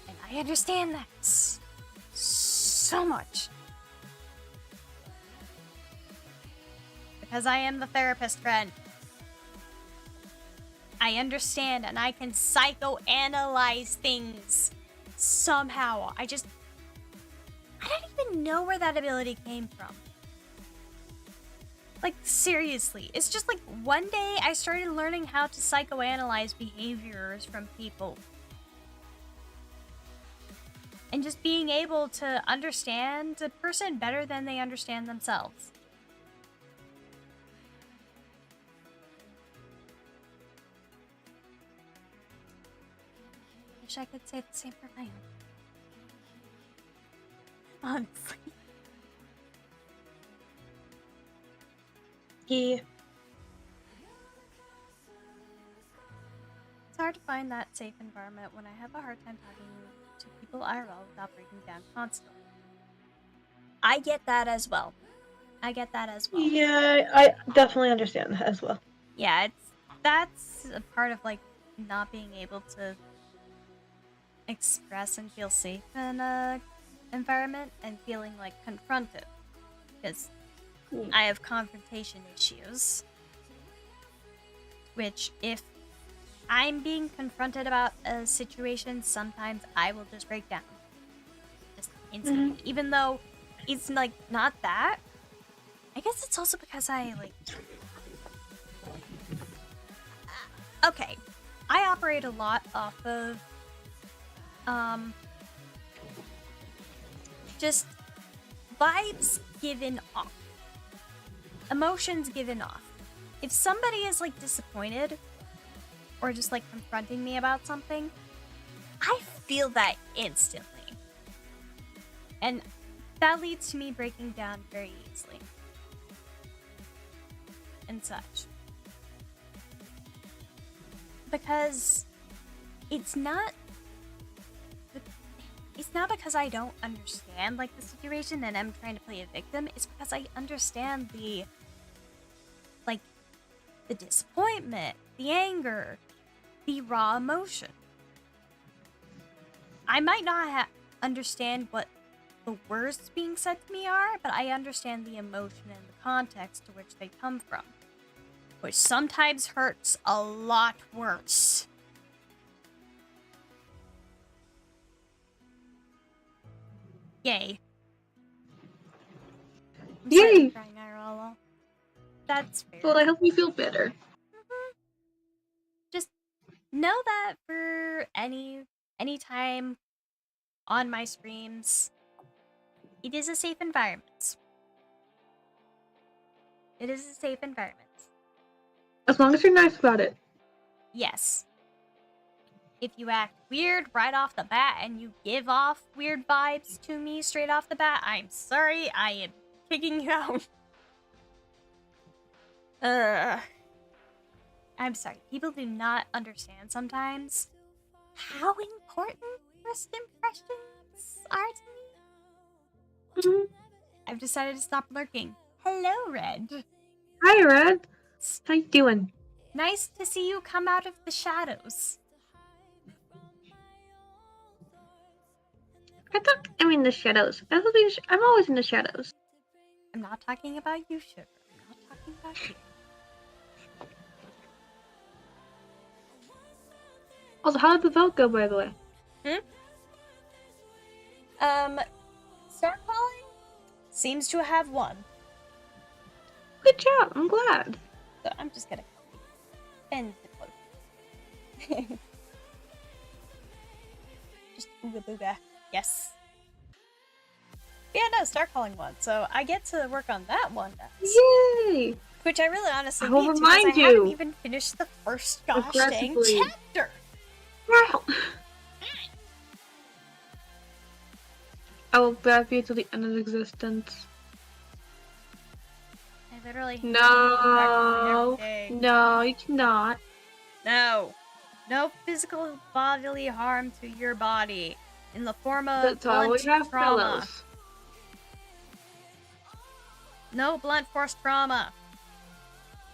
And I understand that so much. Because I am the therapist friend. I understand and I can psychoanalyze things somehow. I don't even know where that ability came from. Like, seriously. It's just like one day I started learning how to psychoanalyze behaviors from people. And just being able to understand a person better than they understand themselves. wish I could say the same for my own. Honestly. Yeah. It's hard to find that safe environment when I have a hard time talking to people IRL without breaking down constantly. I get that as well. Yeah, I definitely understand that as well. Yeah, that's a part of like not being able to express and feel safe in a environment and feeling like confronted, because I have confrontation issues, which if I'm being confronted about a situation, sometimes I will just break down, just instantly, even though it's like not that. I guess it's also because I like okay, I operate a lot off of just vibes given off, emotions given off. If somebody is like disappointed or just like confronting me about something, I feel that instantly, and that leads to me breaking down very easily and such, because it's not because I don't understand like the situation and I'm trying to play a victim. It's because I understand the disappointment, the anger, the raw emotion. I might not understand what the words being said to me are, but I understand the emotion and the context to which they come from, which sometimes hurts a lot worse. Yay. Yay! Crying IRL. That's fair. Well, I hope you feel better. Just know that for any time on my streams, it is a safe environment. It is a safe environment. As long as you're nice about it. Yes. If you act weird right off the bat and you give off weird vibes to me straight off the bat, I'm sorry, I am kicking you out. I'm sorry. People do not understand sometimes how important first impressions are to me. I've decided to stop lurking. Hello, Red. Hi, Red. How you doing? Nice to see you come out of the shadows. I'm in the shadows. I'm always in the shadows. I'm not talking about you, Sugar. I'm not talking about you. Also, how did the vote go, by the way? Star Calling seems to have won. Good job. I'm glad. So I'm just gonna end the quote. Just ooga booga. Yes. Yeah, no, Star Calling won, so I get to work on that one next. Yay! Which I really honestly I will need to, because remind I you. haven't even finished the first gosh dang Aggressively. chapter. Wow. I will back you to the end of existence. I literally hate No. everything. No, you cannot. No. No physical bodily harm to your body in the form of That's why we blunt have trauma. fellows. No blunt force trauma.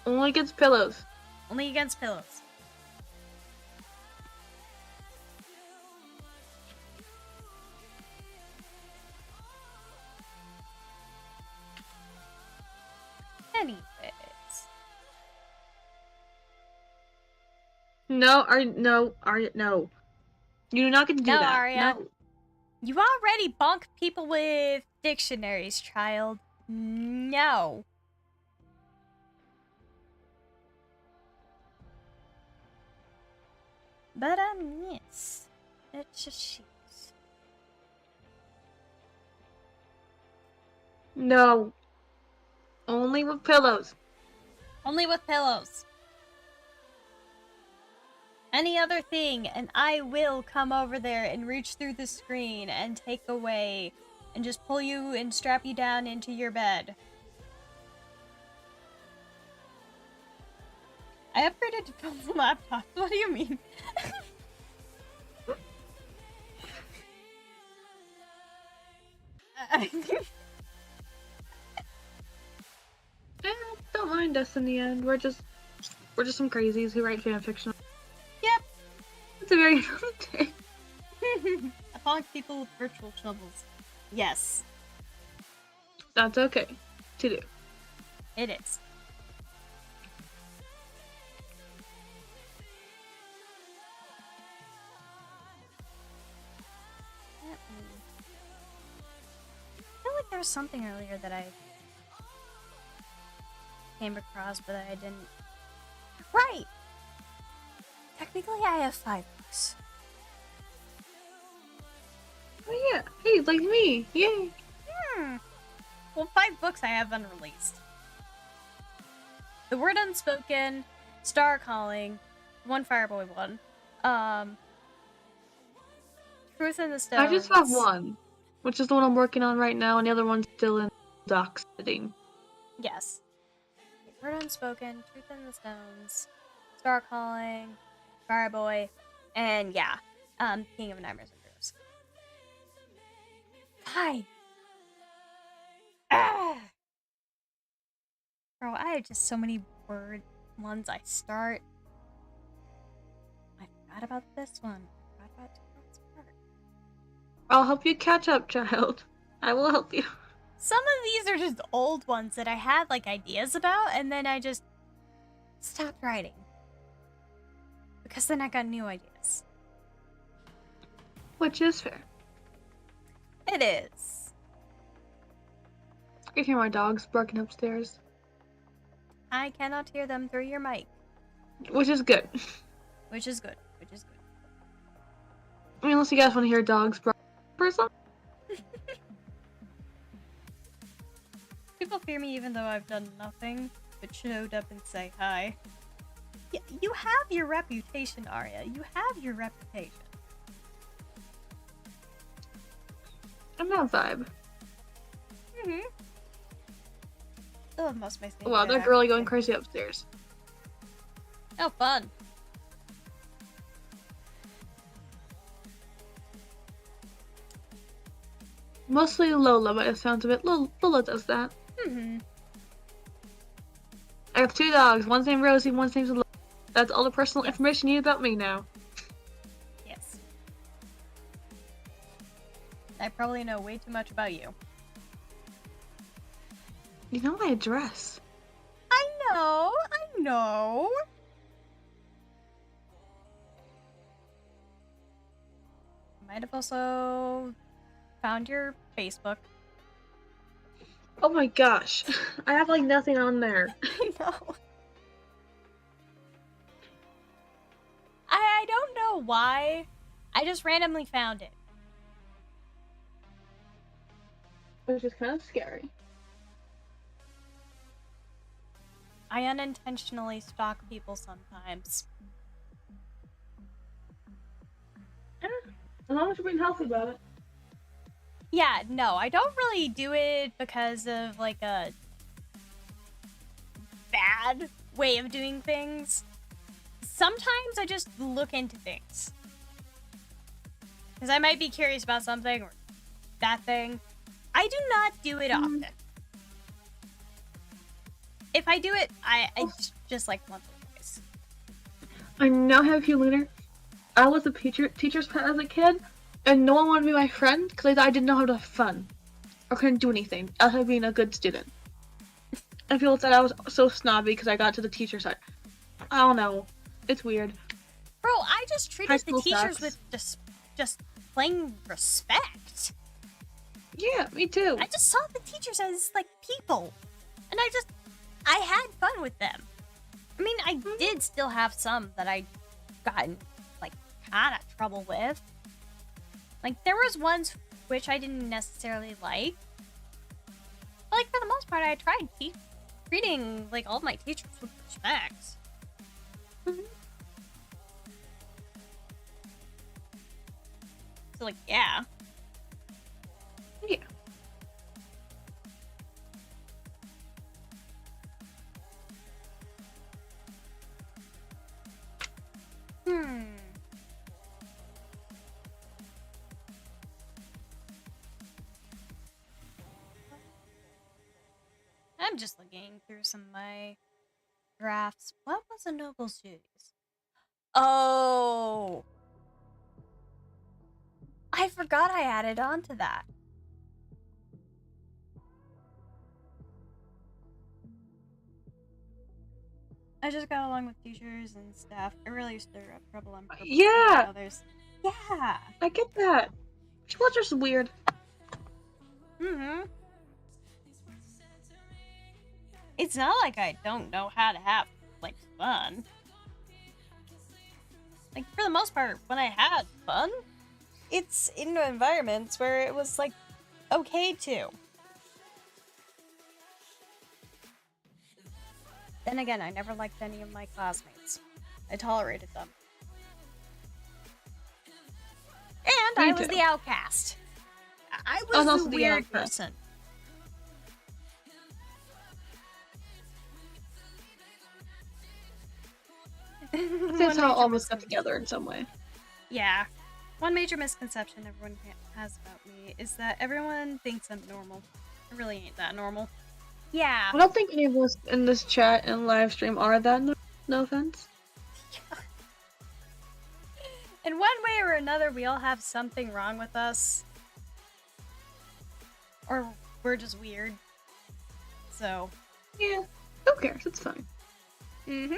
Only against pillows. Only against pillows. Anyways. No. You do not get to do No, that. Arya. No. You already bonk people with dictionaries, child. No. But yes. It's just shoes. No. Only with pillows. Only with pillows. any other thing, and I will come over there and reach through the screen and take away and just pull you and strap you down into your bed. I upgraded to Phil's laptop. What do you mean? Don't mind us in the end. We're just some crazies who write fanfiction. Yep. It's a very fun day. Amongst people with virtual shovels. Yes. That's okay to do. It is. I feel like there was something earlier that I came across, but I didn't. Right! Technically, I have 5 books. Oh yeah, hey, like me, yay! Well, 5 books I have unreleased. The Word Unspoken, Star Calling, one Fireboy one, Truth in the Stones. I just have one, which is the one I'm working on right now, and the other one's still in doc sitting. Yes. Word Unspoken, Truth in the Stones, Star Calling, Fireboy, and yeah, King of Nightmares and Dreams. 5. Ah! Bro, I have just so many word ones I start. I forgot about this one. I forgot about Tooth's Part. I'll help you catch up, child. I will help you. Some of these are just old ones that I had like ideas about, and then I just stopped writing. Because then I got new ideas. Which is fair. It is. I can hear my dogs barking upstairs. I cannot hear them through your mic. Which is good. Which is good. Which is good. I mean, unless you guys want to hear dogs bark or something. People fear me even though I've done nothing but showed up and say hi. Yeah, you have your reputation, Arya. You have your reputation. I'm not vibe. Mm-hmm. Oh, most makes me Wow, that girlie going crazy upstairs. Oh, fun. Mostly Lola, but it sounds a bit. Lola does that. Mm-hmm. I have 2 dogs. One's named Rosie, one's named Lola. That's all the personal information you need about me now. Yes. I probably know way too much about you. You know my address. I know. Might have also found your Facebook. Oh my gosh. I have like nothing on there. I know. I don't know why. I just randomly found it. Which is kind of scary. I unintentionally stalk people sometimes. As long as you're being healthy about it. Yeah, no, I don't really do it because of like a bad way of doing things. Sometimes I just look into things. Because I might be curious about something or that thing. I do not do it often. If I do it, I just like once or twice. I now have you, Lunar. I was a teacher's pet as a kid, and no one wanted to be my friend because they thought I didn't know how to have fun or couldn't do anything other than being a good student. And people said I was so snobby because I got to the teacher side. I don't know. It's weird. Bro, I just High treated the school teachers sucks. with just plain respect. Yeah, me too. I just saw the teachers as like people, and I had fun with them. I mean, I did still have some that I got in like kind of trouble with. Like there was ones which I didn't necessarily like, but like for the most part, I tried treating like all of my teachers with respect. So, like, yeah. Yeah. I'm just looking through some of my drafts. What was a noble's duties? Oh! I forgot I added on to that. I just got along with teachers and staff. I really stir up trouble on purpose. Yeah. Others. Yeah. I get that. People are just weird. Mm-hmm. It's not like I don't know how to have, like, fun. Like, for the most part, when I had fun, it's in environments where it was, like, okay to. Then again, I never liked any of my classmates. I tolerated them. And I was the outcast. I was also the the weird outcast. person. That's how all of us got together in some way. Yeah. One major misconception everyone has about me is that everyone thinks I'm normal. I really ain't that normal. Yeah. I don't think any of us in this chat and live stream are that. No offense. In one way or another, we all have something wrong with us. Or we're just weird. So. Yeah. Who cares? It's fine. Mm-hmm.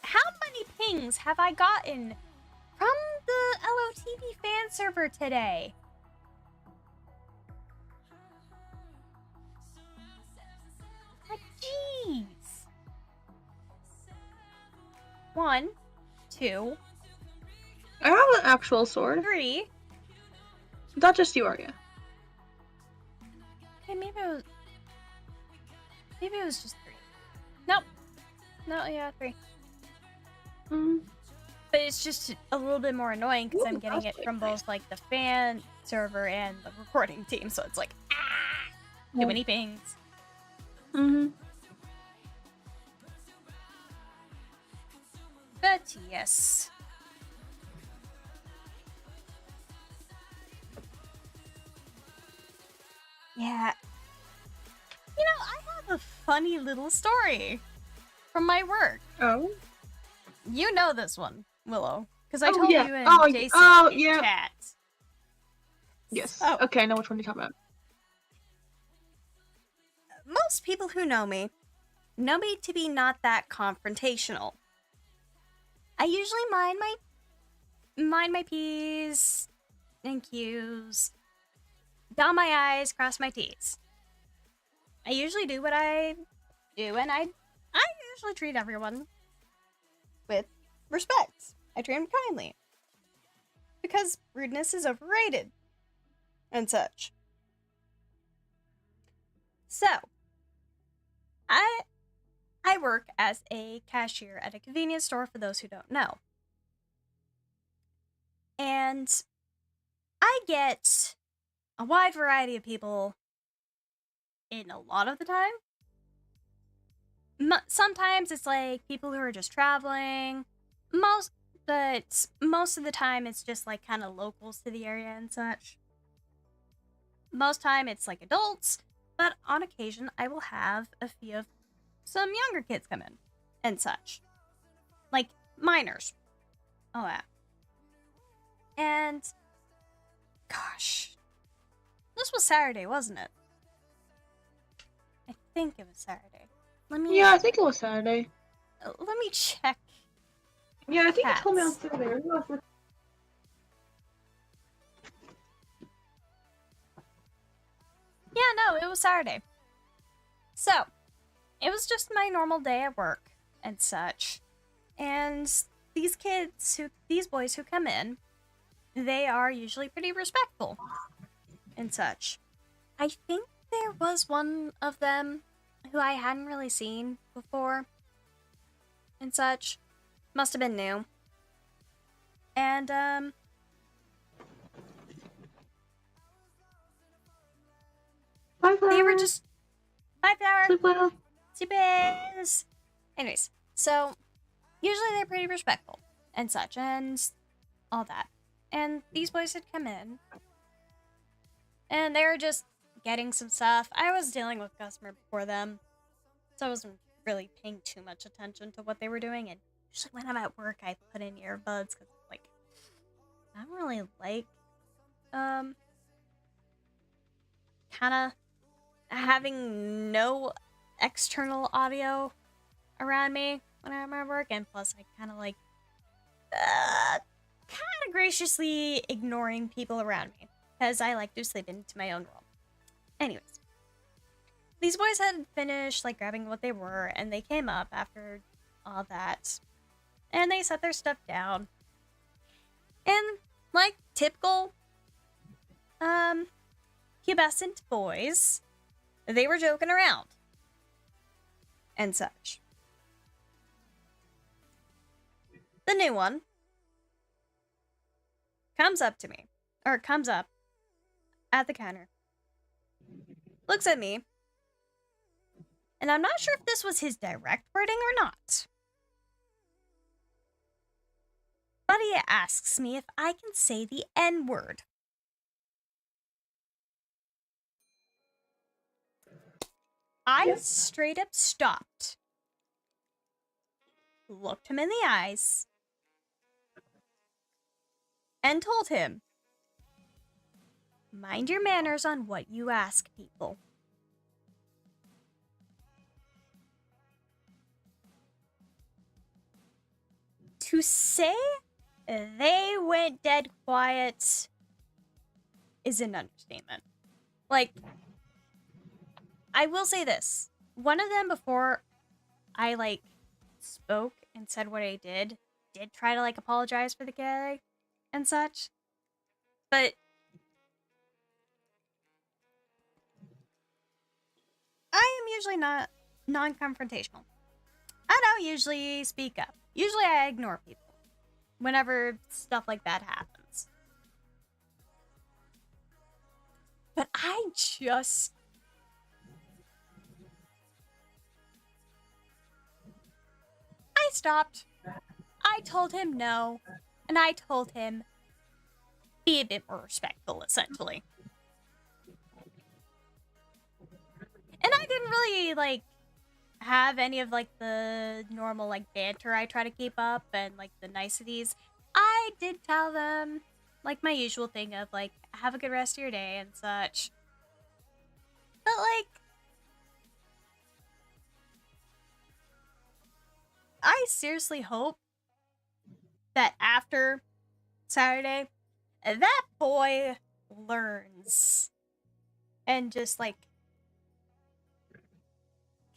How many pings have I gotten from the LOTV fan server today? Like, jeez. 1, 2, I have an actual sword. 3. Not just you, Arya. Okay, maybe it was just 3. Nope. No, yeah, 3. Mm. But it's just a little bit more annoying because Ooh, I'm getting it that's from nice. both like the fan server and the recording team, so it's like too many pings. Mm-hmm. But yes. Yeah. You know, I have a funny little story from my work. Oh. You know this one, Willow, because I Oh, told yeah. you and Oh, Jason oh, in yeah. chat. Yes. Oh. Okay, I know which one you're talking about. Most people who know me to be not that confrontational. I usually mind my P's and Q's, dot my I's, cross my T's. I usually do what I do, and I usually treat everyone with respect. I treat them kindly. Because rudeness is overrated. And such. So, I work as a cashier at a convenience store for those who don't know. And I get a wide variety of people in a lot of the time. Sometimes it's like people who are just traveling. But most of the time it's just like kind of locals to the area and such. Most time it's like adults, but on occasion I will have a few of some younger kids come in and such. Like minors. All that. And gosh. This was Saturday, wasn't it? I think it was Saturday. Yeah, I think it was Saturday. Let me check. Yeah, I think you told me on Cats. Saturday. Yeah, no, it was Saturday. So, it was just my normal day at work and such. And these boys who come in, they are usually pretty respectful and such. I think there was one of them who I hadn't really seen before and such. Must have been new. And, Bye, they were Flower. just... Bye, Flower! Sleep well. Sleepies! Anyways, so, usually they're pretty respectful and such, and all that. And these boys had come in, and they were just getting some stuff. I was dealing with a customer before them, so I wasn't really paying too much attention to what they were doing. And usually when I'm at work, I put in earbuds because, like, I don't really like, kind of having no external audio around me when I'm at work. And plus, I kind of like, kind of graciously ignoring people around me because I like to slip into my own world. Anyways, these boys had finished like grabbing what they were, and they came up after all that, and they set their stuff down. And like typical pubescent boys, they were joking around and such. The new one comes up to me, or comes up at the counter, looks at me, and I'm not sure if this was his direct wording or not, but he asks me if I can say the N-word. I straight up stopped, looked him in the eyes, and told him, mind your manners on what you ask people. To say they went dead quiet is an understatement. Like, I will say this. One of them, before I, like, spoke and said what I did try to, like, apologize for the guy and such. But I am usually not non-confrontational. I don't usually speak up. Usually I ignore people whenever stuff like that happens. But I stopped. I told him no, and I told him be a bit more respectful, essentially. And I didn't really, like, have any of, like, the normal, like, banter I try to keep up and, like, the niceties. I did tell them, like, my usual thing of, like, have a good rest of your day and such. But, like, I seriously hope that after Saturday, that boy learns and just, like,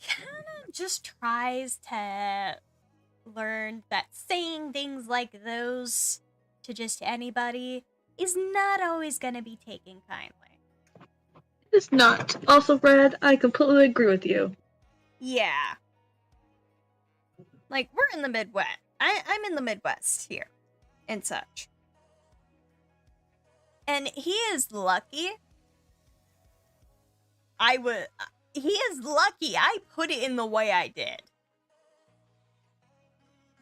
kind of just tries to learn that saying things like those to just anybody is not always going to be taken kindly. It's not. Also, Brad, I completely agree with you. Yeah. Like, we're in the Midwest. I'm in the Midwest here and such. And he is lucky. He is lucky I put it in the way I did.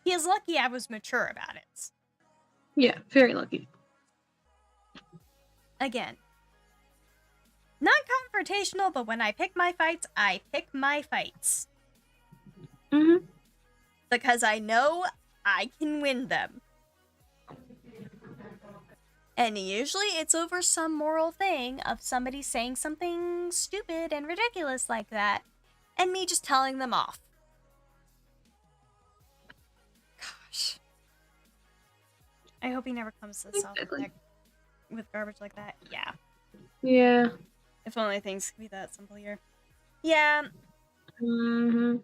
He is lucky I was mature about it. Yeah, very lucky. Again, not confrontational, but when I pick my fights, I pick my fights. Mm-hmm. Because I know I can win them. And usually it's over some moral thing of somebody saying something stupid and ridiculous like that, and me just telling them off. Gosh. I hope he never comes to South Exactly. with garbage like that. Yeah. Yeah. If only things could be that simple here. Yeah. Mm-hmm.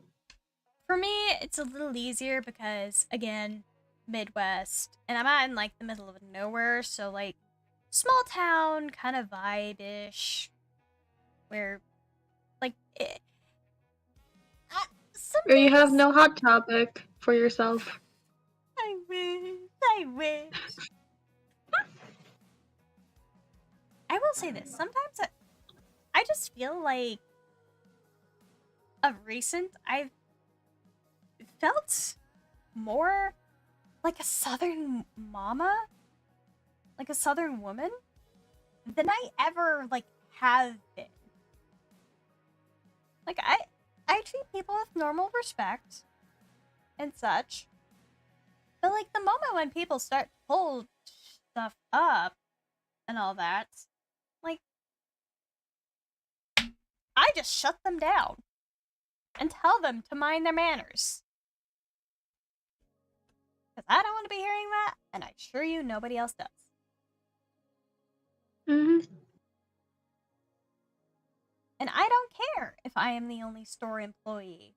For me, it's a little easier because, again, Midwest, and I'm out in, like, the middle of nowhere, so, like, small town kind of vibe-ish, where, like, Or you have no hot topic for yourself. I wish. I wish. I will say this. Sometimes I just feel like of recent I've felt more like a southern mama, like a southern woman, than I ever like have been. Like I treat people with normal respect and such. But like the moment when people start to pull stuff up and all that, like I just shut them down and tell them to mind their manners. Because I don't want to be hearing that, and I assure you nobody else does. And I don't care if I am the only store employee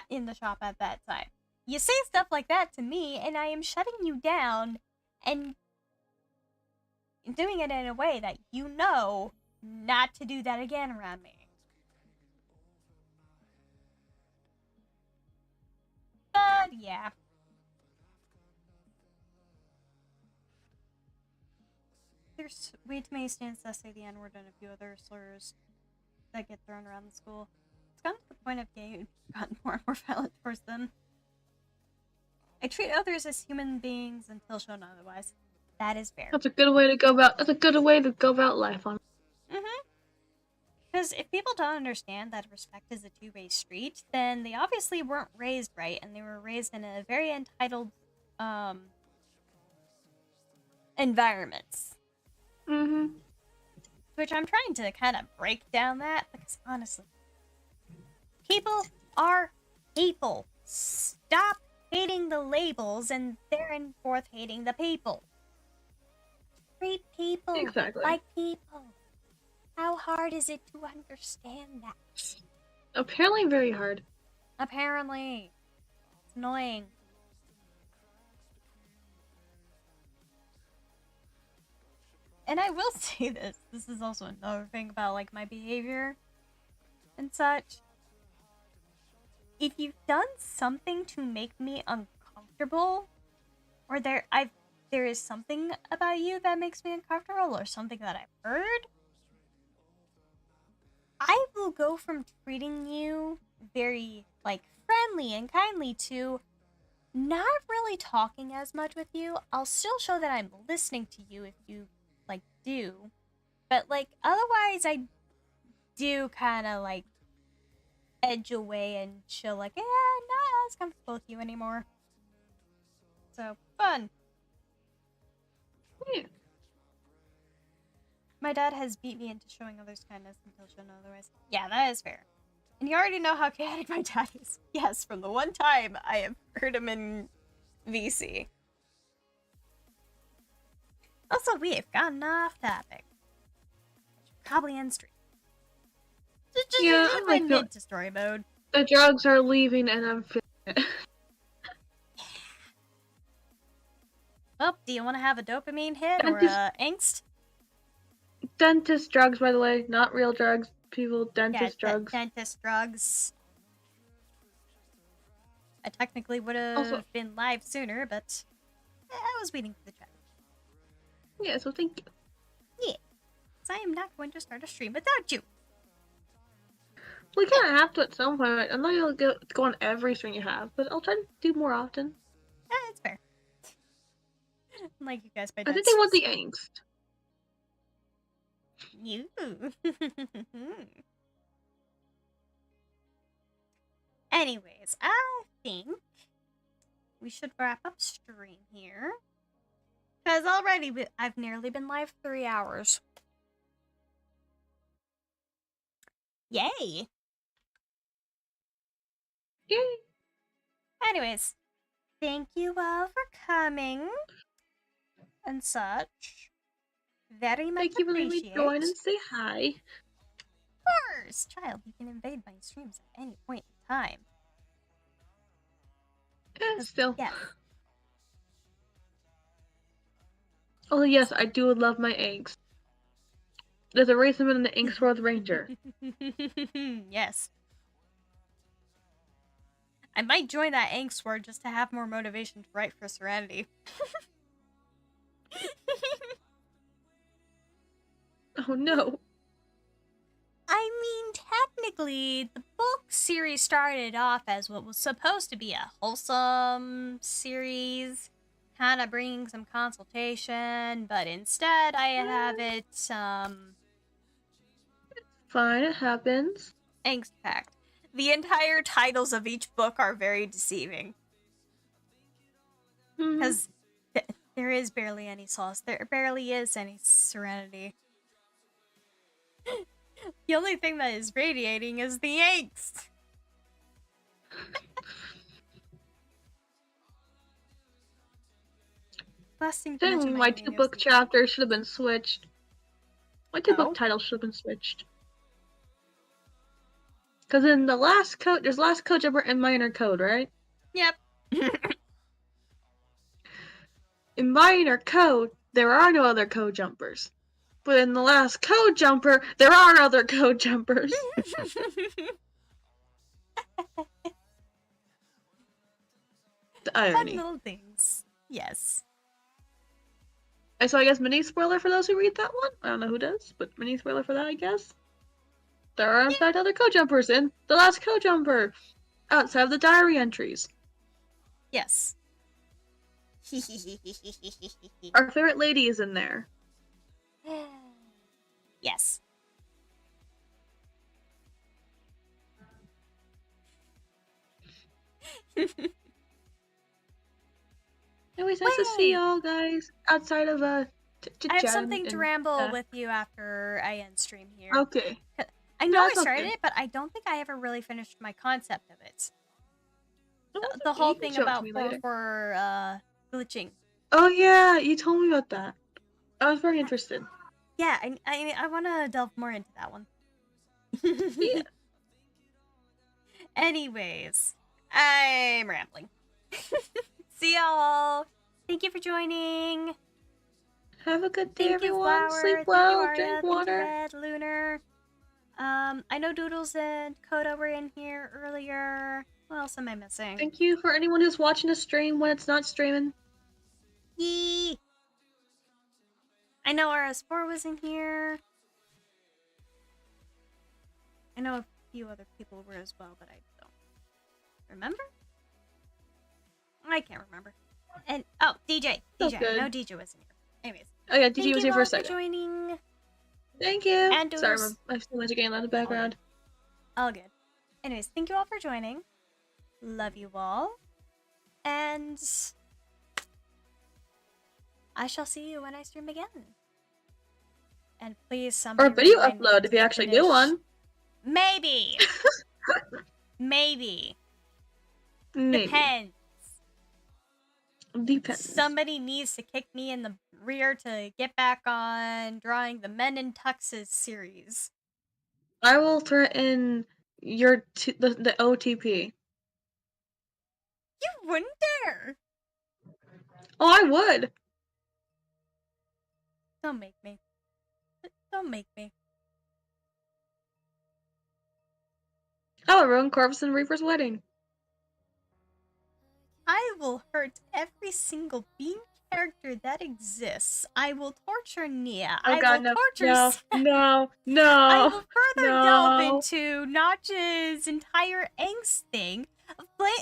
in the shop at that time. You say stuff like that to me, and I am shutting you down and doing it in a way that you know not to do that again around me. But yeah. There's way too many students that say the N-word and a few other slurs that get thrown around the school. It's gotten to the point of getting gotten more and more violent towards them. I treat others as human beings until shown otherwise. That is fair. That's a good way to go about. That's a good way to go about life on. Because if people don't understand that respect is a two-way street, then they obviously weren't raised right, and they were raised in a very entitled environments. Which I'm trying to kind of break down that, because honestly, people are people. Stop hating the labels and therein-forth hating the people. Treat people like people. How hard is it to understand that? Apparently very hard. Apparently. It's annoying. And I will say this. This is also another thing about, like, my behavior and such. If you've done something to make me uncomfortable, or there is something about you that makes me uncomfortable, or something that I've heard, I will go from treating you very, like, friendly and kindly to not really talking as much with you. I'll still show that I'm listening to you if you, like, do. But, like, otherwise I do kind of, like, edge away and chill, like, yeah, not as comfortable with you anymore. So, fun. Yeah. My dad has beat me into showing others kindness until shown otherwise. Yeah, that is fair. And you already know how chaotic my dad is. Yes, from the one time I have heard him in VC. Also, we have gotten off topic. Probably end stream. Yeah, I'm like mid to story mode. The drugs are leaving and I'm feeling it. Oh, do you want to have a dopamine hit or angst? Dentist drugs, by the way, not real drugs. People, dentist drugs. Dentist drugs. I technically would have been live sooner, but I was waiting for the chat. Yeah, so thank you. Yeah, so I am not going to start a stream without you. We kind of have to at some point. I'm not going to go on every stream you have, but I'll try to do more often. Yeah, it's fair. Like you guys, I think they want the angst. You. Anyways, I think we should wrap up stream here. Because already I've nearly been live 3 hours. Yay! Yay! Anyways, thank you all for coming and such. Very much Thank you for letting me join and say hi. Of course! Child, you can invade my streams at any point in time. Still. Yes. Oh yes, I do love my eggs. There's a reason I'm in the Inksworth Ranger. Yes. I might join that angst ward just to have more motivation to write for Serenity. Oh no. I mean, technically, the book series started off as what was supposed to be a wholesome series, kind of bringing some consultation, but instead I have it, Fine, it happens. angst-packed. The entire titles of each book are very deceiving. Because there is barely any solace. There barely is any serenity. The only thing that is radiating is the angst. Last thing to mention, Dang, my naming 2 is book the- chapters should have been switched. My 2 Oh? book titles should have been switched. Because in the last code, there's last code jumper and minor code, right? Yep. In minor code, there are no other code jumpers. But in the last code jumper, there are other code jumpers. The Fun irony. little things. Yes. So I guess mini spoiler for those who read that one? I don't know who does, but mini spoiler for that, I guess. There are in fact other code jumpers in the last code jumper. Outside of the diary entries. Yes. Our favorite lady is in there. Yes. Anyways, nice to see y'all guys. Outside of I have something to ramble with you after I end stream here. Okay. I know I That's started okay. it, but I don't think I ever really finished my concept of it. No, The it's okay, whole you can thing show it to about me later. glitching. Oh yeah, you told me about that. I was very interested. Yeah, I want to delve more into that one. Yeah. Anyways, I'm rambling. See y'all. Thank you for joining. Have a good day, Thank you, everyone. Flower. Sleep Thank well. you, Arya. Drink Thank you, water. Red, Lunar. I know Doodles and Coda were in here earlier. What else am I missing? Thank you for anyone who's watching the stream when it's not streaming. Yee! I know RS4 was in here. I know a few other people were as well, but I don't remember. I can't remember. And oh, DJ. Oh, I good. know DJ was in here. Anyways, Oh yeah, thank DJ was you here for all a second. joining. Thank you. And Sorry, Doodles. I'm still getting loud in the background. All good. Anyways, thank you all for joining. Love you all. And I shall see you when I stream again. And please, somebody Or a video remind me upload to if you actually do finish- one. Maybe. Maybe. Maybe. Depends. Depends. Somebody needs to kick me in the rear to get back on drawing the Men in Tuxes series. I will threaten your the OTP. You wouldn't dare. Oh, I would. Don't make me. Don't make me. I will ruin Corvus and Reaper's wedding. I will hurt every single bean character that exists. I will torture Nia. Oh I God, will no, torture no, Sam. no, no. I will further delve no. into Notch's entire angst thing,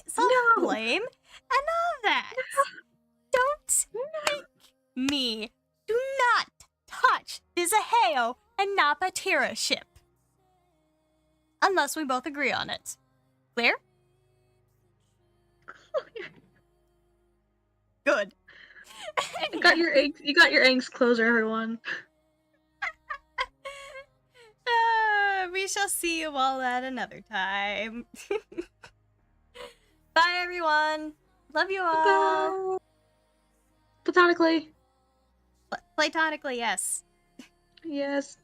self-blame, and all that. Don't make me. Do not touch Vizaheo and Napatira ship. Unless we both agree on it. Clear? Good. You got your angst closer, everyone. We shall see you all at another time. Bye, everyone. Love you all. Bye. Platonically. Platonically, yes. Yes.